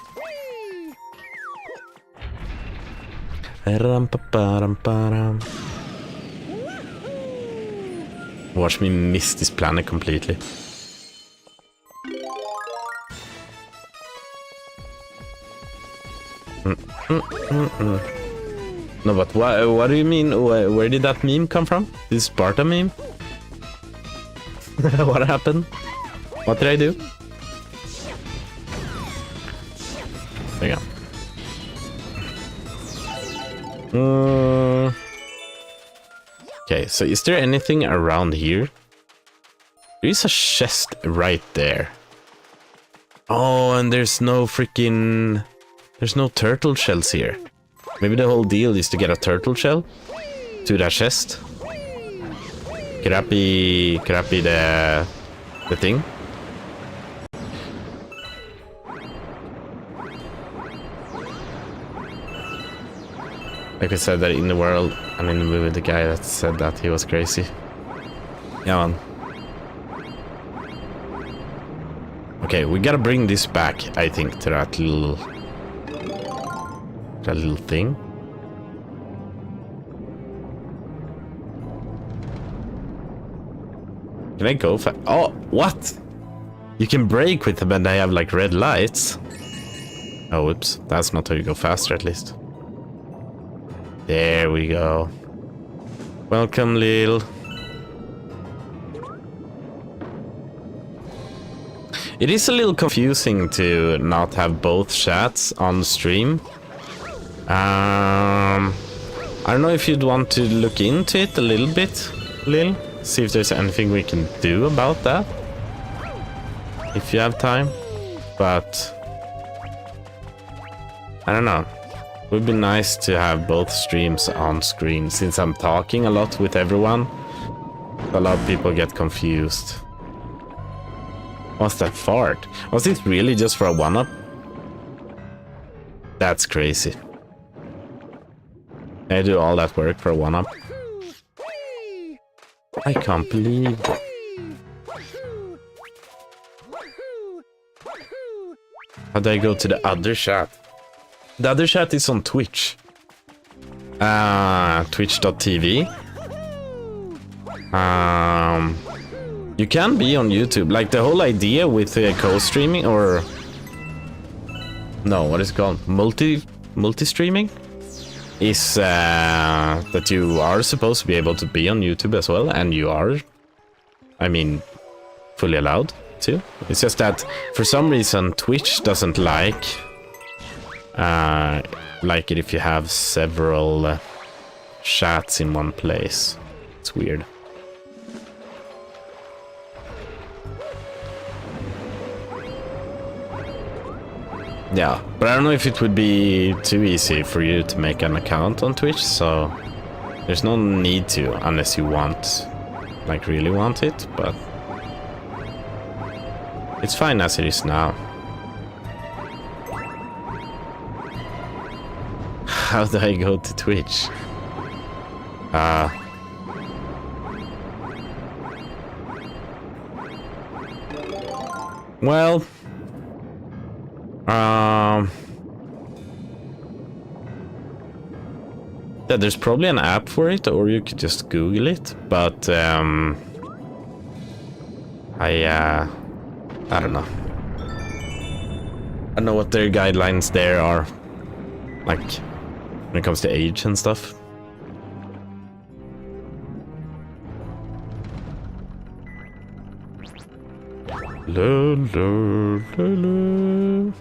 Watch me miss this planet completely. No, but what do you mean? Where did that meme come from? This Sparta meme? What happened? What did I do? There you go. Okay, so is there anything around here? There is a chest right there. Oh, and there's no freaking... There's no turtle shells here. Maybe the whole deal is to get a turtle shell to that chest. Could that be the thing? Like I said that in the world and in the movie, the guy that said that, he was crazy. Yeah, man. Okay, we gotta bring this back, I think, to that little thing. Can I go for... Oh, what? You can brake with them and they have like red lights. Oh, whoops. That's not how you go faster, at least. There we go. Welcome, Lil. It is a little confusing to not have both chats on stream. I don't know if you'd want to look into it a little bit, Lil. See if there's anything we can do about that. If you have time. But I don't know. It would be nice to have both streams on screen, since I'm talking a lot with everyone. A lot of people get confused. What's that fart? Was it really just for a one-up? That's crazy. I do all that work for a one-up. I can't believe it. How do I go to the other chat? The other chat is on Twitch. Twitch.tv. You can be on YouTube. Like the whole idea with co-streaming or... No, what is it called? Multi-streaming? Is that you are supposed to be able to be on YouTube as well. And you are, I mean, fully allowed to. It's just that for some reason Twitch doesn't like it if you have several chats in one place. It's weird. Yeah, but I don't know if it would be too easy for you to make an account on Twitch, so there's no need to unless you want, like really want it, but it's fine as it is now. How do I go to Twitch? Well, yeah, there's probably an app for it, or you could just Google it, but I don't know. I don't know what their guidelines there are, like when it comes to age and stuff. La, la, la, la.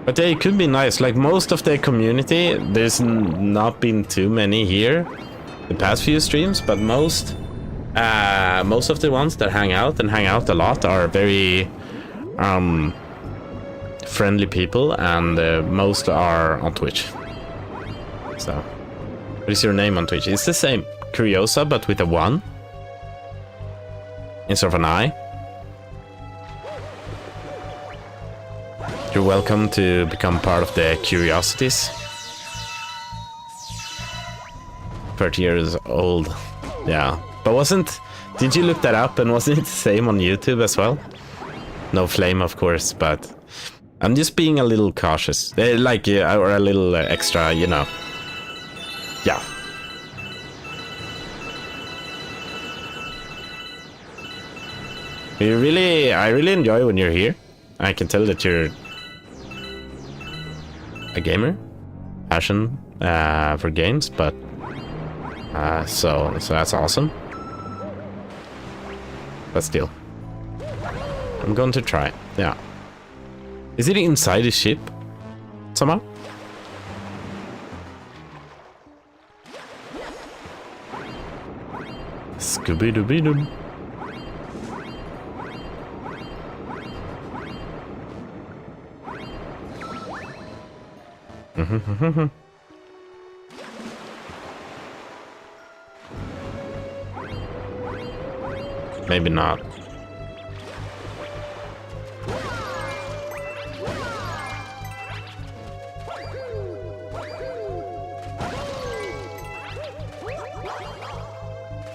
But yeah, it could be nice. Like most of the community, there's not been too many here the past few streams, but most of the ones that hang out a lot are very friendly people, and most are on Twitch. So, what is your name on Twitch? It's the same, Curiosa, but with a 1 instead of an I. You're welcome to become part of the Curiosities. 30 years old. Yeah. But did you look that up, and wasn't it the same on YouTube as well? No flame, of course, but I'm just being a little cautious. Like, or a little extra, you know. Yeah. I really enjoy when you're here. I can tell that you're a gamer, passion for games, but so that's awesome. But still, I'm going to try. Yeah. Is it inside the ship somehow? Scooby-Dooby-Doo. Maybe not.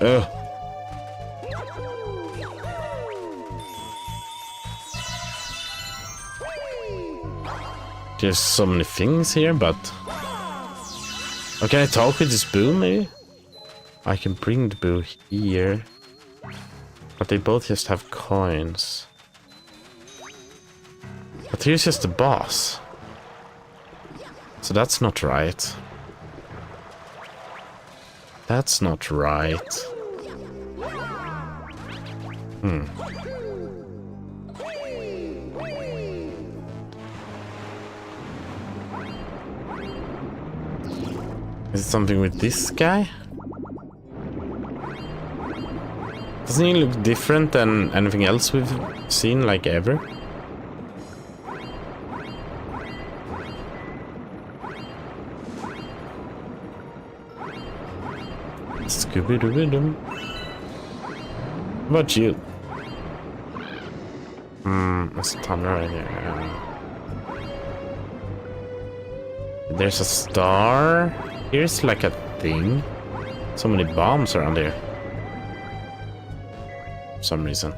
Ugh. There's so many things here, but... Oh, can I talk with this boo, maybe? I can bring the boo here. But they both just have coins. But here's just the boss. So that's not right. That's not right. Hmm. Is it something with this guy? Doesn't he look different than anything else we've seen, like, ever? Scooby-Doo-Doo. How about you? There's a ton right here. There's a star. Here's like a thing. So many bombs around here. For some reason.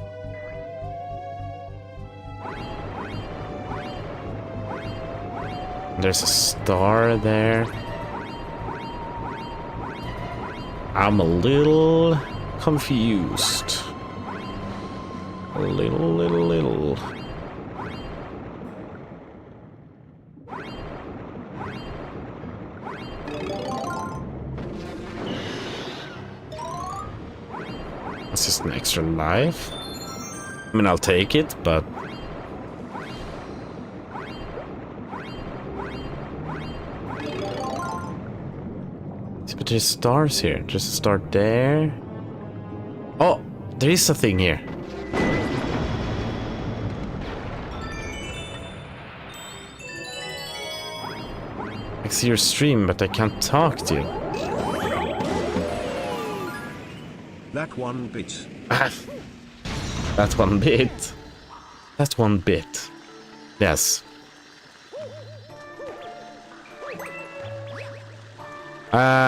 There's a star there. I'm a little confused. A little. It's just an extra life. I mean, I'll take it, but... But there's stars here. There's a star there. Oh, there is a thing here. I see your stream, but I can't talk to you. That one bit. That's one bit. That's one bit. Yes.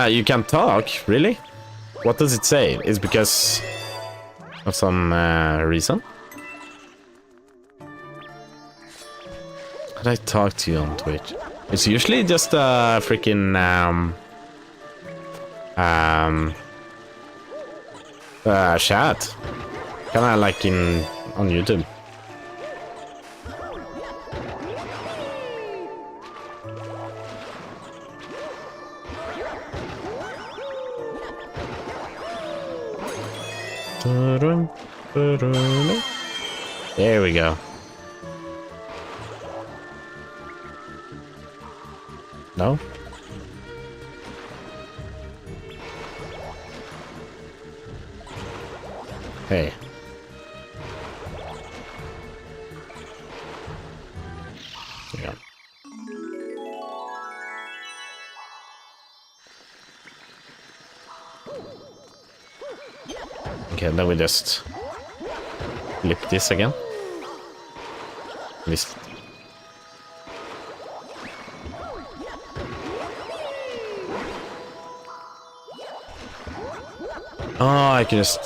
You can't talk? Really? What does it say? Is because of some reason? How do I talk to you on Twitch? It's usually just a freaking chat. Kinda like on YouTube. There we go. No? Hey. Yeah. Okay, then we just flip this again. At least. Oh, I can just...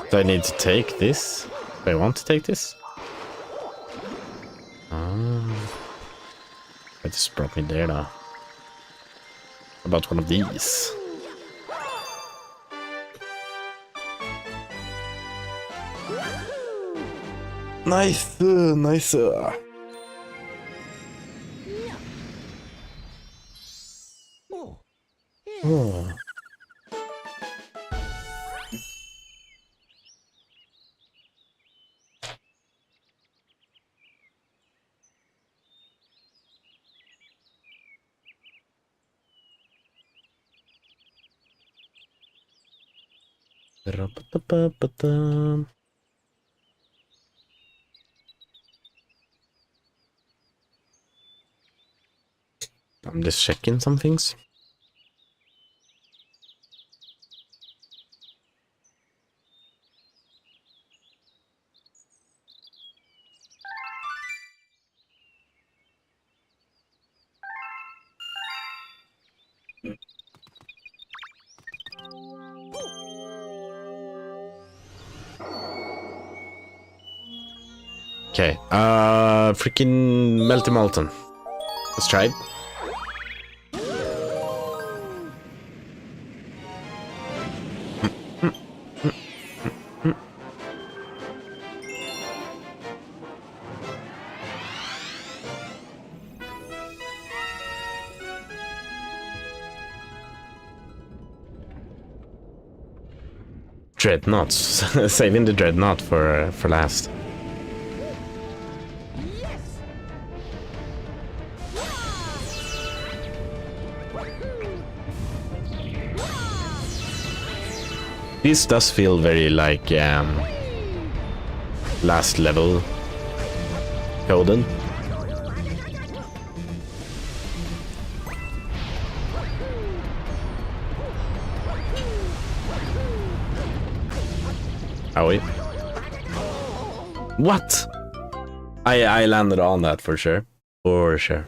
Do I need to take this? Do I want to take this? It just brought me there now. How about one of these? Nice, nice. Oh. I'm just checking some things. Okay, freaking Melty Molten. Let's try it. Dreadnoughts. Saving the dreadnought for last. This does feel very like last level Coden. Are we? What? I landed on that for sure. For sure.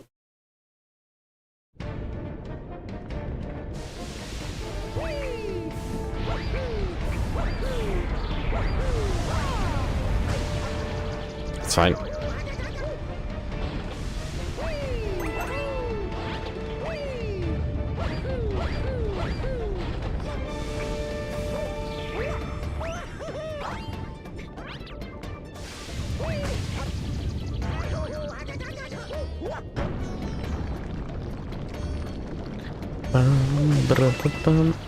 It's fine.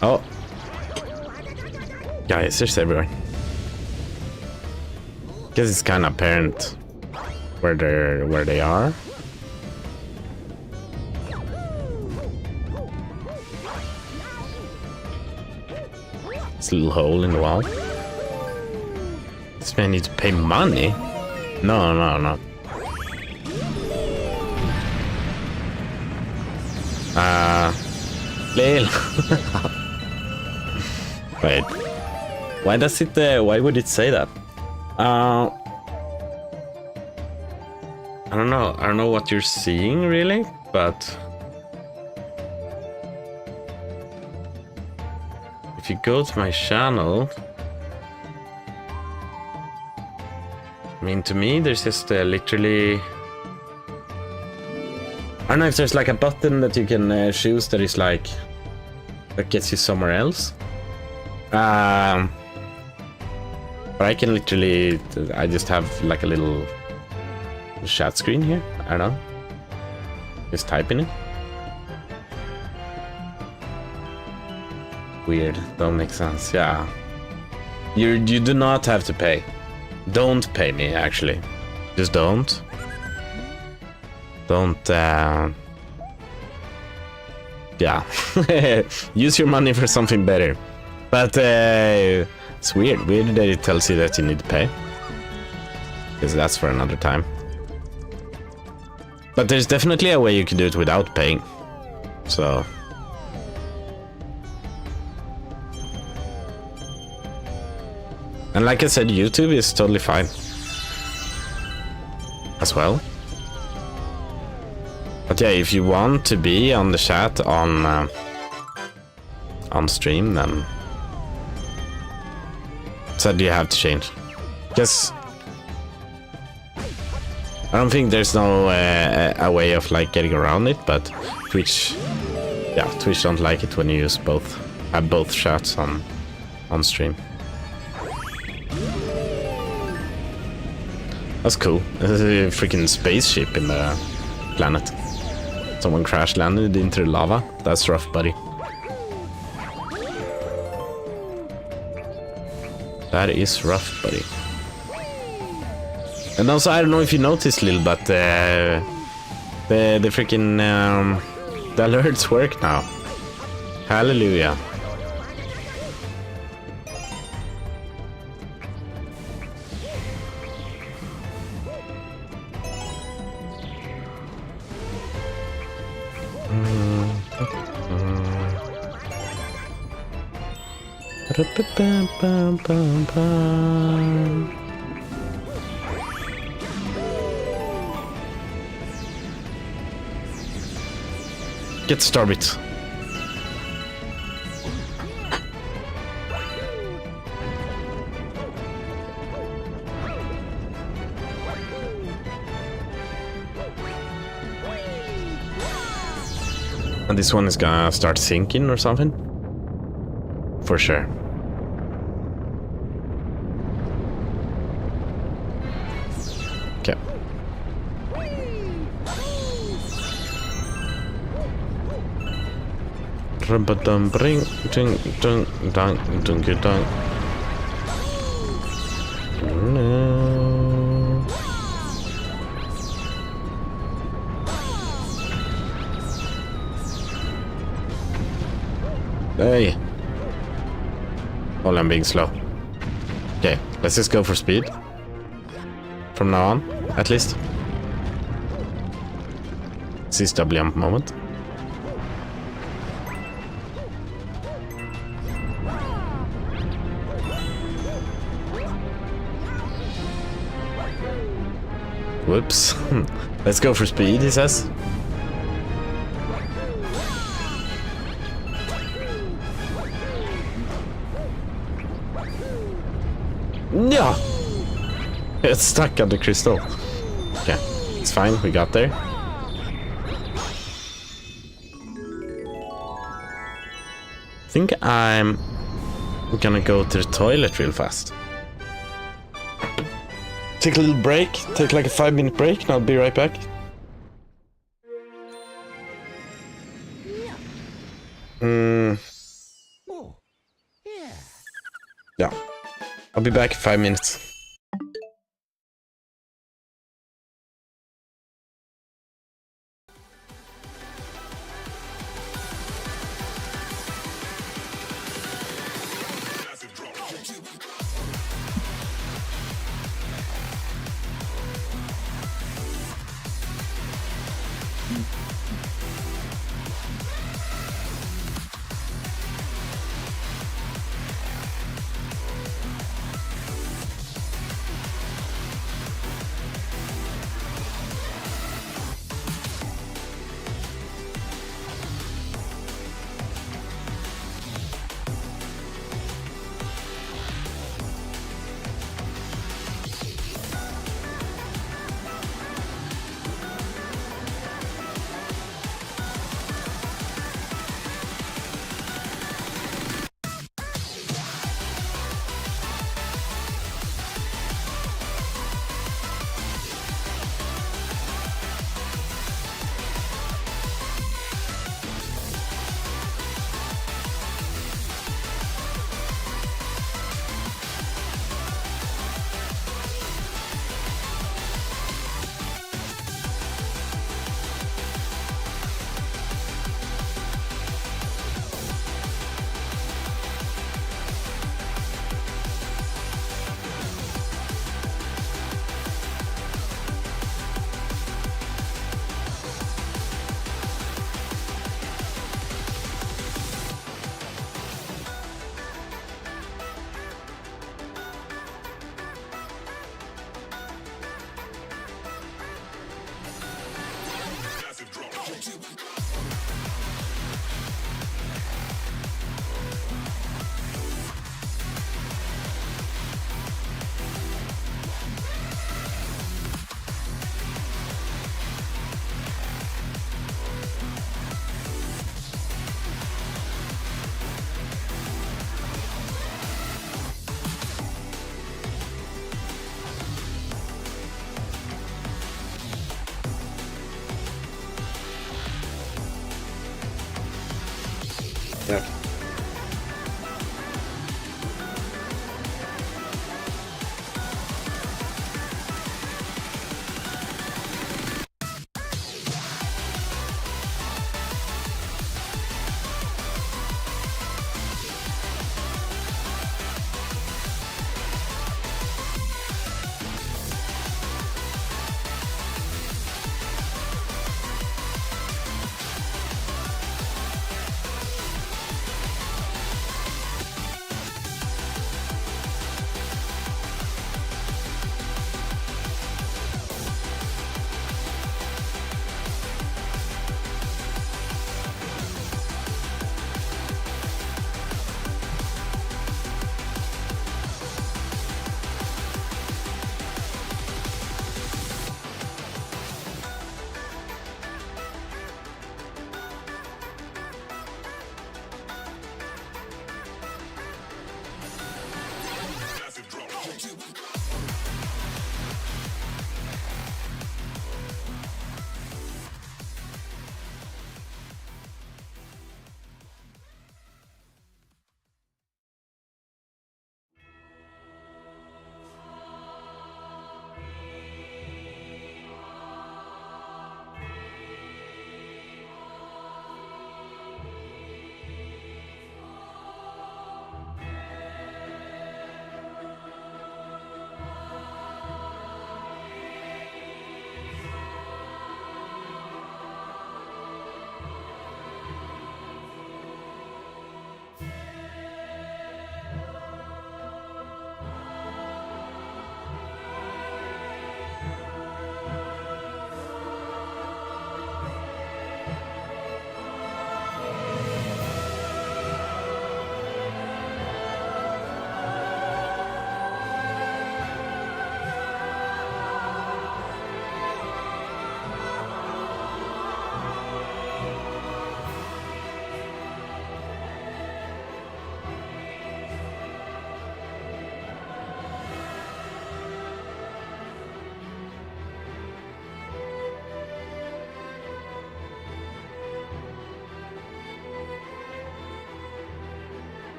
Oh. Guys, there's everywhere. Guess it's kind of apparent where they are. This little hole in the wall. This man needs to pay money. No. Lil. Wait. Why does it? Why would it say that? I don't know. I don't know what you're seeing really, but if you go to my channel, I mean, to me, there's just literally. I don't know if there's like a button that you can choose that is like that gets you somewhere else. But I can literally, I just have like a little chat screen here. I don't know. Just type in it. Weird. Don't make sense. Yeah. You do not have to pay. Don't pay me actually. Just don't. Don't, yeah. Use your money for something better. But, it's weird that it tells you that you need to pay. Because that's for another time. But there's definitely a way you can do it without paying. So. And like I said, YouTube is totally fine. As well. But yeah, if you want to be on the chat on stream, then sadly you have to change. Because I don't think there's no a way of like getting around it, but Twitch don't like it when you use have both chats on stream. That's cool. There's a freaking spaceship in the planet. Someone crash landed into the lava. That's rough, buddy. That is rough, buddy. And also, I don't know if you noticed, Lil, but the freaking the alerts work now. Hallelujah. Get Starbit. And this one is gonna start sinking or something? For sure. Okay. Hey. Only I'm being slow. Okay, let's just go for speed. From now on, at least. This is double jump moment. Whoops. Let's go for speed, he says. Yeah. It's stuck on the crystal. Okay, it's fine, we got there. I think I'm gonna go to the toilet real fast. Take a little break, take like a 5-minute break, and I'll be right back. Yeah. I'll be back in 5 minutes. Yeah.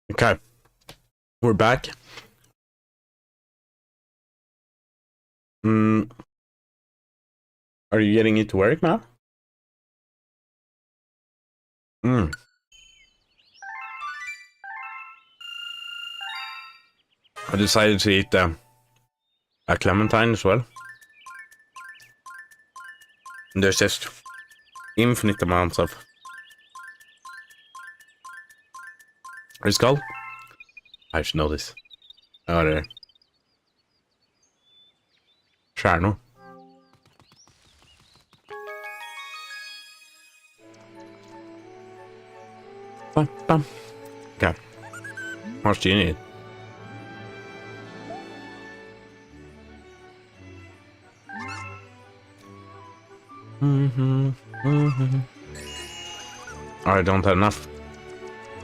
Okay. We're back. Are you getting it to work now? I decided to eat a clementine as well. And there's just infinite amounts of... What is it called? I should know this. Oh, there. Stjärnor. Bam, bam. Okay. How much do you need? I don't have enough.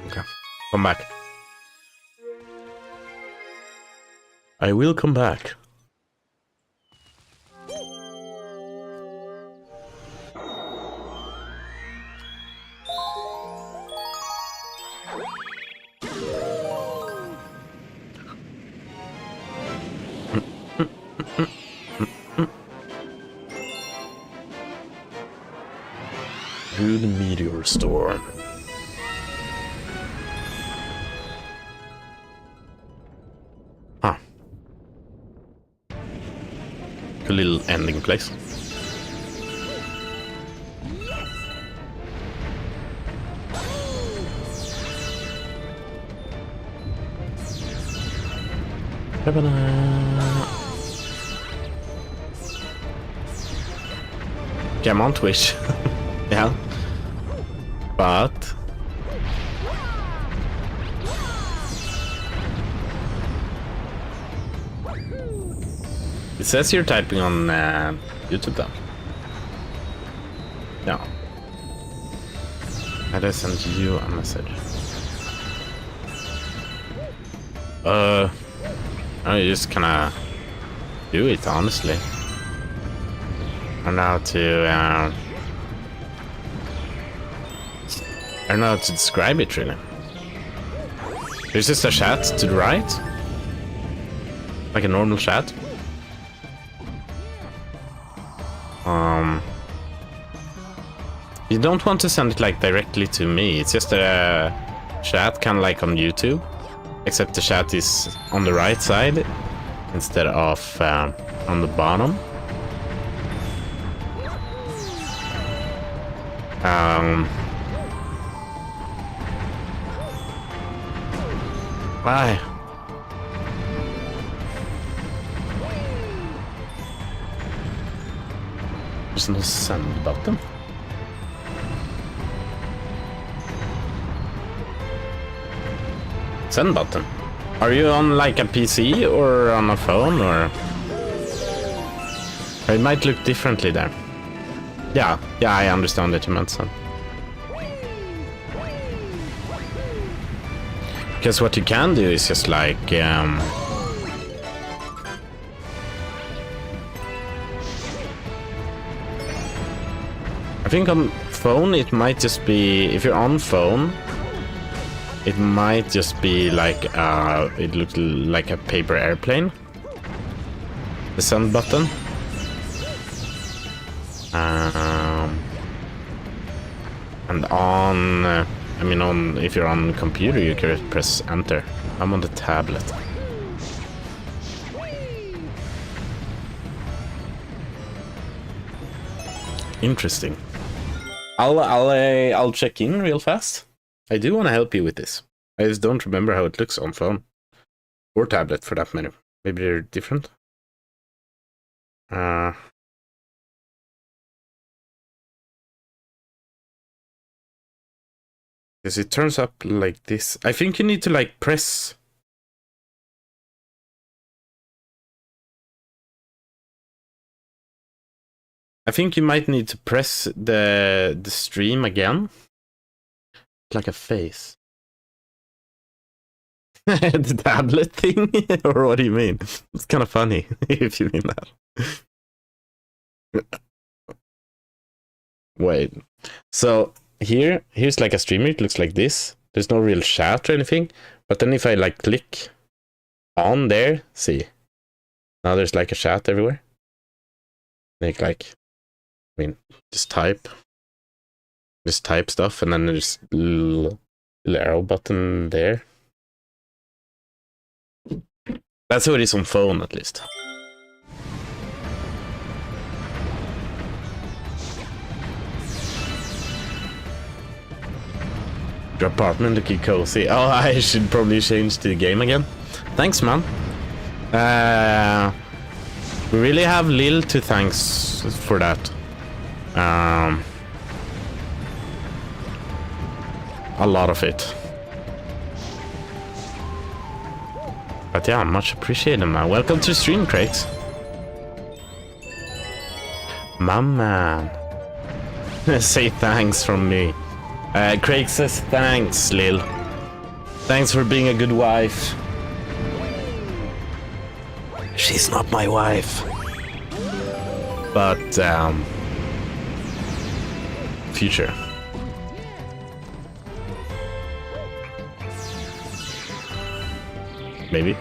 Okay. Come back. I will come back. To the meteor storm. Huh. A little ending place. Okay, I'm on Twitch. Yeah. But it says you're typing on YouTube though. No. I just sent you a message. I just kinda do it honestly. I don't know how to I don't know how to describe it really. There's just a chat to the right. Like a normal chat. You don't want to send it like directly to me. It's just a chat kind of like on YouTube. Except the chat is on the right side instead of on the bottom. Why? There's no send button. Send button. Are you on like a PC or on a phone or? It might look differently there. Yeah, I understand that you meant send. Because what you can do is just like I think on phone it might just be, if you're on phone, it might just be like it looks like a paper airplane. The send button. And on I mean, on if you're on computer, you can press enter. I'm on the tablet. Interesting. I'll check in real fast. I do want to help you with this. I just don't remember how it looks on phone or tablet for that matter. Maybe they're different. Because it turns up like this. I think you need to like press. I think you might need to press the stream again. Like a face. The tablet thing? Or what do you mean? It's kind of funny if you mean that. Wait. So here's like a streamer. It looks like this. There's no real chat or anything. But then if I like click on there, see, now there's like a chat everywhere. Like, I mean, just type stuff, and then there's little arrow button there. That's how it is on phone, at least. Your apartment looking cozy. Oh, I should probably change the game again. Thanks, man. We really have Lil to thanks for that. A lot of it. But yeah, much appreciated, man. Welcome to the stream, Craigs. My man. Say thanks from me. Craig says thanks, Lil. Thanks for being a good wife. She's not my wife. But, future. Maybe.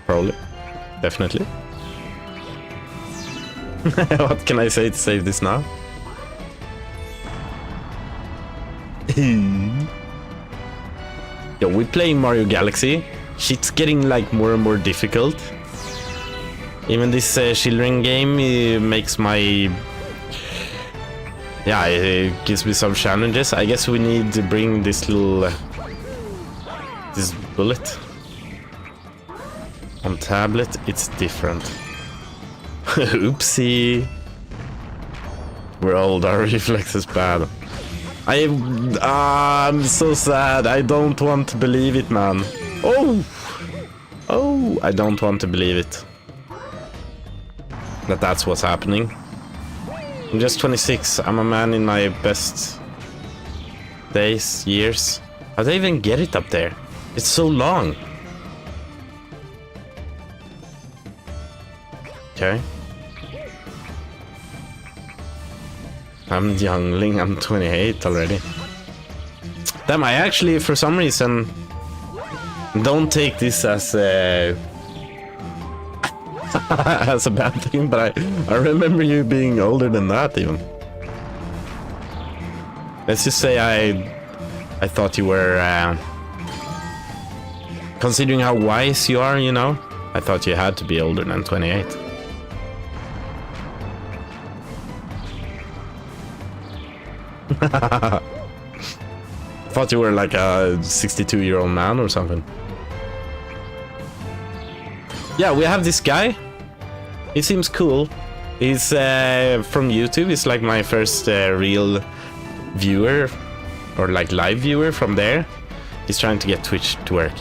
Probably. Definitely. What can I say to save this now? Yo, we're playing Mario Galaxy. Shit's getting like more and more difficult. Even this Children game makes my... Yeah, it gives me some challenges. I guess we need to bring this little... this bullet. On tablet, it's different. Oopsie. We're old, our reflex is bad. I'm so sad. I don't want to believe it, man. Oh, I don't want to believe it. That's what's happening. I'm just 26. I'm a man in my best days, years. How do I even get it up there? It's so long. Okay. I'm youngling, I'm 28 already. Damn, I actually, for some reason, don't take this as a... as a bad thing, but I remember you being older than that, even. Let's just say I thought you were... considering how wise you are, you know, I thought you had to be older than 28. Thought you were like a 62-year-old man or something. Yeah, we have this guy. He seems cool. He's from YouTube. He's like my first real viewer, or like live viewer from there. He's trying to get Twitch to work.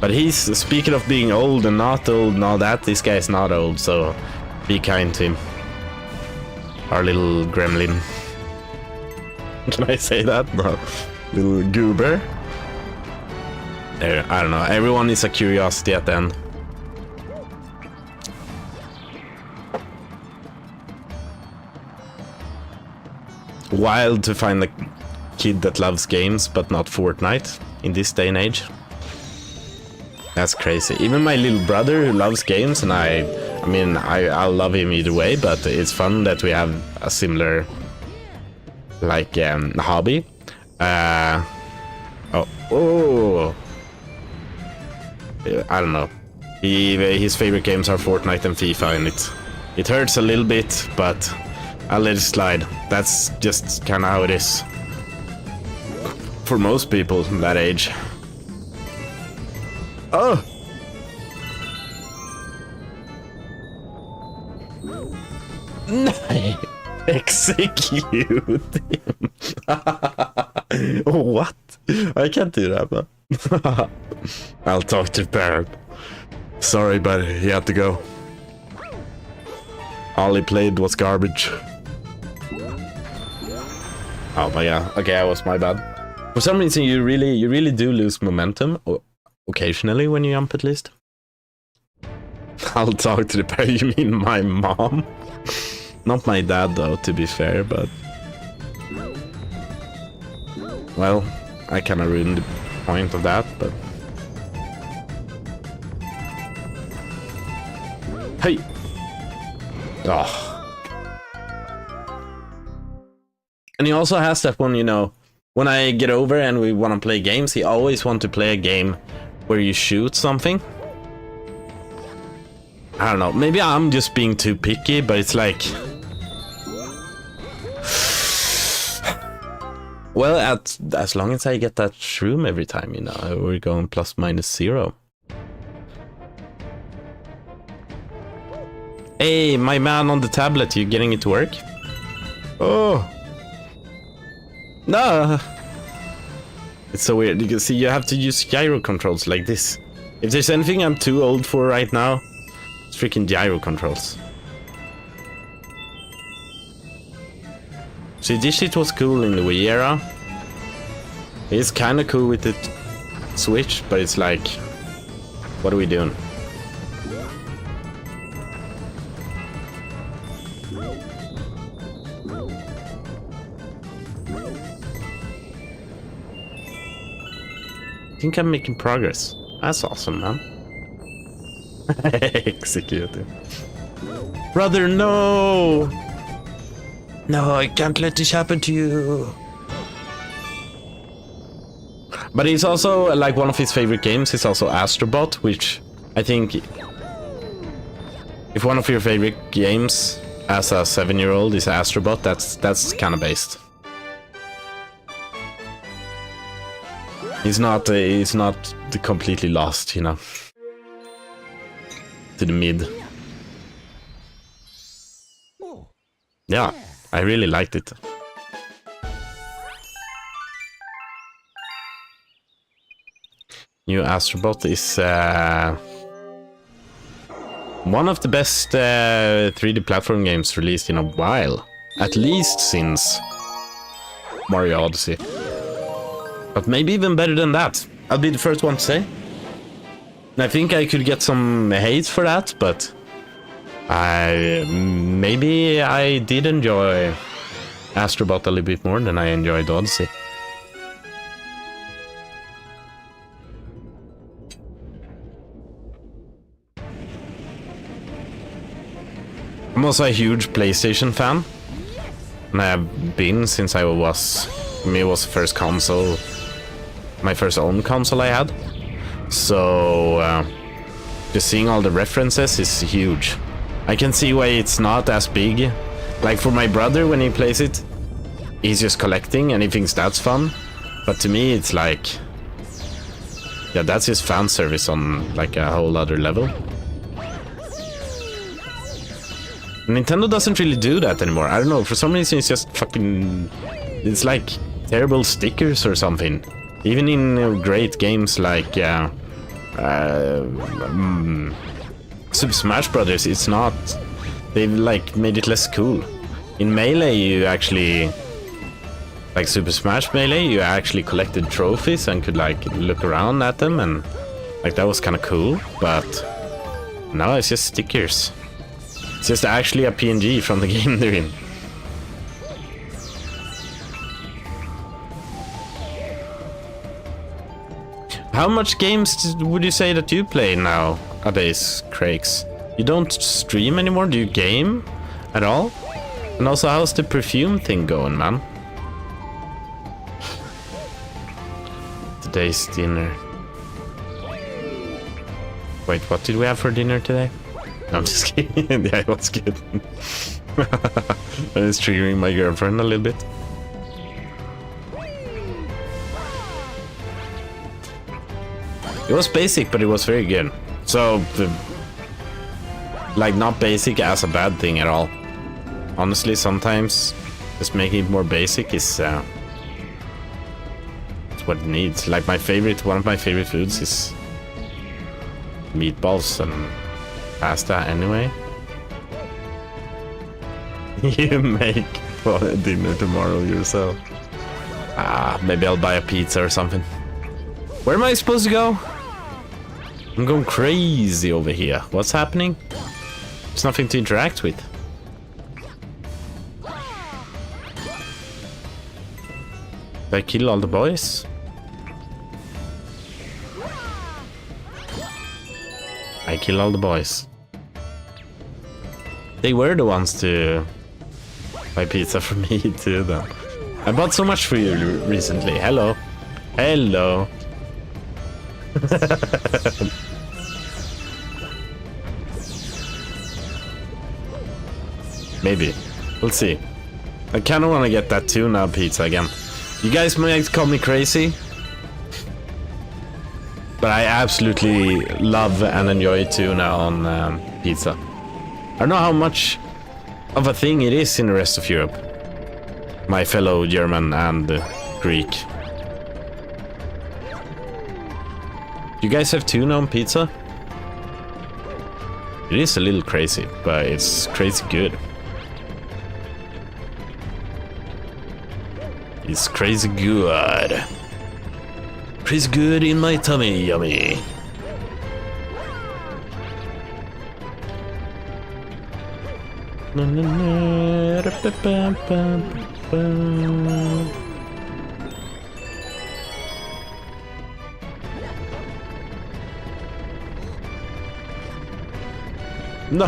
But he's, speaking of being old and not old and all that, this guy's not old, so be kind to him. Our little gremlin. Can I say that? No. Little goober. There, I don't know. Everyone is a curiosity at the end. Wild to find a kid that loves games but not Fortnite in this day and age. That's crazy. Even my little brother who loves games, and I mean, I'll love him either way, but it's fun that we have a similar like hobby. I don't know. His favorite games are Fortnite and FIFA, and it hurts a little bit, but I'll let it slide. That's just kind of how it is for most people that age. Oh! Nice! Execute him! What? I can't do that, man. I'll talk to the parent. Sorry, but he had to go. All he played was garbage. Oh my god. Okay, that was my bad. For some reason, you really do lose momentum occasionally when you jump, at least. I'll talk to the parent. You mean my mom? Not my dad, though, to be fair, but... Well, I kinda ruined point of that, but... Hey! Oh. And he also has that one, you know, when I get over and we want to play games, he always wants to play a game where you shoot something. I don't know, maybe I'm just being too picky, but it's like... Well, as long as I get that shroom every time, you know, we're going ±0. Hey, my man on the tablet, you getting it to work? Oh! No! It's so weird, you can see you have to use gyro controls like this. If there's anything I'm too old for right now, it's freaking gyro controls. See, this shit was cool in the Wii era. It's kinda cool with the Switch, but it's like... What are we doing? I think I'm making progress. That's awesome, man. Execute him. Brother, no! No, I can't let this happen to you. But he's also, like, one of his favorite games is also Astrobot, which I think... If one of your favorite games as a 7-year-old is Astrobot, that's kind of based. He's not completely lost, you know. To the mid. Yeah, I really liked it. New Astrobot is one of the best 3D platform games released in a while. At least since Mario Odyssey. But maybe even better than that. I'll be the first one to say. And I think I could get some hate for that, but maybe I did enjoy Astrobot a little bit more than I enjoyed Odyssey. I'm also a huge PlayStation fan, and I have been since I was... For me, it was the first console, my first own console I had. So, just seeing all the references is huge. I can see why it's not as big. Like for my brother, when he plays it, he's just collecting and he thinks that's fun. But to me, it's like... Yeah, that's just fan service on like a whole other level. Nintendo doesn't really do that anymore. I don't know, for some reason it's just fucking... It's like terrible stickers or something. Even in great games like Super Smash Brothers, it's not... They've like made it less cool. In Melee you actually... Like Super Smash Melee, you actually collected trophies and could like look around at them, and like that was kind of cool, but now it's just stickers. It's just actually a PNG from the game they're in. How much games would you say that you play nowadays, Craigs? You don't stream anymore? Do you game at all? And also, how's the perfume thing going, man? Today's dinner. Wait, what did we have for dinner today? No, I'm just kidding. Yeah, it was good. I was triggering my girlfriend a little bit. It was basic, but it was very good. So, like, not basic as a bad thing at all. Honestly, sometimes just making it more basic is it's what it needs. Like one of my favorite foods is meatballs and pasta anyway. You make dinner tomorrow yourself. Maybe I'll buy a pizza or something. Where am I supposed to go? I'm going crazy over here. What's happening? There's nothing to interact with. Did I kill all the boys? I kill all the boys. They were the ones to buy pizza for me too then. I bought so much for you recently. Hello. Hello. Maybe. We'll see. I kind of want to get that tuna pizza again. You guys might call me crazy, but I absolutely love and enjoy tuna on pizza. I don't know how much of a thing it is in the rest of Europe. My fellow German and Greek. You guys have tuna on pizza? It is a little crazy, but it's crazy good. It's crazy good. Crazy good in my tummy, yummy. No.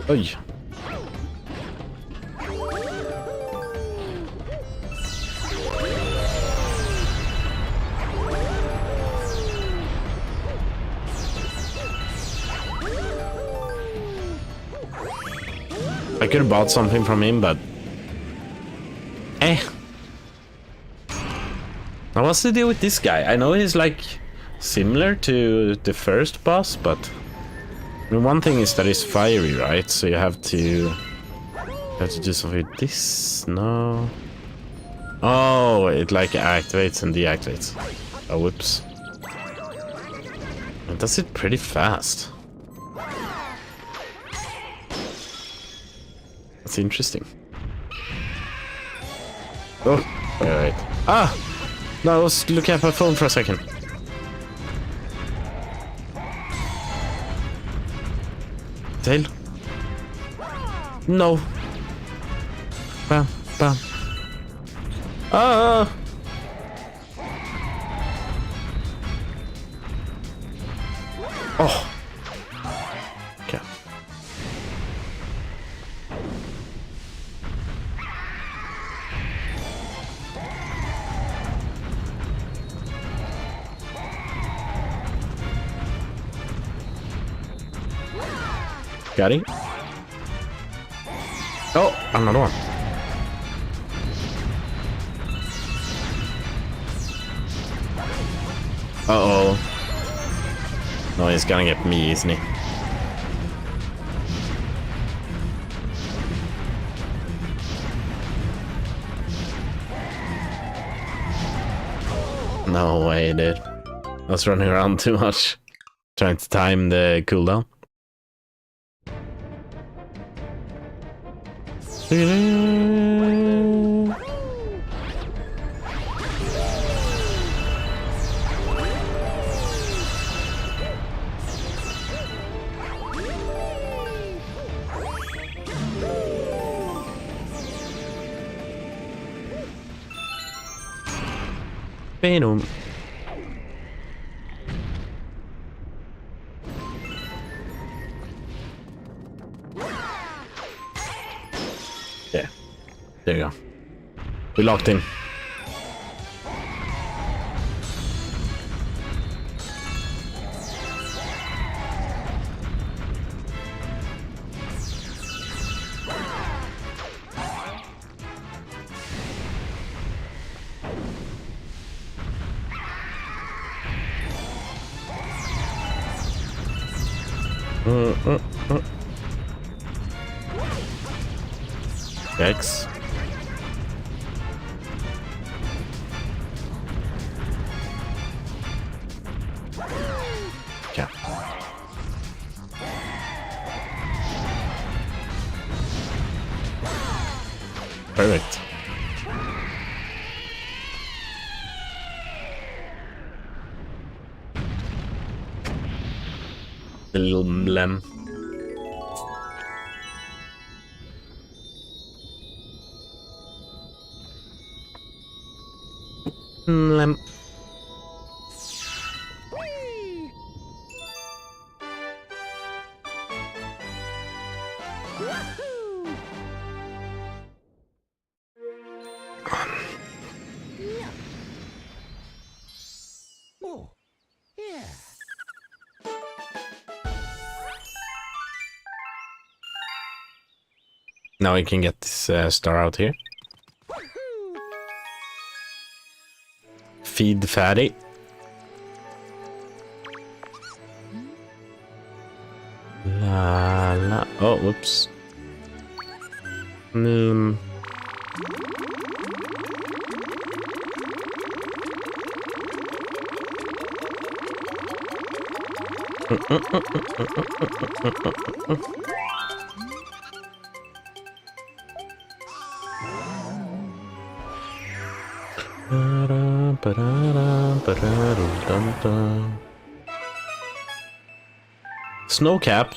Oj. I could have bought something from him, but now what's the deal with this guy? I know he's like similar to the first boss, but I mean, one thing is that he's fiery, right? So you have to do something with this. No. Oh, it like activates and deactivates. Oh, whoops. It does it pretty fast. That's interesting. Oh, wait. Ah! No, I was looking at my phone for a second. Tail? No. Bam, bam. Ah! Oh. Okay. Got it? Oh, another one. Uh-oh. No, he's gonna get me, isn't he? No way, dude. I was running around too much. Trying to time the cooldown. Venom. Yeah, there you go. We locked in. X. Yeah. Perfect. little mlem. Mlem. Oh, yeah. Now we can get this star out here. Feed the fatty. La la. Oh, whoops. Snowcap.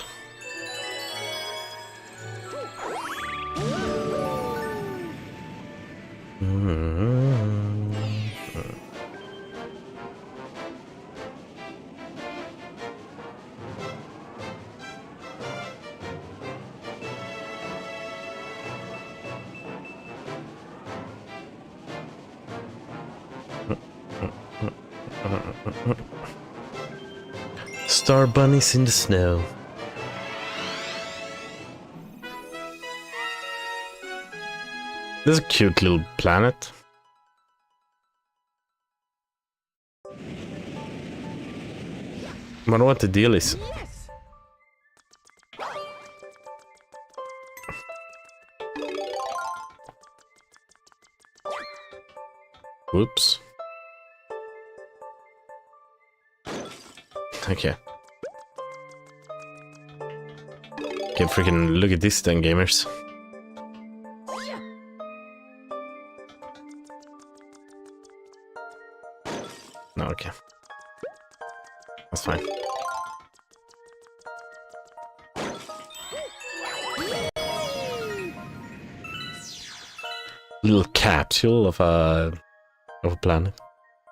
Star bunnies in the snow. This is a cute little planet. Wonder what the deal is. Whoops. Okay. Okay, freaking look at this then, gamers. No, okay. That's fine. Little capsule of a planet.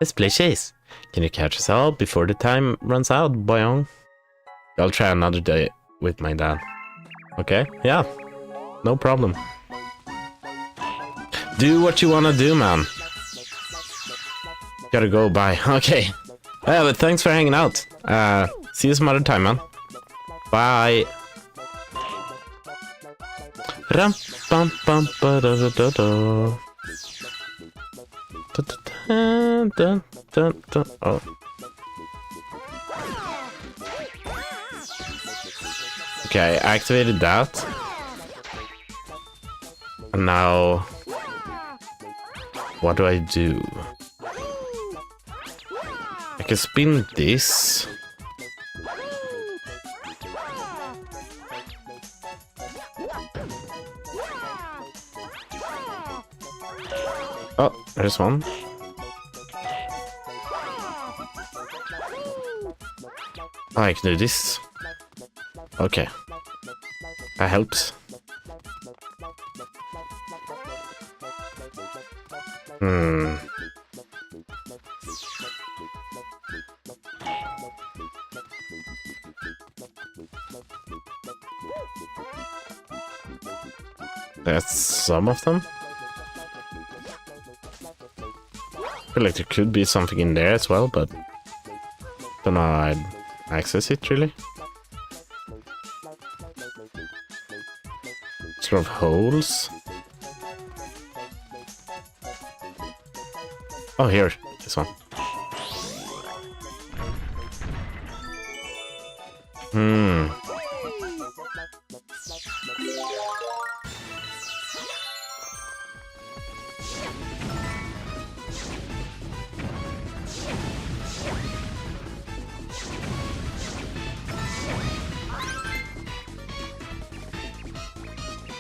Splashes. Can you catch us all before the time runs out, boyong? I'll try another day with my dad. Okay? Yeah. No problem. Do what you wanna do, man. Gotta go, bye. Okay. Yeah, but thanks for hanging out. See you some other time, man. Bye. Ram pam pam ba da da da da. Dun, dun, dun, dun. Oh. Okay, I activated that. And now... what do I do? I can spin this. Oh, there's one. Oh, I can do this. Okay. That helps. That's some of them. I feel like there could be something in there as well, but don't know how I'd access it really. Sort of holes. Oh, here, this one.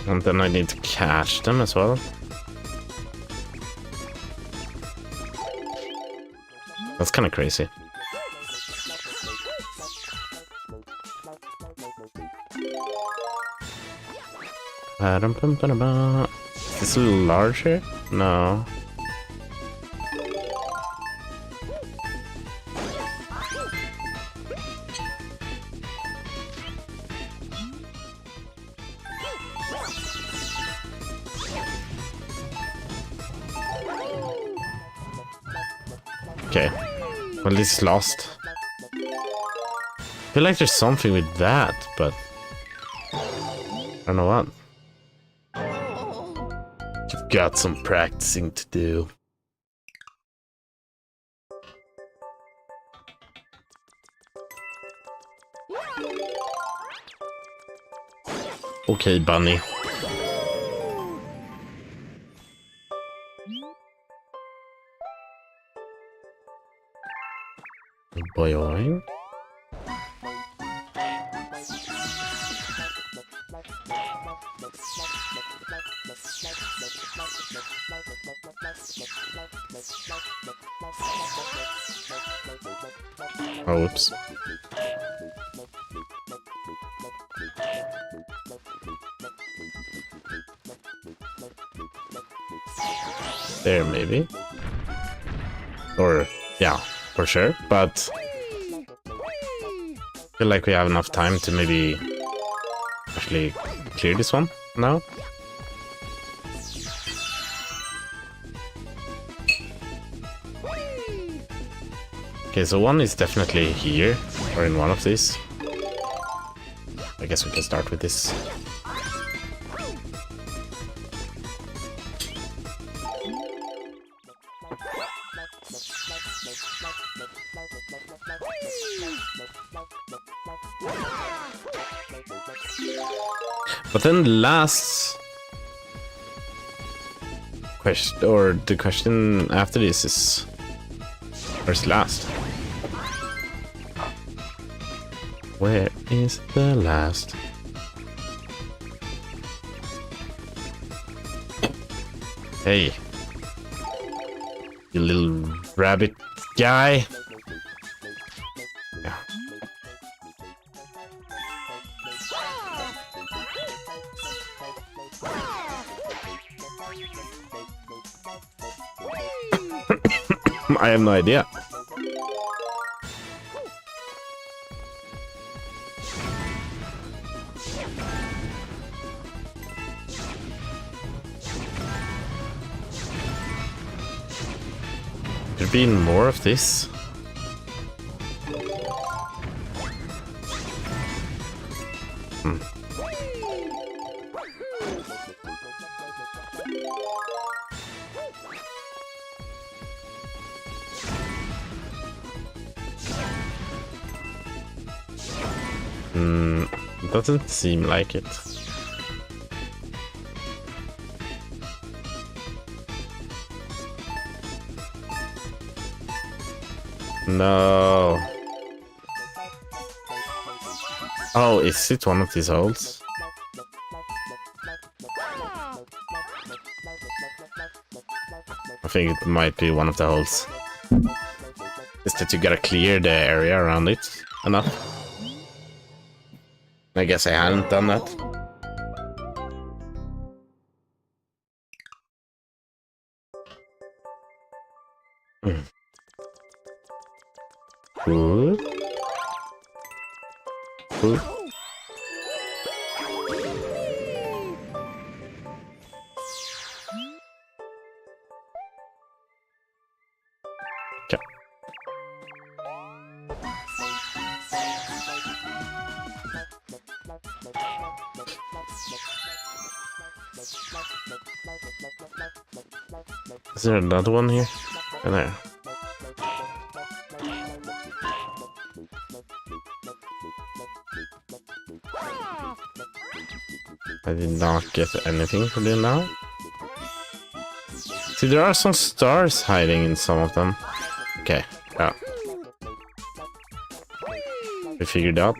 And then I need to catch them as well. That's kind of crazy. Is this a little larger? No. Okay. Well, this is lost. I feel like there's something with that, but I don't know what. You've got some practicing to do. Okay, bunny. Boing. Oh, whoops. There, maybe. Or, yeah, for sure. But I feel like we have enough time to maybe actually clear this one now. Okay, so one is definitely here, or in one of these. I guess we can start with this. But then the last question, or the question after this is, where's last? Where is the last? Hey, you little rabbit guy. Yeah. I have no idea. Could be more of this. Doesn't seem like it. No. Oh, is it one of these holes? I think it might be one of the holes. Is that you gotta clear the area around it enough? I guess I hadn't done that. Good. Good. Okay. Is there another one here? Oh, there. I did not get anything from them now. See, there are some stars hiding in some of them. Okay, yeah. We figured out.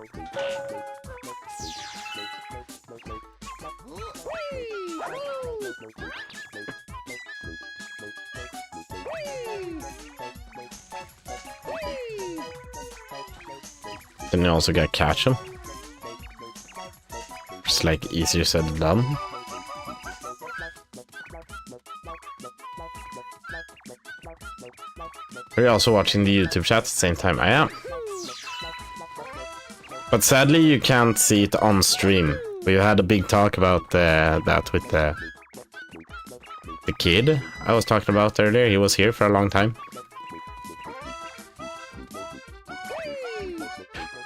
Then you also gotta catch them. It's like easier said than done. Are you also watching the YouTube chat at the same time? I am. But sadly, you can't see it on stream. We had a big talk about that with the kid I was talking about earlier. He was here for a long time.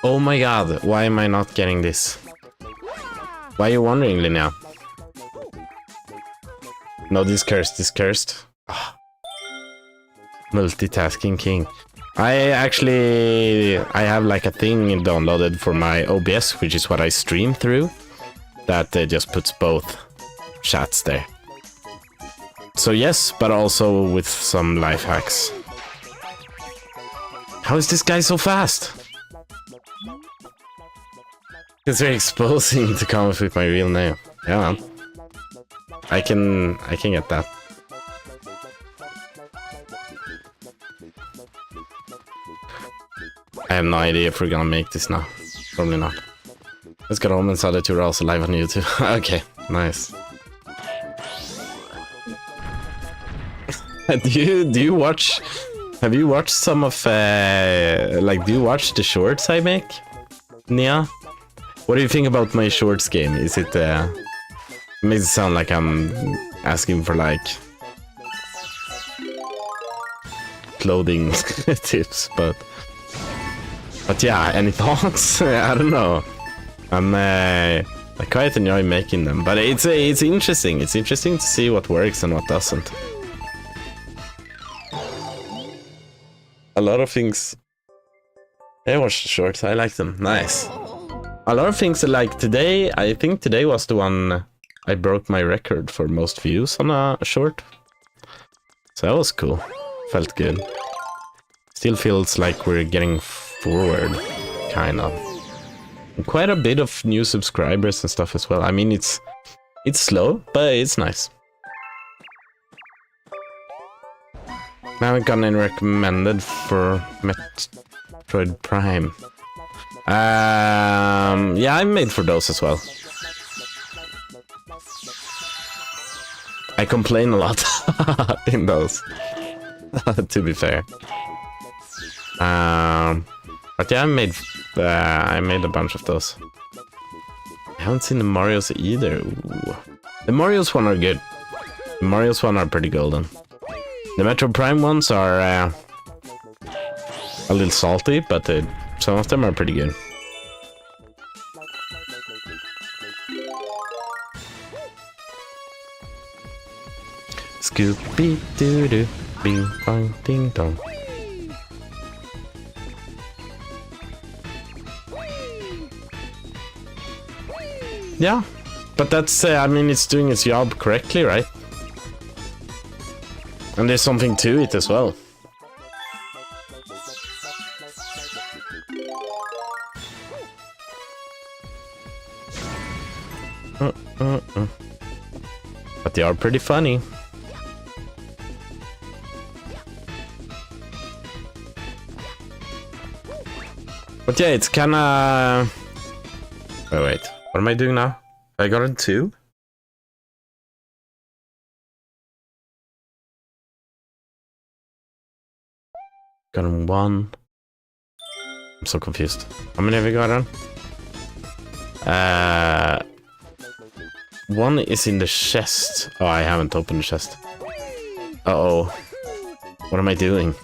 Oh my god, why am I not getting this? Why are you wondering, Linnea? No, this cursed. Oh. Multitasking king. I have like a thing downloaded for my OBS, which is what I stream through. That just puts both chats there. So yes, but also with some life hacks. How is this guy so fast? Because they're exposing the comments with my real name. Yeah, man. I can get that. I have no idea if we're gonna make this now. Probably not. Let's get home and saw that you're also live on YouTube. Okay, nice. do you watch? Have you watched some of like? Do you watch the shorts I make, Nia? What do you think about my shorts game? Is it makes it sound like I'm asking for like clothing tips, but yeah, any thoughts? I don't know. I quite enjoy making them, but it's interesting. It's interesting to see what works and what doesn't. A lot of things. I watched the shorts. I like them. Nice. A lot of things like today. I think today was the one I broke my record for most views on a short. So that was cool. Felt good. Still feels like we're getting forward, kind of. And quite a bit of new subscribers and stuff as well. I mean, it's slow, but it's nice. I haven't gotten any recommended for Metroid Prime. Yeah, I made for those as well. I complain a lot in those, to be fair. But yeah, I made a bunch of those. I haven't seen the Marios either. Ooh. The Marios one are good. The Marios one are pretty golden. The Metro Prime ones are a little salty, but some of them are pretty good. Scooby doo doo, bing bang ding dong. Yeah, but that's, I mean, it's doing its job correctly, right? And there's something to it as well. But they are pretty funny. But yeah, it's kinda... Wait. What am I doing now? I got in 2? Got in 1. I'm so confused. How many have we got on? 1 is in the chest. Oh, I haven't opened the chest. Uh-oh. What am I doing?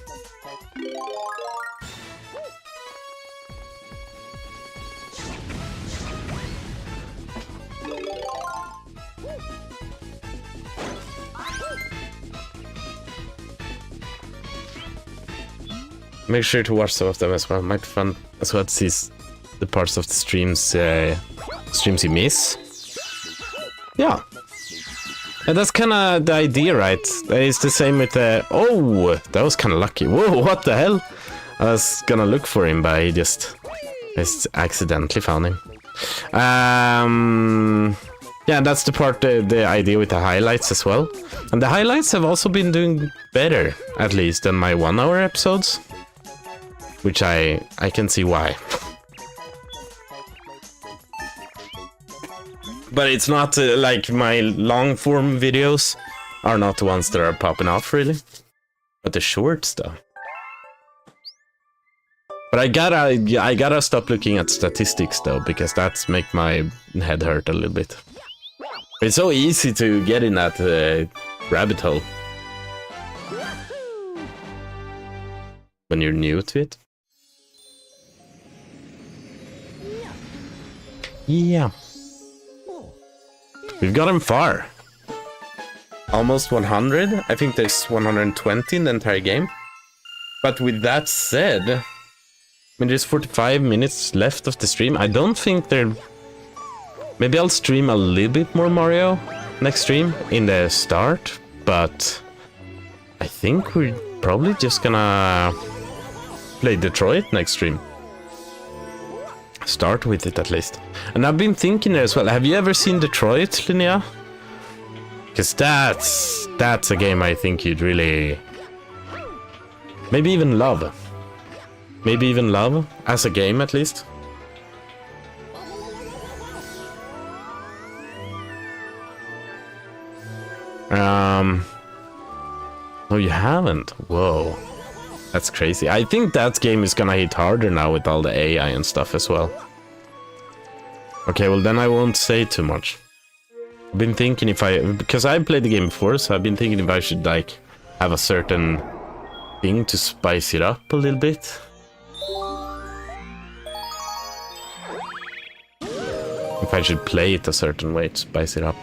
Make sure to watch some of them as well. Might be fun as well to see the parts of the streams you miss. Yeah. And that's kind of the idea, right? It's the same with the... Oh, that was kind of lucky. Whoa, what the hell? I was gonna look for him, but I just accidentally found him. Yeah, that's the part, the idea with the highlights as well. And the highlights have also been doing better, at least, than my 1-hour episodes. Which I can see why. But it's not like my long form videos are not the ones that are popping off really. But the shorts though. But I gotta stop looking at statistics though, because that's make my head hurt a little bit. It's so easy to get in that rabbit hole when you're new to it. Yeah. We've gotten far. Almost 100. I think there's 120 in the entire game. But with that said, I mean, there's 45 minutes left of the stream. I don't think there... Maybe I'll stream a little bit more Mario next stream in the start, but I think we're probably just gonna play Detroit next stream. Start with it at least. And I've been thinking there as well. Have you ever seen Detroit, Linnea? Because that's a game I think you'd really... Maybe even love. Maybe even love, as a game at least. Oh, you haven't? Whoa. That's crazy. I think that game is gonna hit harder now with all the AI and stuff as well. Okay, well then I won't say too much. I've been thinking if because I played the game before, so I've been thinking if I should like have a certain thing to spice it up a little bit. If I should play it a certain way to spice it up.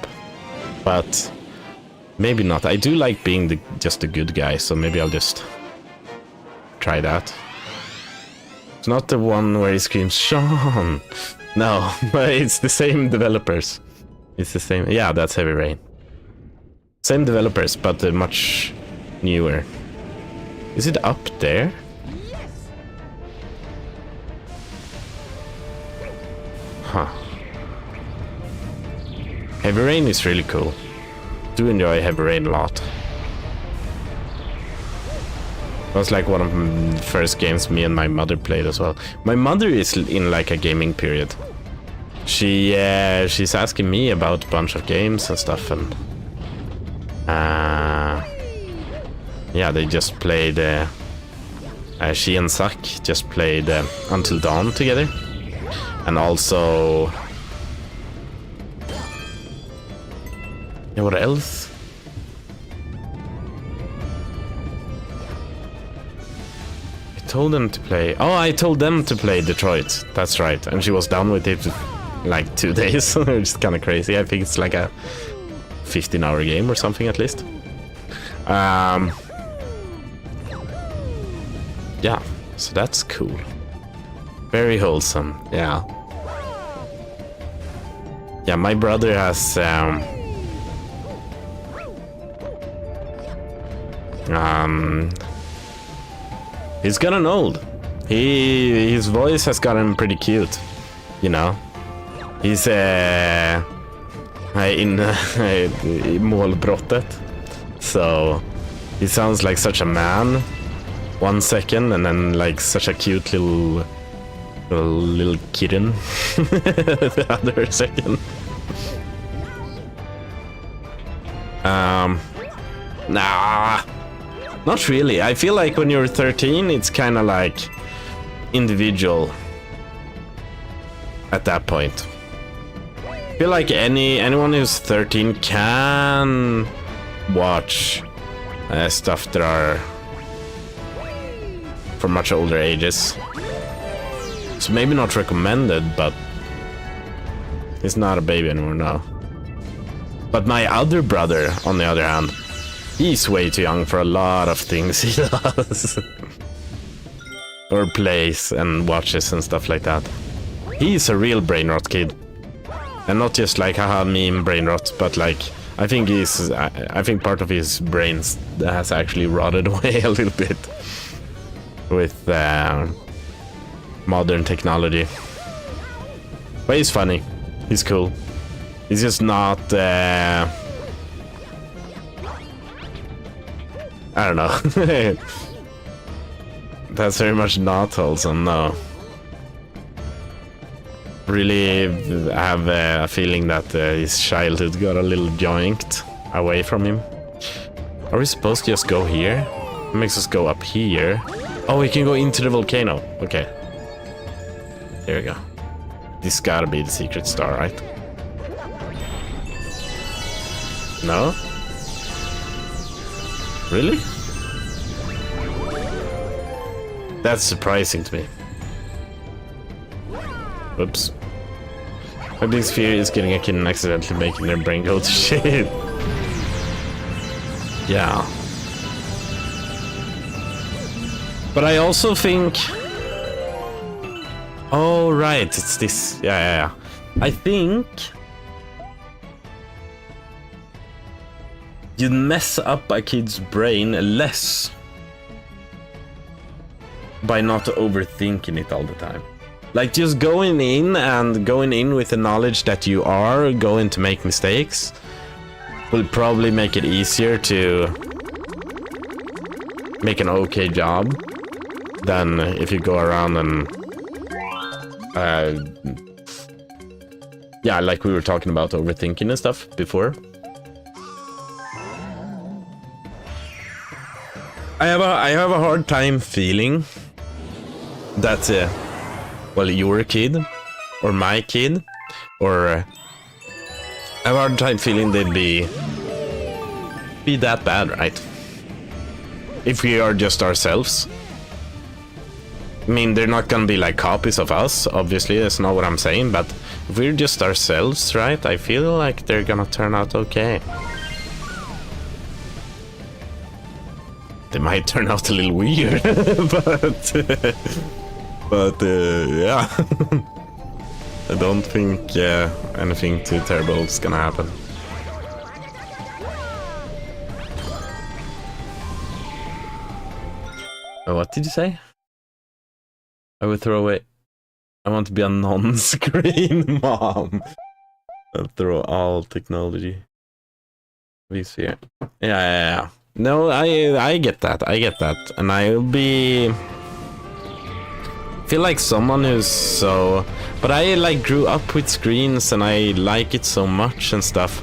But maybe not. I do like being just a good guy, so maybe I'll just try that. It's not the one where he screams, Sean! No, but it's the same developers. It's the same. Yeah, that's Heavy Rain. Same developers, but much newer. Is it up there? Huh. Heavy Rain is really cool. Do enjoy Heavy Rain a lot. It was like one of the first games me and my mother played as well. My mother is in like a gaming period. She's asking me about a bunch of games and stuff, and yeah, they just played. She and Zach just played Until Dawn together, and also yeah, what else? Told them to play. Oh, I told them to play Detroit. That's right, and she was down with it like 2 days, which is kind of crazy. I think it's like a 15-hour game or something at least. Yeah, so that's cool. Very wholesome. Yeah. Yeah, my brother has he's gotten old. His voice has gotten pretty cute, you know. He's in målbrottet, so he sounds like such a man 1 second, and then like such a cute little kitten the other second. Nah. Not really. I feel like when you're 13, it's kind of like individual at that point. I feel like anyone who's 13 can watch stuff that are for much older ages. So maybe not recommended, but he's not a baby anymore now. But my other brother, on the other hand, he's way too young for a lot of things he does. Or plays and watches and stuff like that. He's a real brain rot kid. And not just like haha meme brain rot, but like I think part of his brains has actually rotted away a little bit with modern technology. But he's funny. He's cool. He's just not I don't know. That's very much not wholesome, no. Really have a feeling that his childhood got a little joinked away from him. Are we supposed to just go here? makes us go up here. Oh, we can go into the volcano. Okay. There we go. This gotta be the secret star, right? No? Really? That's surprising to me. Oops. My biggest fear is getting a kid and accidentally making their brain go to shit. Yeah. But I also think... Oh, right, it's this. Yeah. I think... you mess up a kid's brain less by not overthinking it all the time. Like, just going in with the knowledge that you are going to make mistakes will probably make it easier to make an okay job than if you go around and yeah, like we were talking about overthinking and stuff before. I have a hard time feeling that well, your kid or my kid or I have a hard time feeling they'd be that bad, right? If we are just ourselves. I mean, they're not gonna be like copies of us, obviously, that's not what I'm saying, but if we're just ourselves, right, I feel like they're gonna turn out okay. They might turn out a little weird, but yeah. I don't think anything too terrible is gonna happen. Oh, what did you say? I would throw away. I want to be a non-screen mom. I'll throw all technology. This here. Yeah. No, I get that. And I'll be... feel like someone who's so... But I like grew up with screens and I like it so much and stuff.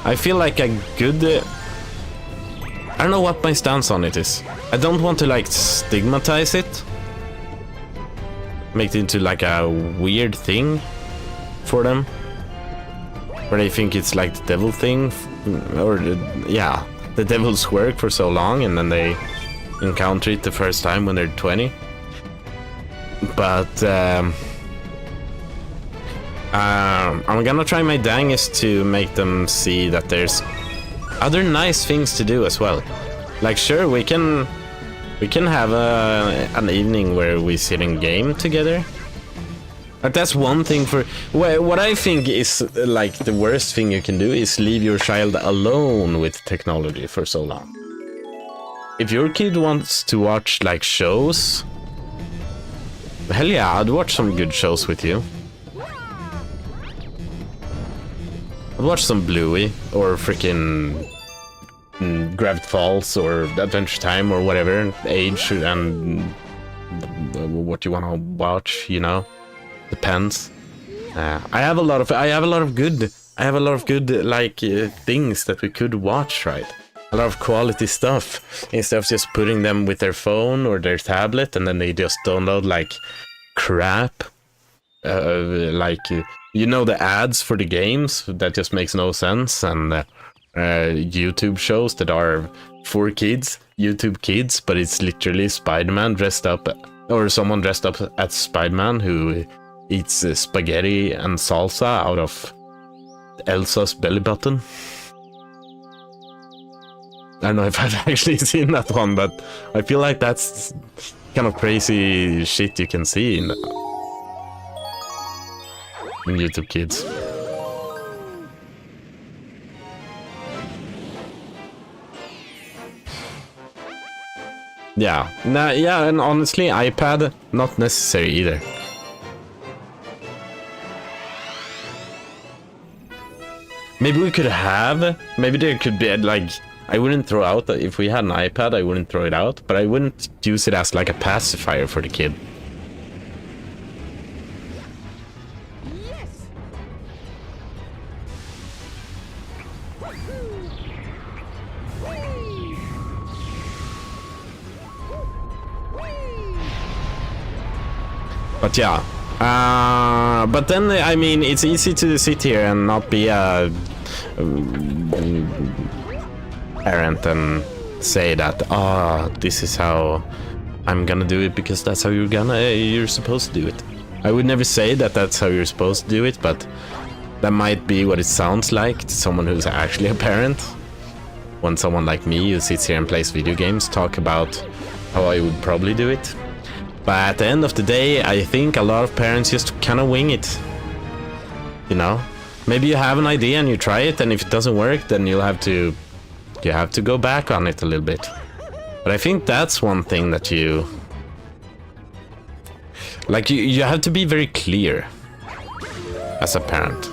I feel like a good... I don't know what my stance on it is. I don't want to like stigmatize it. Make it into like a weird thing for them. Where they think it's like the devil thing. Or, yeah, the devil's work for so long and then they encounter it the first time when they're 20. But I'm gonna try my dangest to make them see that there's other nice things to do as well. Like, sure, we can have an evening where we sit and game together. But that's one thing for... What I think is like the worst thing you can do is leave your child alone with technology for so long. If your kid wants to watch like shows, hell yeah, I'd watch some good shows with you. I'd watch some Bluey or freaking Gravity Falls or Adventure Time or whatever age and what you want to watch, you know, depends. I have a lot of good like things that we could watch, right? A lot of quality stuff instead of just putting them with their phone or their tablet and then they just download like crap, like you know, the ads for the games that just makes no sense, and YouTube shows that are for kids, YouTube Kids, but it's literally Spider-Man dressed up, or someone dressed up as Spider-Man who eats spaghetti and salsa out of Elsa's belly button. I don't know if I've actually seen that one, but I feel like that's kind of crazy shit you can see in YouTube Kids. Yeah, and honestly, iPad, not necessary either. Maybe we could have, maybe there could be like, I wouldn't throw out, if we had an iPad, I wouldn't throw it out, but I wouldn't use it as like a pacifier for the kid. But yeah. But then, I mean, it's easy to sit here and not be a parent and say that, this is how I'm gonna do it because that's how you're supposed to do it. I would never say that that's how you're supposed to do it, but that might be what it sounds like to someone who's actually a parent. When someone like me who sits here and plays video games talk about how I would probably do it. But at the end of the day, I think a lot of parents just kind of wing it. You know? Maybe you have an idea and you try it, and if it doesn't work, then you have to go back on it a little bit. But I think that's one thing that you have to be very clear as a parent.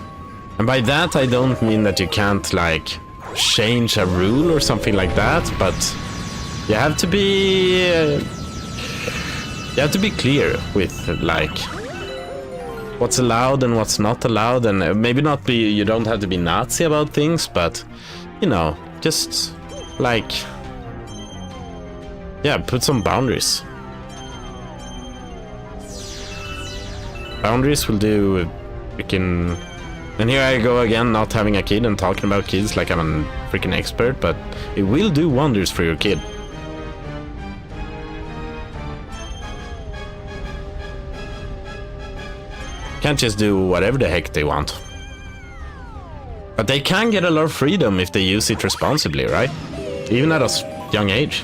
And by that I don't mean that you can't like change a rule or something like that, but you have to be clear with like what's allowed and what's not allowed, and maybe not be, you don't have to be Nazi about things, but you know, just like, yeah, put some boundaries. Boundaries will do freaking. And here I go again, not having a kid and talking about kids like I'm a freaking expert, but it will do wonders for your kid. Can't just do whatever the heck they want. But they can get a lot of freedom if they use it responsibly, right? Even at a young age.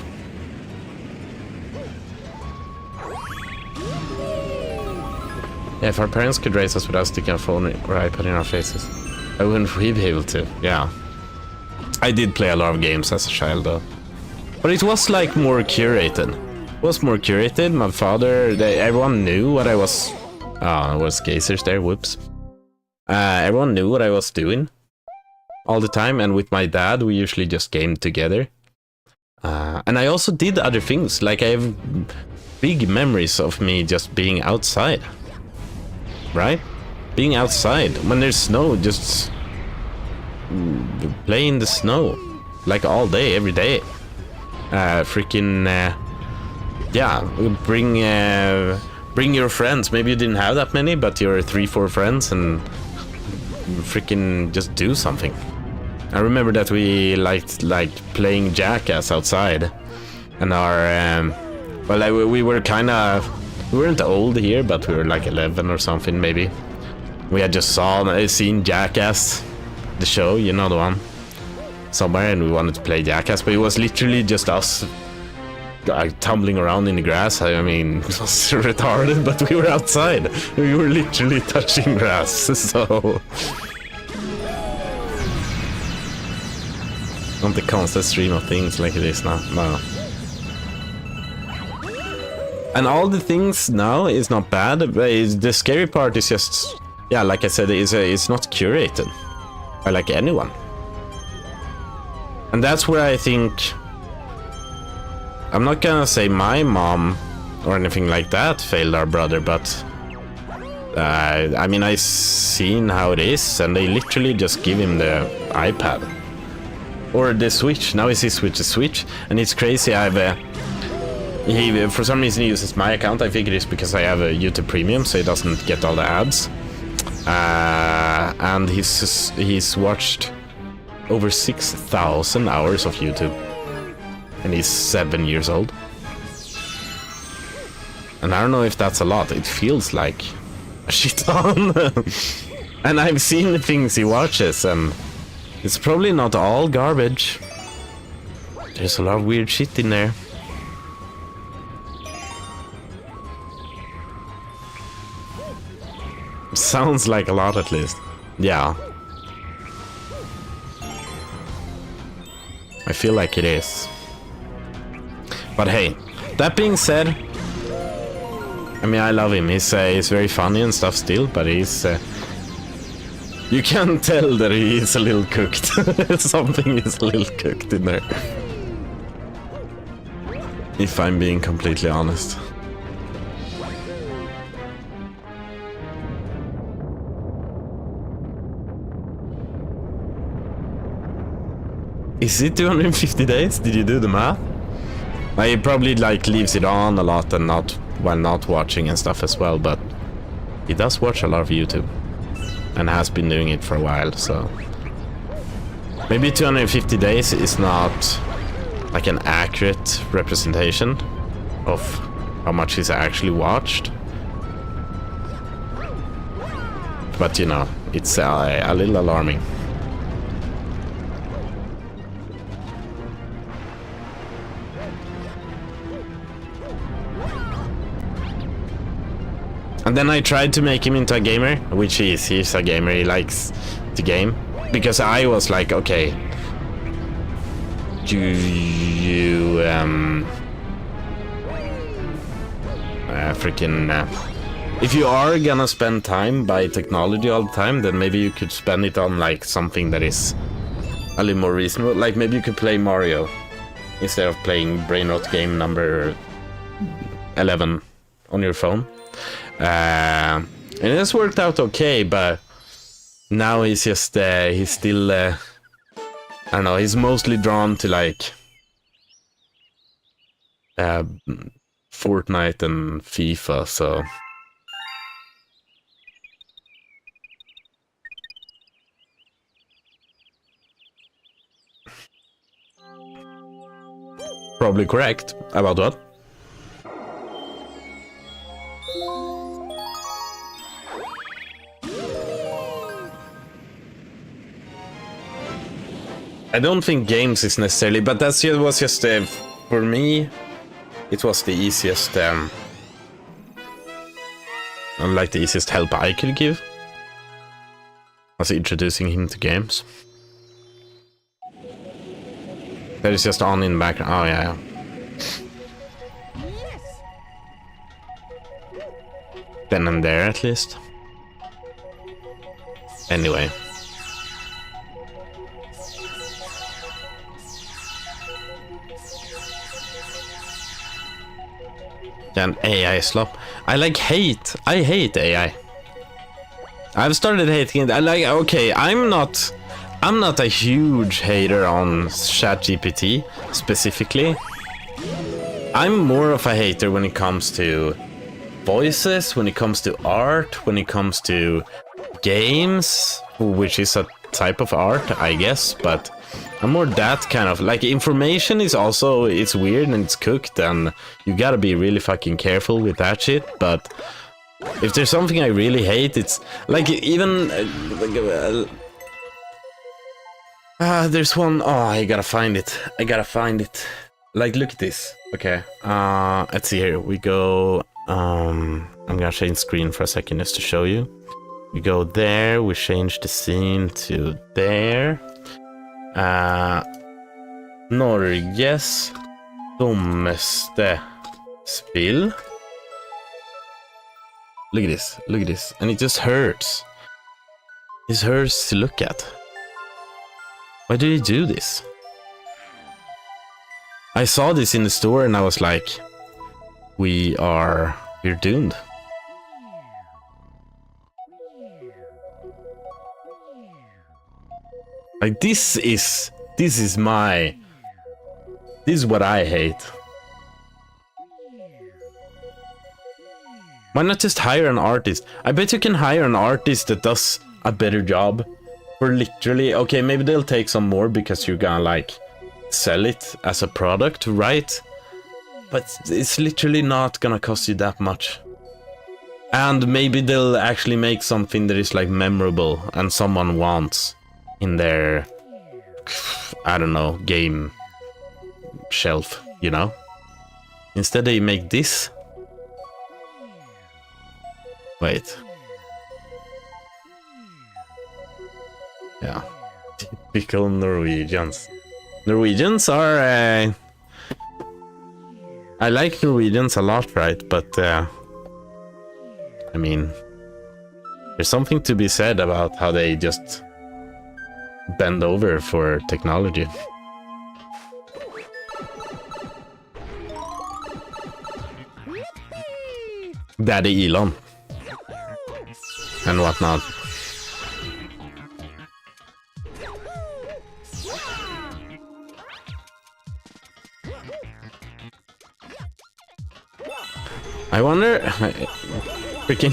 Yeah, if our parents could raise us without sticking a phone or iPad in our faces, why wouldn't we be able to? Yeah. I did play a lot of games as a child though. But it was like more curated. It was more curated. My father, everyone knew what I was... Oh, it was gazers there, whoops. Everyone knew what I was doing all the time, and with my dad we usually just gamed together. And I also did other things, like I have big memories of me just being outside. Right? Being outside when there's snow, just play in the snow like all day, every day. Freaking yeah, bring your friends. Maybe you didn't have that many, but you're 3-4 friends, and freaking just do something. I remember that we liked playing Jackass outside, and our well, we were kind of, we weren't old here, but we were like 11 or something maybe. We had just seen Jackass, the show, you know, the one, somewhere, and we wanted to play Jackass, but it was literally just us tumbling around in the grass. I mean, it was retarded, but we were outside. We were literally touching grass, so... Not the constant stream of things like it is now, no. And all the things now is not bad, but the scary part is just... Yeah, like I said, it's not curated by like anyone. And that's where I think... I'm not gonna say my mom or anything like that failed our brother, but I mean, I've seen how it is, and they literally just give him the iPad or the Switch. Now he switch the Switch, and it's crazy. He for some reason he uses my account. I think it is because I have a YouTube Premium, so he doesn't get all the ads. And he's watched over 6,000 hours of YouTube. And he's 7 years old. And I don't know if that's a lot. It feels like a shit ton. And I've seen the things he watches, and it's probably not all garbage. There's a lot of weird shit in there. Sounds like a lot, at least. Yeah. I feel like it is. But hey, that being said, I mean, I love him. He's very funny and stuff still, but he's... you can tell that he is a little cooked. Something is a little cooked in there. If I'm being completely honest. Is it 250 days? Did you do the math? He probably like leaves it on a lot and not while not watching and stuff as well, but he does watch a lot of YouTube and has been doing it for a while, so maybe 250 days is not like an accurate representation of how much he's actually watched, but you know, it's a little alarming. And then I tried to make him into a gamer, which he is. He's a gamer, he likes to game. Because I was like, okay, do you, if you are gonna spend time by technology all the time, then maybe you could spend it on like something that is a little more reasonable. Like maybe you could play Mario instead of playing brain rot game number 11 on your phone. And it's worked out okay, but now he's just he's still I don't know, he's mostly drawn to like Fortnite and FIFA, so probably correct. About what? I don't think games is necessarily, but that's just was just for me. It was the easiest, like the easiest help I could give. Was introducing him to games. That is just on in the background. Oh yeah. Then and there at least. Anyway. An AI slop. I hate AI. I've started hating it. Okay, I'm not a huge hater on ChatGPT specifically. I'm more of a hater when it comes to voices, when it comes to art, when it comes to games, which is a type of art, I guess, but I'm more that kind of, like, information is also, it's weird and it's cooked and you gotta be really fucking careful with that shit, but if there's something I really hate, it's like, even there's one, oh, I gotta find it, like, look at this. Okay, let's see here, we go, I'm gonna change screen for a second just to show you. We go there, we change the scene to there. Norges dummeste spill. Look at this, and it just hurts. It hurts to look at. Why did he do this? I saw this in the store and I was like, we're doomed. Like, this is what I hate. Why not just hire an artist? I bet you can hire an artist that does a better job for literally, okay, maybe they'll take some more because you're gonna like sell it as a product, right? But it's literally not gonna cost you that much. And maybe they'll actually make something that is like memorable and someone wants in their, I don't know, game shelf, you know? Instead they make this. Wait. Yeah. Typical Norwegians. Norwegians are, I like Norwegians a lot, right? But, I mean, there's something to be said about how they just bend over for technology. Daddy Elon. And whatnot. I wonder, freaking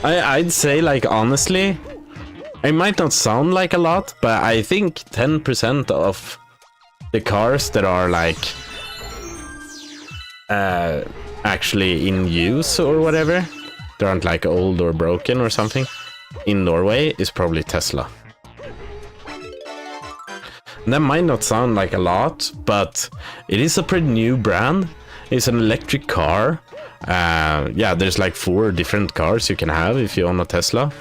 I'd say, like, honestly, it might not sound like a lot, but I think 10% of the cars that are like actually in use or whatever, they aren't like old or broken or something, in Norway is probably Tesla. And that might not sound like a lot, but it is a pretty new brand. It's an electric car. Yeah, there's like 4 different cars you can have if you own a Tesla.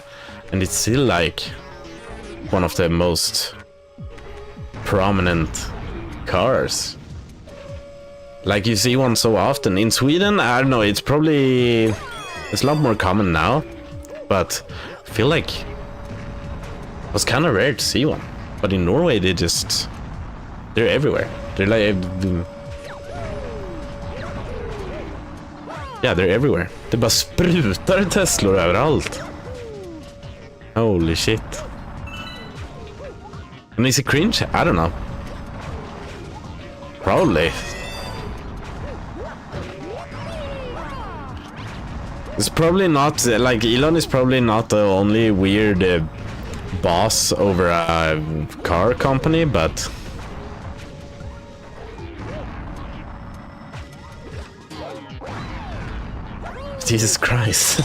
And it's still like one of the most prominent cars. Like you see one so often. In Sweden, I don't know, it's a lot more common now. But I feel like it was kind of rare to see one. But in Norway, they're everywhere. They're like, yeah, they're everywhere. Det bara sprutar Teslor överallt. Holy shit. And is it cringe? I don't know. Probably. It's probably not, like, Elon is probably not the only weird boss over a car company, but Jesus Christ.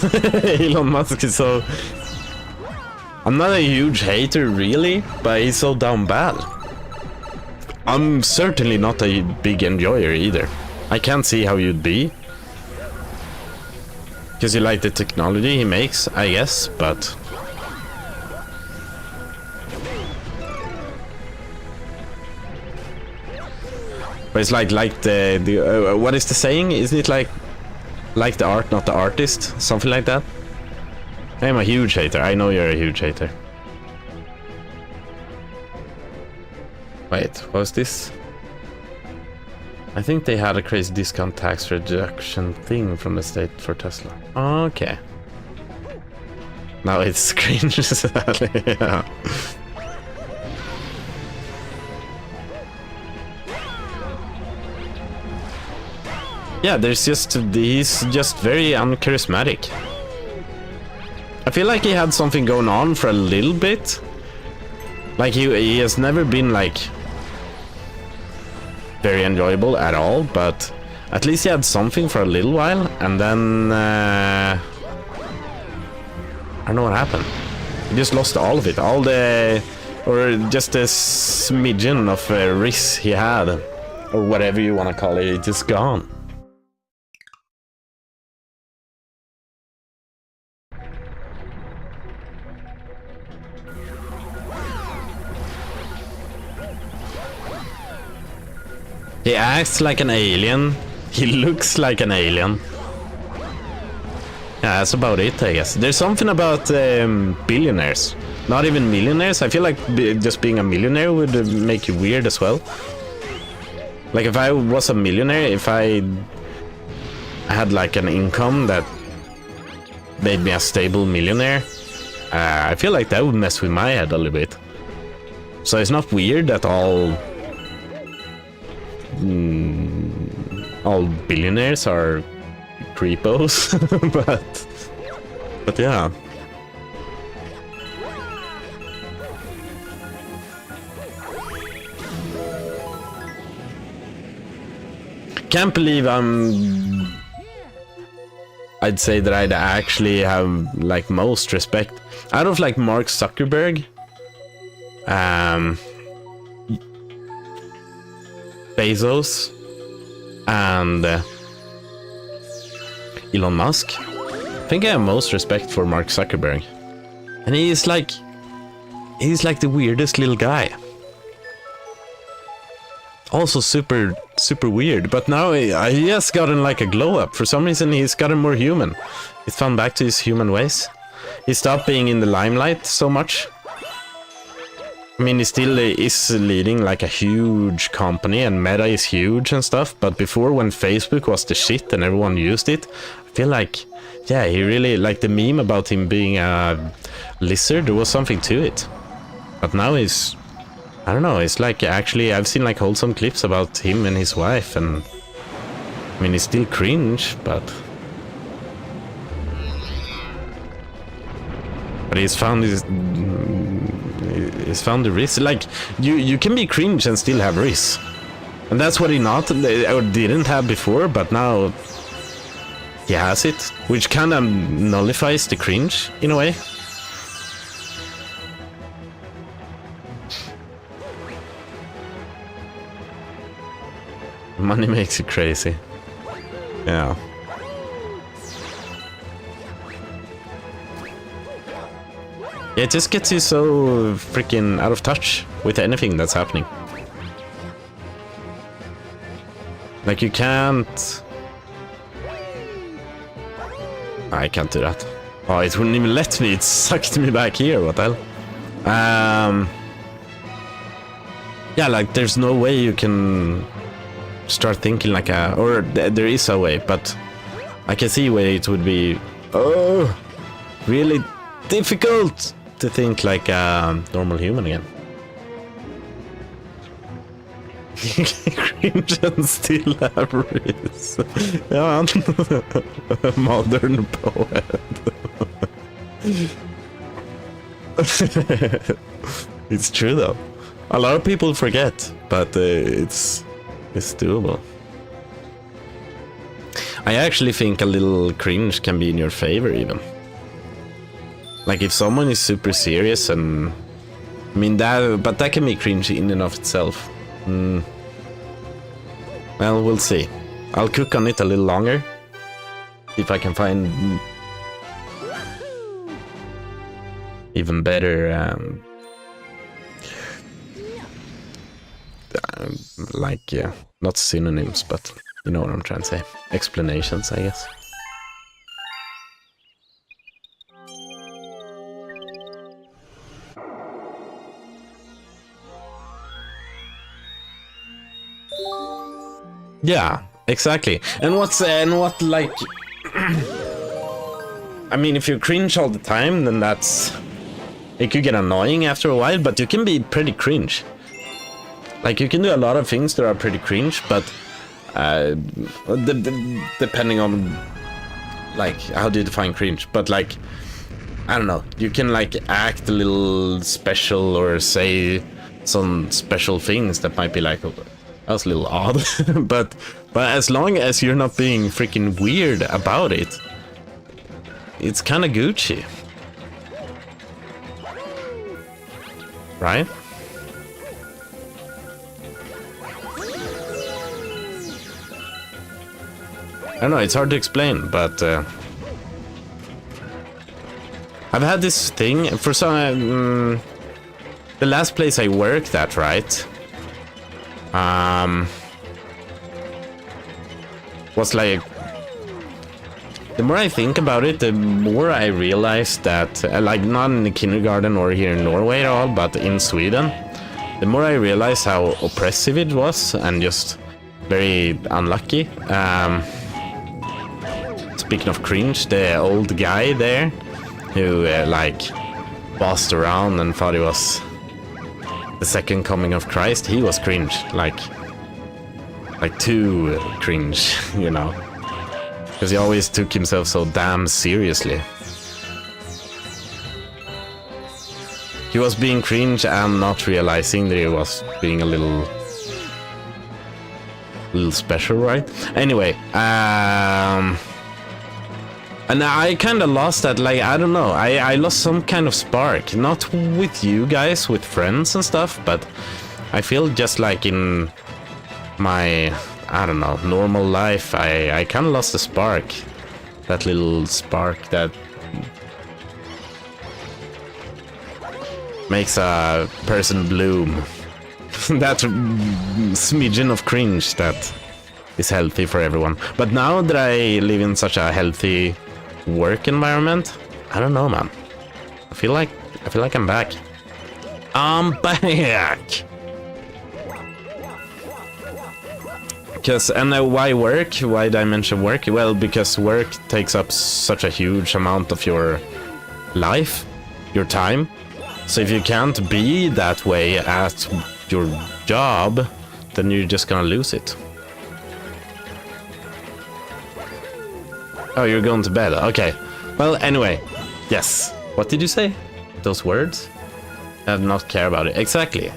Elon Musk is so... I'm not a huge hater really, but he's so down bad. I'm certainly not a big enjoyer either. I can't see how you'd be. Because you like the technology he makes, I guess, but... But it's like the what is the saying? Isn't it like the art, not the artist? Something like that? I'm a huge hater. I know you're a huge hater. Wait, what was this? I think they had a crazy discount tax reduction thing from the state for Tesla. Okay. Now it's cringe. Yeah. Yeah, he's just very uncharismatic. I feel like he had something going on for a little bit. Like he has never been like very enjoyable at all, but at least he had something for a little while, and then I don't know what happened. He just lost all of it, or just a smidgen of risk he had, or whatever you want to call it. It's just gone. He acts like an alien. He looks like an alien. Yeah, that's about it, I guess. There's something about billionaires. Not even millionaires. I feel like just being a millionaire would make you weird as well. Like if I was a millionaire, if I had like an income that made me a stable millionaire, I feel like that would mess with my head a little bit. So it's not weird that all billionaires are creepos, but yeah. Can't believe I'd say that I'd actually have like most respect out of like Mark Zuckerberg, Bezos, and Elon Musk. I think I have most respect for Mark Zuckerberg, and he's like the weirdest little guy. Also super weird, but now he has gotten like a glow up. For some reason he's gotten more human. He's found back to his human ways. He stopped being in the limelight so much. I mean, he still is leading like a huge company, and Meta is huge and stuff, but before, when Facebook was the shit and everyone used it, I feel like, yeah, he really, like the meme about him being a lizard, there was something to it. But now he's, I don't know, it's like, actually, I've seen like wholesome clips about him and his wife, and I mean, it's still cringe, but But he's found the risk. Like you can be cringe and still have risk, and that's what he not or didn't have before, but now he has it, which kind of nullifies the cringe in a way. Money makes you crazy. Yeah. Yeah, it just gets you so freaking out of touch with anything that's happening. Like you can't... I can't do that. Oh, it wouldn't even let me. It sucked me back here. What the hell? Yeah, like there's no way you can start thinking like a... Or there is a way, but I can see where it would be... Oh, really difficult to think like a normal human again. Cringe and still have risk. Yeah, modern poet. It's true though. A lot of people forget, but it's doable. I actually think a little cringe can be in your favor even. Like if someone is super serious and... I mean that, but that can be cringe in and of itself. Well, we'll see. I'll cook on it a little longer. If I can find... even better... like, yeah, not synonyms, but you know what I'm trying to say. Explanations, I guess. Yeah, exactly. And what like... I mean, if you cringe all the time, then that's... It could get annoying after a while, but you can be pretty cringe. Like, you can do a lot of things that are pretty cringe, but... depending on... Like, how do you define cringe? But, like... I don't know. You can, like, act a little special or say some special things that might be like... That was a little odd, but as long as you're not being freaking weird about it, it's kind of Gucci, right? I don't know, it's hard to explain, but I've had this thing for some... the last place I worked at, right? Was like... The more I think about it, the more I realize that, like not in the kindergarten or here in Norway at all, but in Sweden, the more I realize how oppressive it was and just very unlucky. Speaking of cringe, the old guy there who like bossed around and thought he was the second coming of Christ, he was cringe, like too cringe, you know, because he always took himself so damn seriously. He was being cringe and not realizing that he was being a little special, right? Anyway, and I kind of lost that, like, I don't know, I lost some kind of spark, not with you guys, with friends and stuff, but I feel just like in my, I don't know, normal life, I kind of lost the spark, that little spark that makes a person bloom, that smidgen of cringe that is healthy for everyone. But now that I live in such a healthy work environment, I don't know, man. I feel like I'm back. I'm back. Because, and why work? Why did I mention work? Well, because work takes up such a huge amount of your life, your time. So if you can't be that way at your job, then you're just gonna lose it. Oh, you're going to bed. Okay. Well, anyway, yes. What did you say? Those words? I do not care about it. Exactly.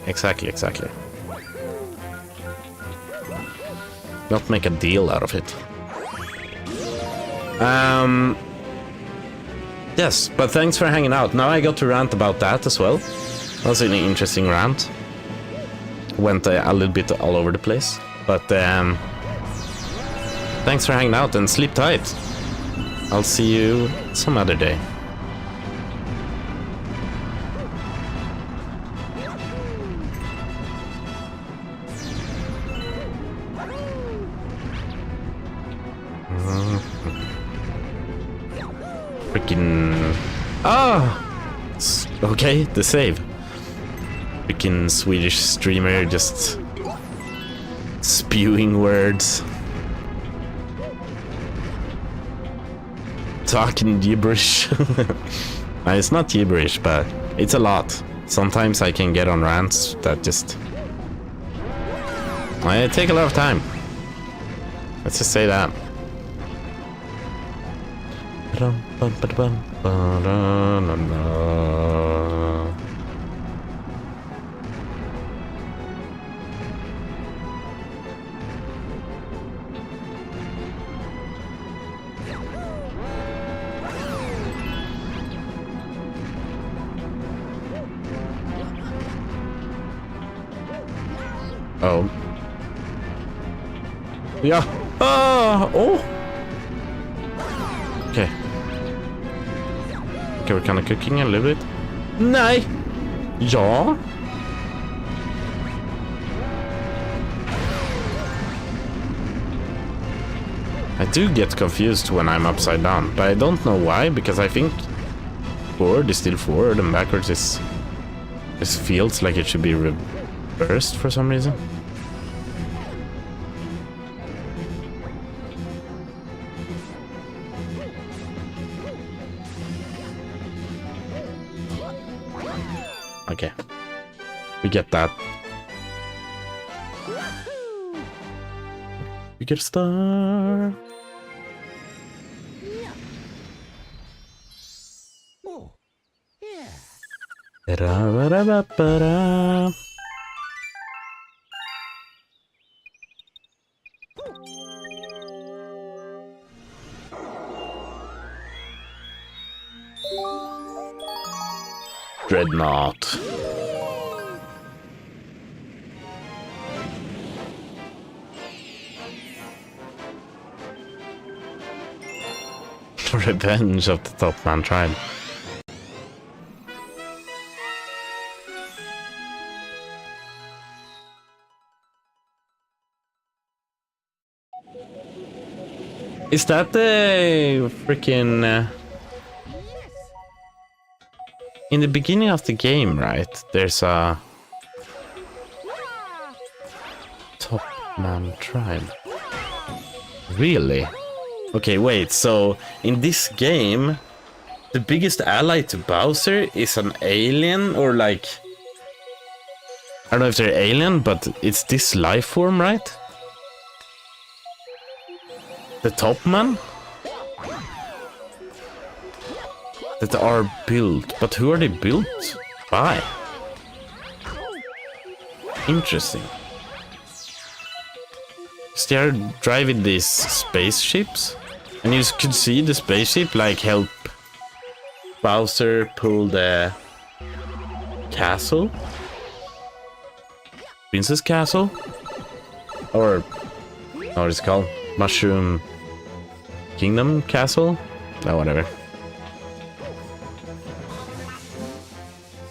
Not make a deal out of it. Yes, but thanks for hanging out. Now I got to rant about that as well. That was an interesting rant. Went a little bit all over the place. But thanks for hanging out and sleep tight. I'll see you some other day. Freaking... Ah! Okay, the save. Freaking Swedish streamer just spewing words. Talking gibberish. It's not gibberish, but it's a lot. Sometimes I can get on rants that just... I take a lot of time. Let's just say that. Oh. Yeah. Ah. Oh. Okay. Okay, we're kind of cooking a little bit. Nej. Ja. I do get confused when I'm upside down, but I don't know why, because I think forward is still forward and backwards is... This feels like it should be reversed for some reason. Okay. We get that. We get a star. Oh, yeah. Ba-da-ba-da-ba-ba-da. Dreadnought. Revenge of the Top Man tribe. Is that the freaking... in the beginning of the game, right? There's a... Top Man tribe. Really? Okay, wait, so in this game, the biggest ally to Bowser is an alien, or like... I don't know if they're alien, but it's this life form, right? The Top Man? That are built, but who are they built by? Interesting. They are driving these spaceships, and you could see the spaceship like help Bowser pull the castle, Princess Castle, or what is it called? Mushroom Kingdom Castle? No, whatever.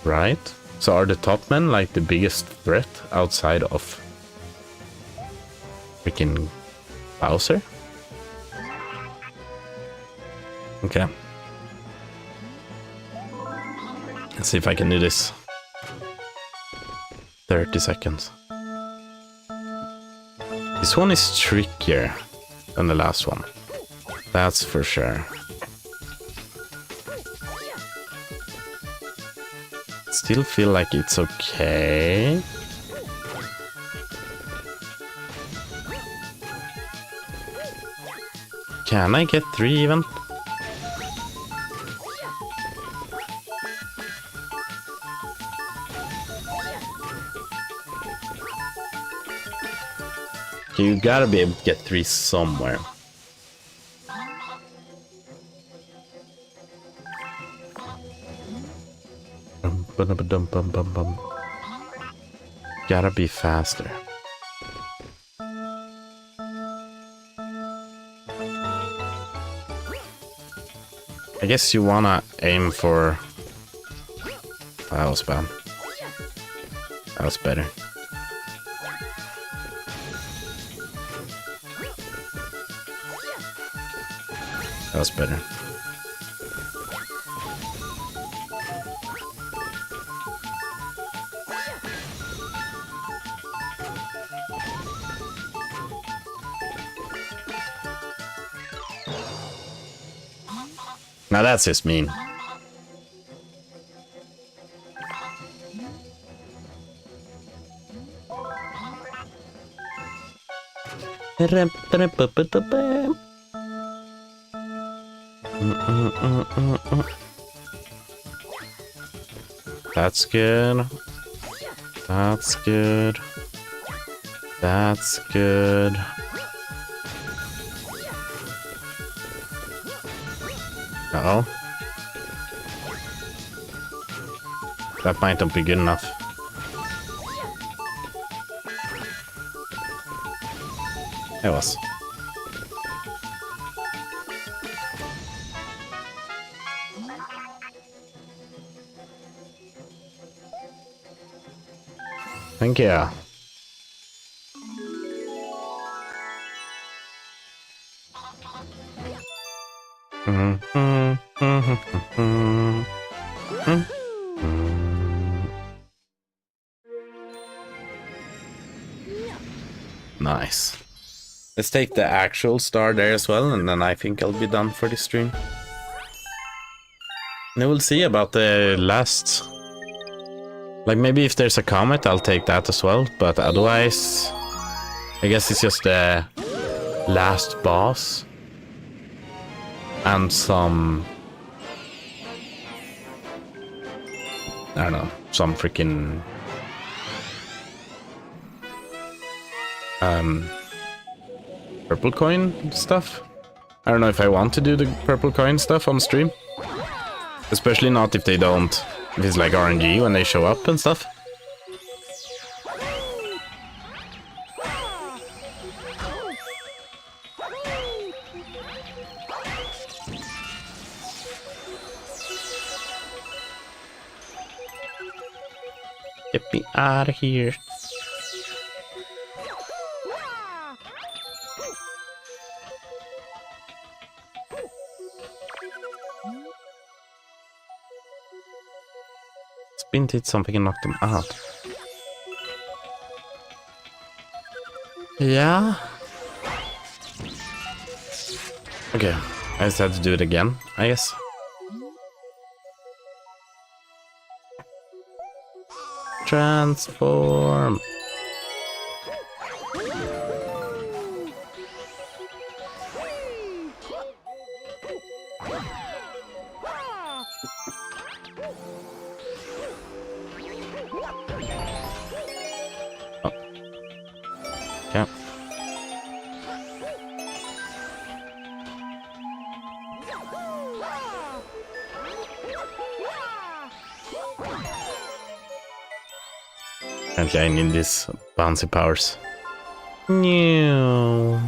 Right? So are the Top Men like the biggest threat outside of freaking Bowser? Okay. Let's see if I can do this. 30 seconds. This one is trickier than the last one. That's for sure. Still feel like it's okay. Can I get 3 even? you gotta be able to get 3 somewhere. Gotta be faster. I guess you wanna aim for... That was bad. That was better. That was better. Now that's just mean. That's good. That's good. That's good. Uh-oh. That might not be good enough. It was. Thank you. Nice. Let's take the actual star there as well, and then I think I'll be done for this stream. And we'll see about the last... Like, maybe if there's a comet, I'll take that as well, but otherwise... I guess it's just the last boss. And some... I don't know, some freaking... purple coin stuff. I don't know if I want to do the purple coin stuff on stream. Especially not if they don't... If it's like RNG when they show up and stuff. Get me out of here. Spin hit something and knock them out. Yeah. Okay, I just had to do it again, I guess. Transform. Oh. Okay. Apparently I need these bouncy powers. No.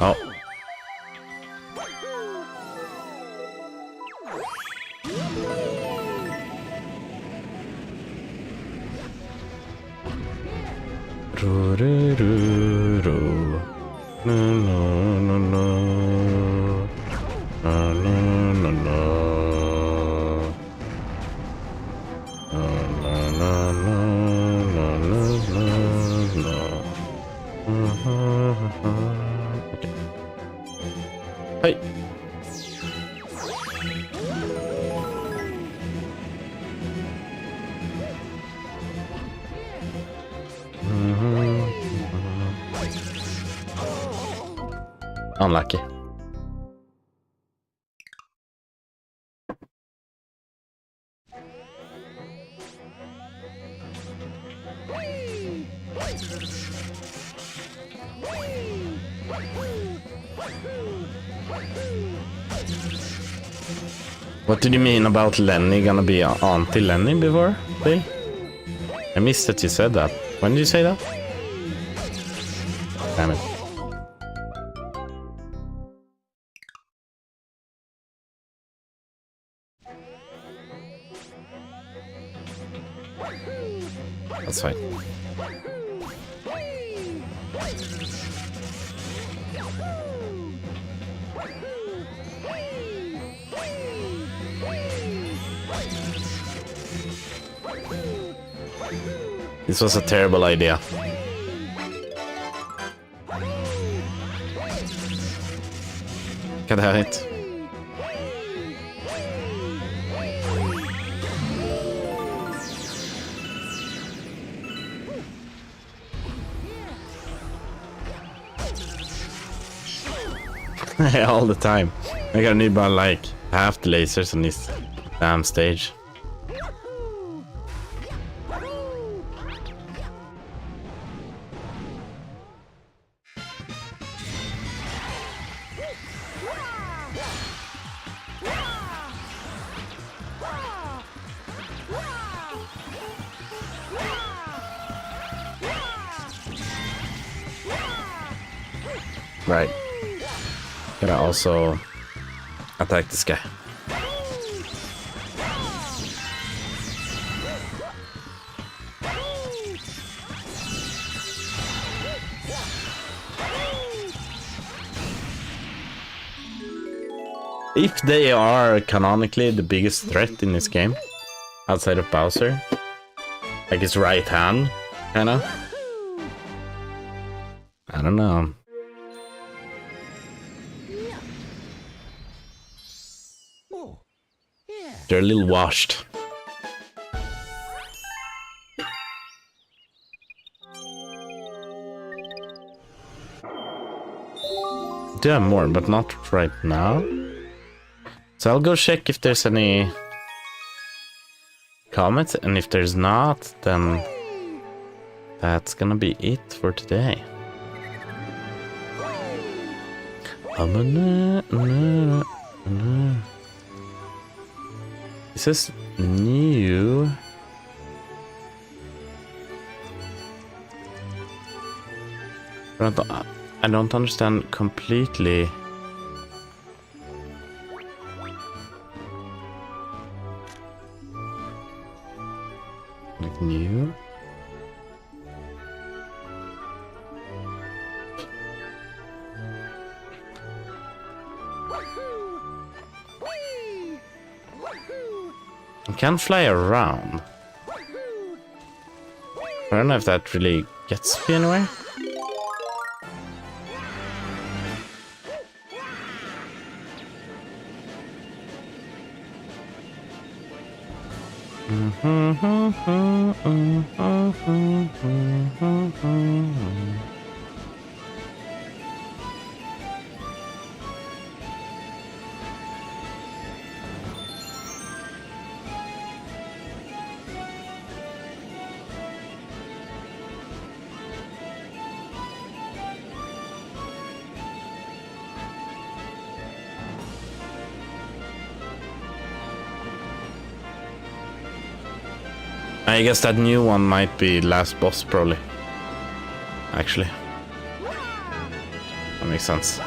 Oh. Ru, ru, ru, ru. No, no, no, no. No, no, no, no. No, no, no, no, no, no, no. Okay. Hey. Unlucky. What did you mean about Lenny gonna be Auntie Lenny before, Bill? I missed that you said that. When did you say that? Damn it. That's fine. This was a terrible idea. Kan det här hit? All the time. I gotta need about like half the lasers on this damn stage. Right. Gotta also attack this guy. If they are canonically the biggest threat in this game, outside of Bowser, like his right hand, kinda. I don't know. They're a little washed. Do have more, but not right now. So I'll go check if there's any comments, and if there's not, then that's gonna be it for today. It says new. But I don't understand completely. Like new. I can fly around. I don't know if that really gets me anywhere. I guess that new one might be last boss, probably. Actually. That makes sense.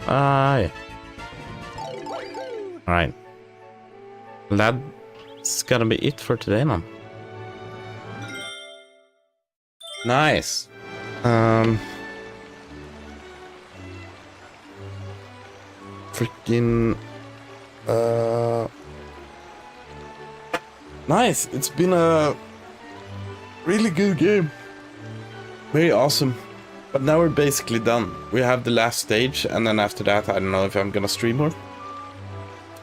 Yeah. Alright. That's gonna be it for today, man. Nice. Freaking nice. It's been a really good game. Very awesome. But now we're basically done. We have the last stage, and then after that, I don't know if I'm gonna stream more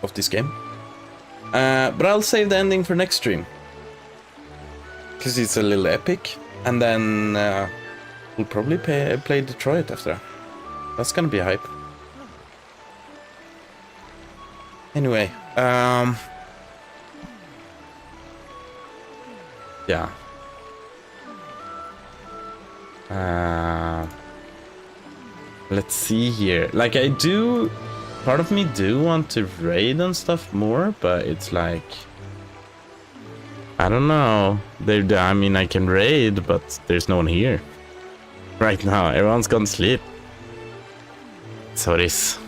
of this game. But I'll save the ending for next stream, because it's a little epic. And then we'll probably play Detroit after that. That's gonna be hype. Anyway, yeah. Let's see here. Like, part of me do want to raid and stuff more, but it's like, I don't know. I mean, I can raid, but there's no one here right now. Everyone's gone to sleep. So it is.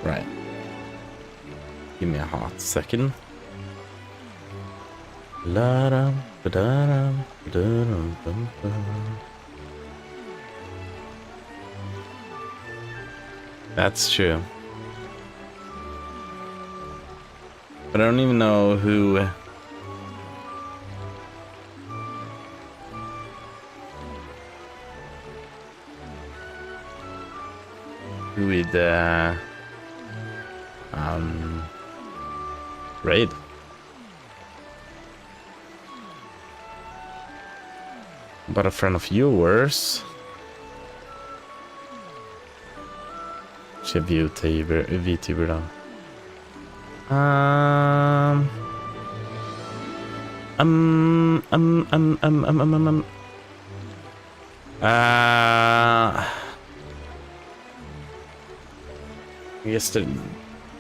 Right. Give me a hot second. That's true. But I don't even know who we'd raid. But a friend of yours. VTuber då. I guess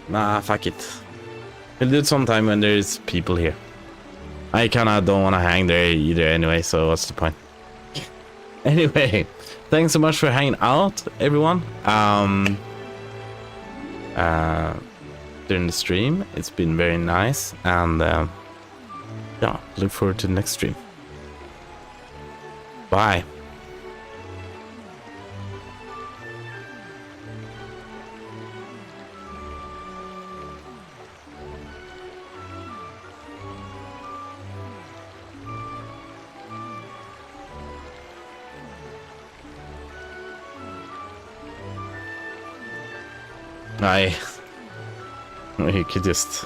nah, fuck it. We'll do it sometime when there's people here. I kinda don't wanna hang there either anyway, so what's the point? Anyway, thanks so much for hanging out, everyone. During the stream, it's been very nice, and yeah, look forward to the next stream. Bye. You could just...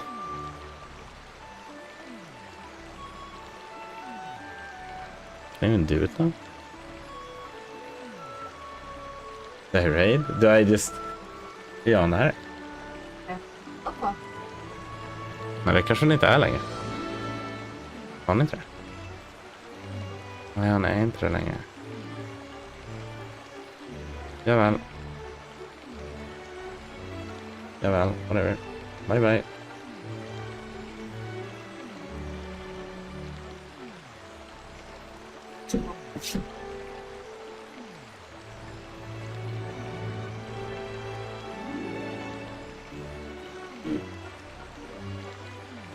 Can I even do it now? Did I raid? Do I just... Är jag här? Men det kanske inte är längre. Har ni inte det? Nej, han är inte det längre. Javäl. Javäl, whatever. Bye bye.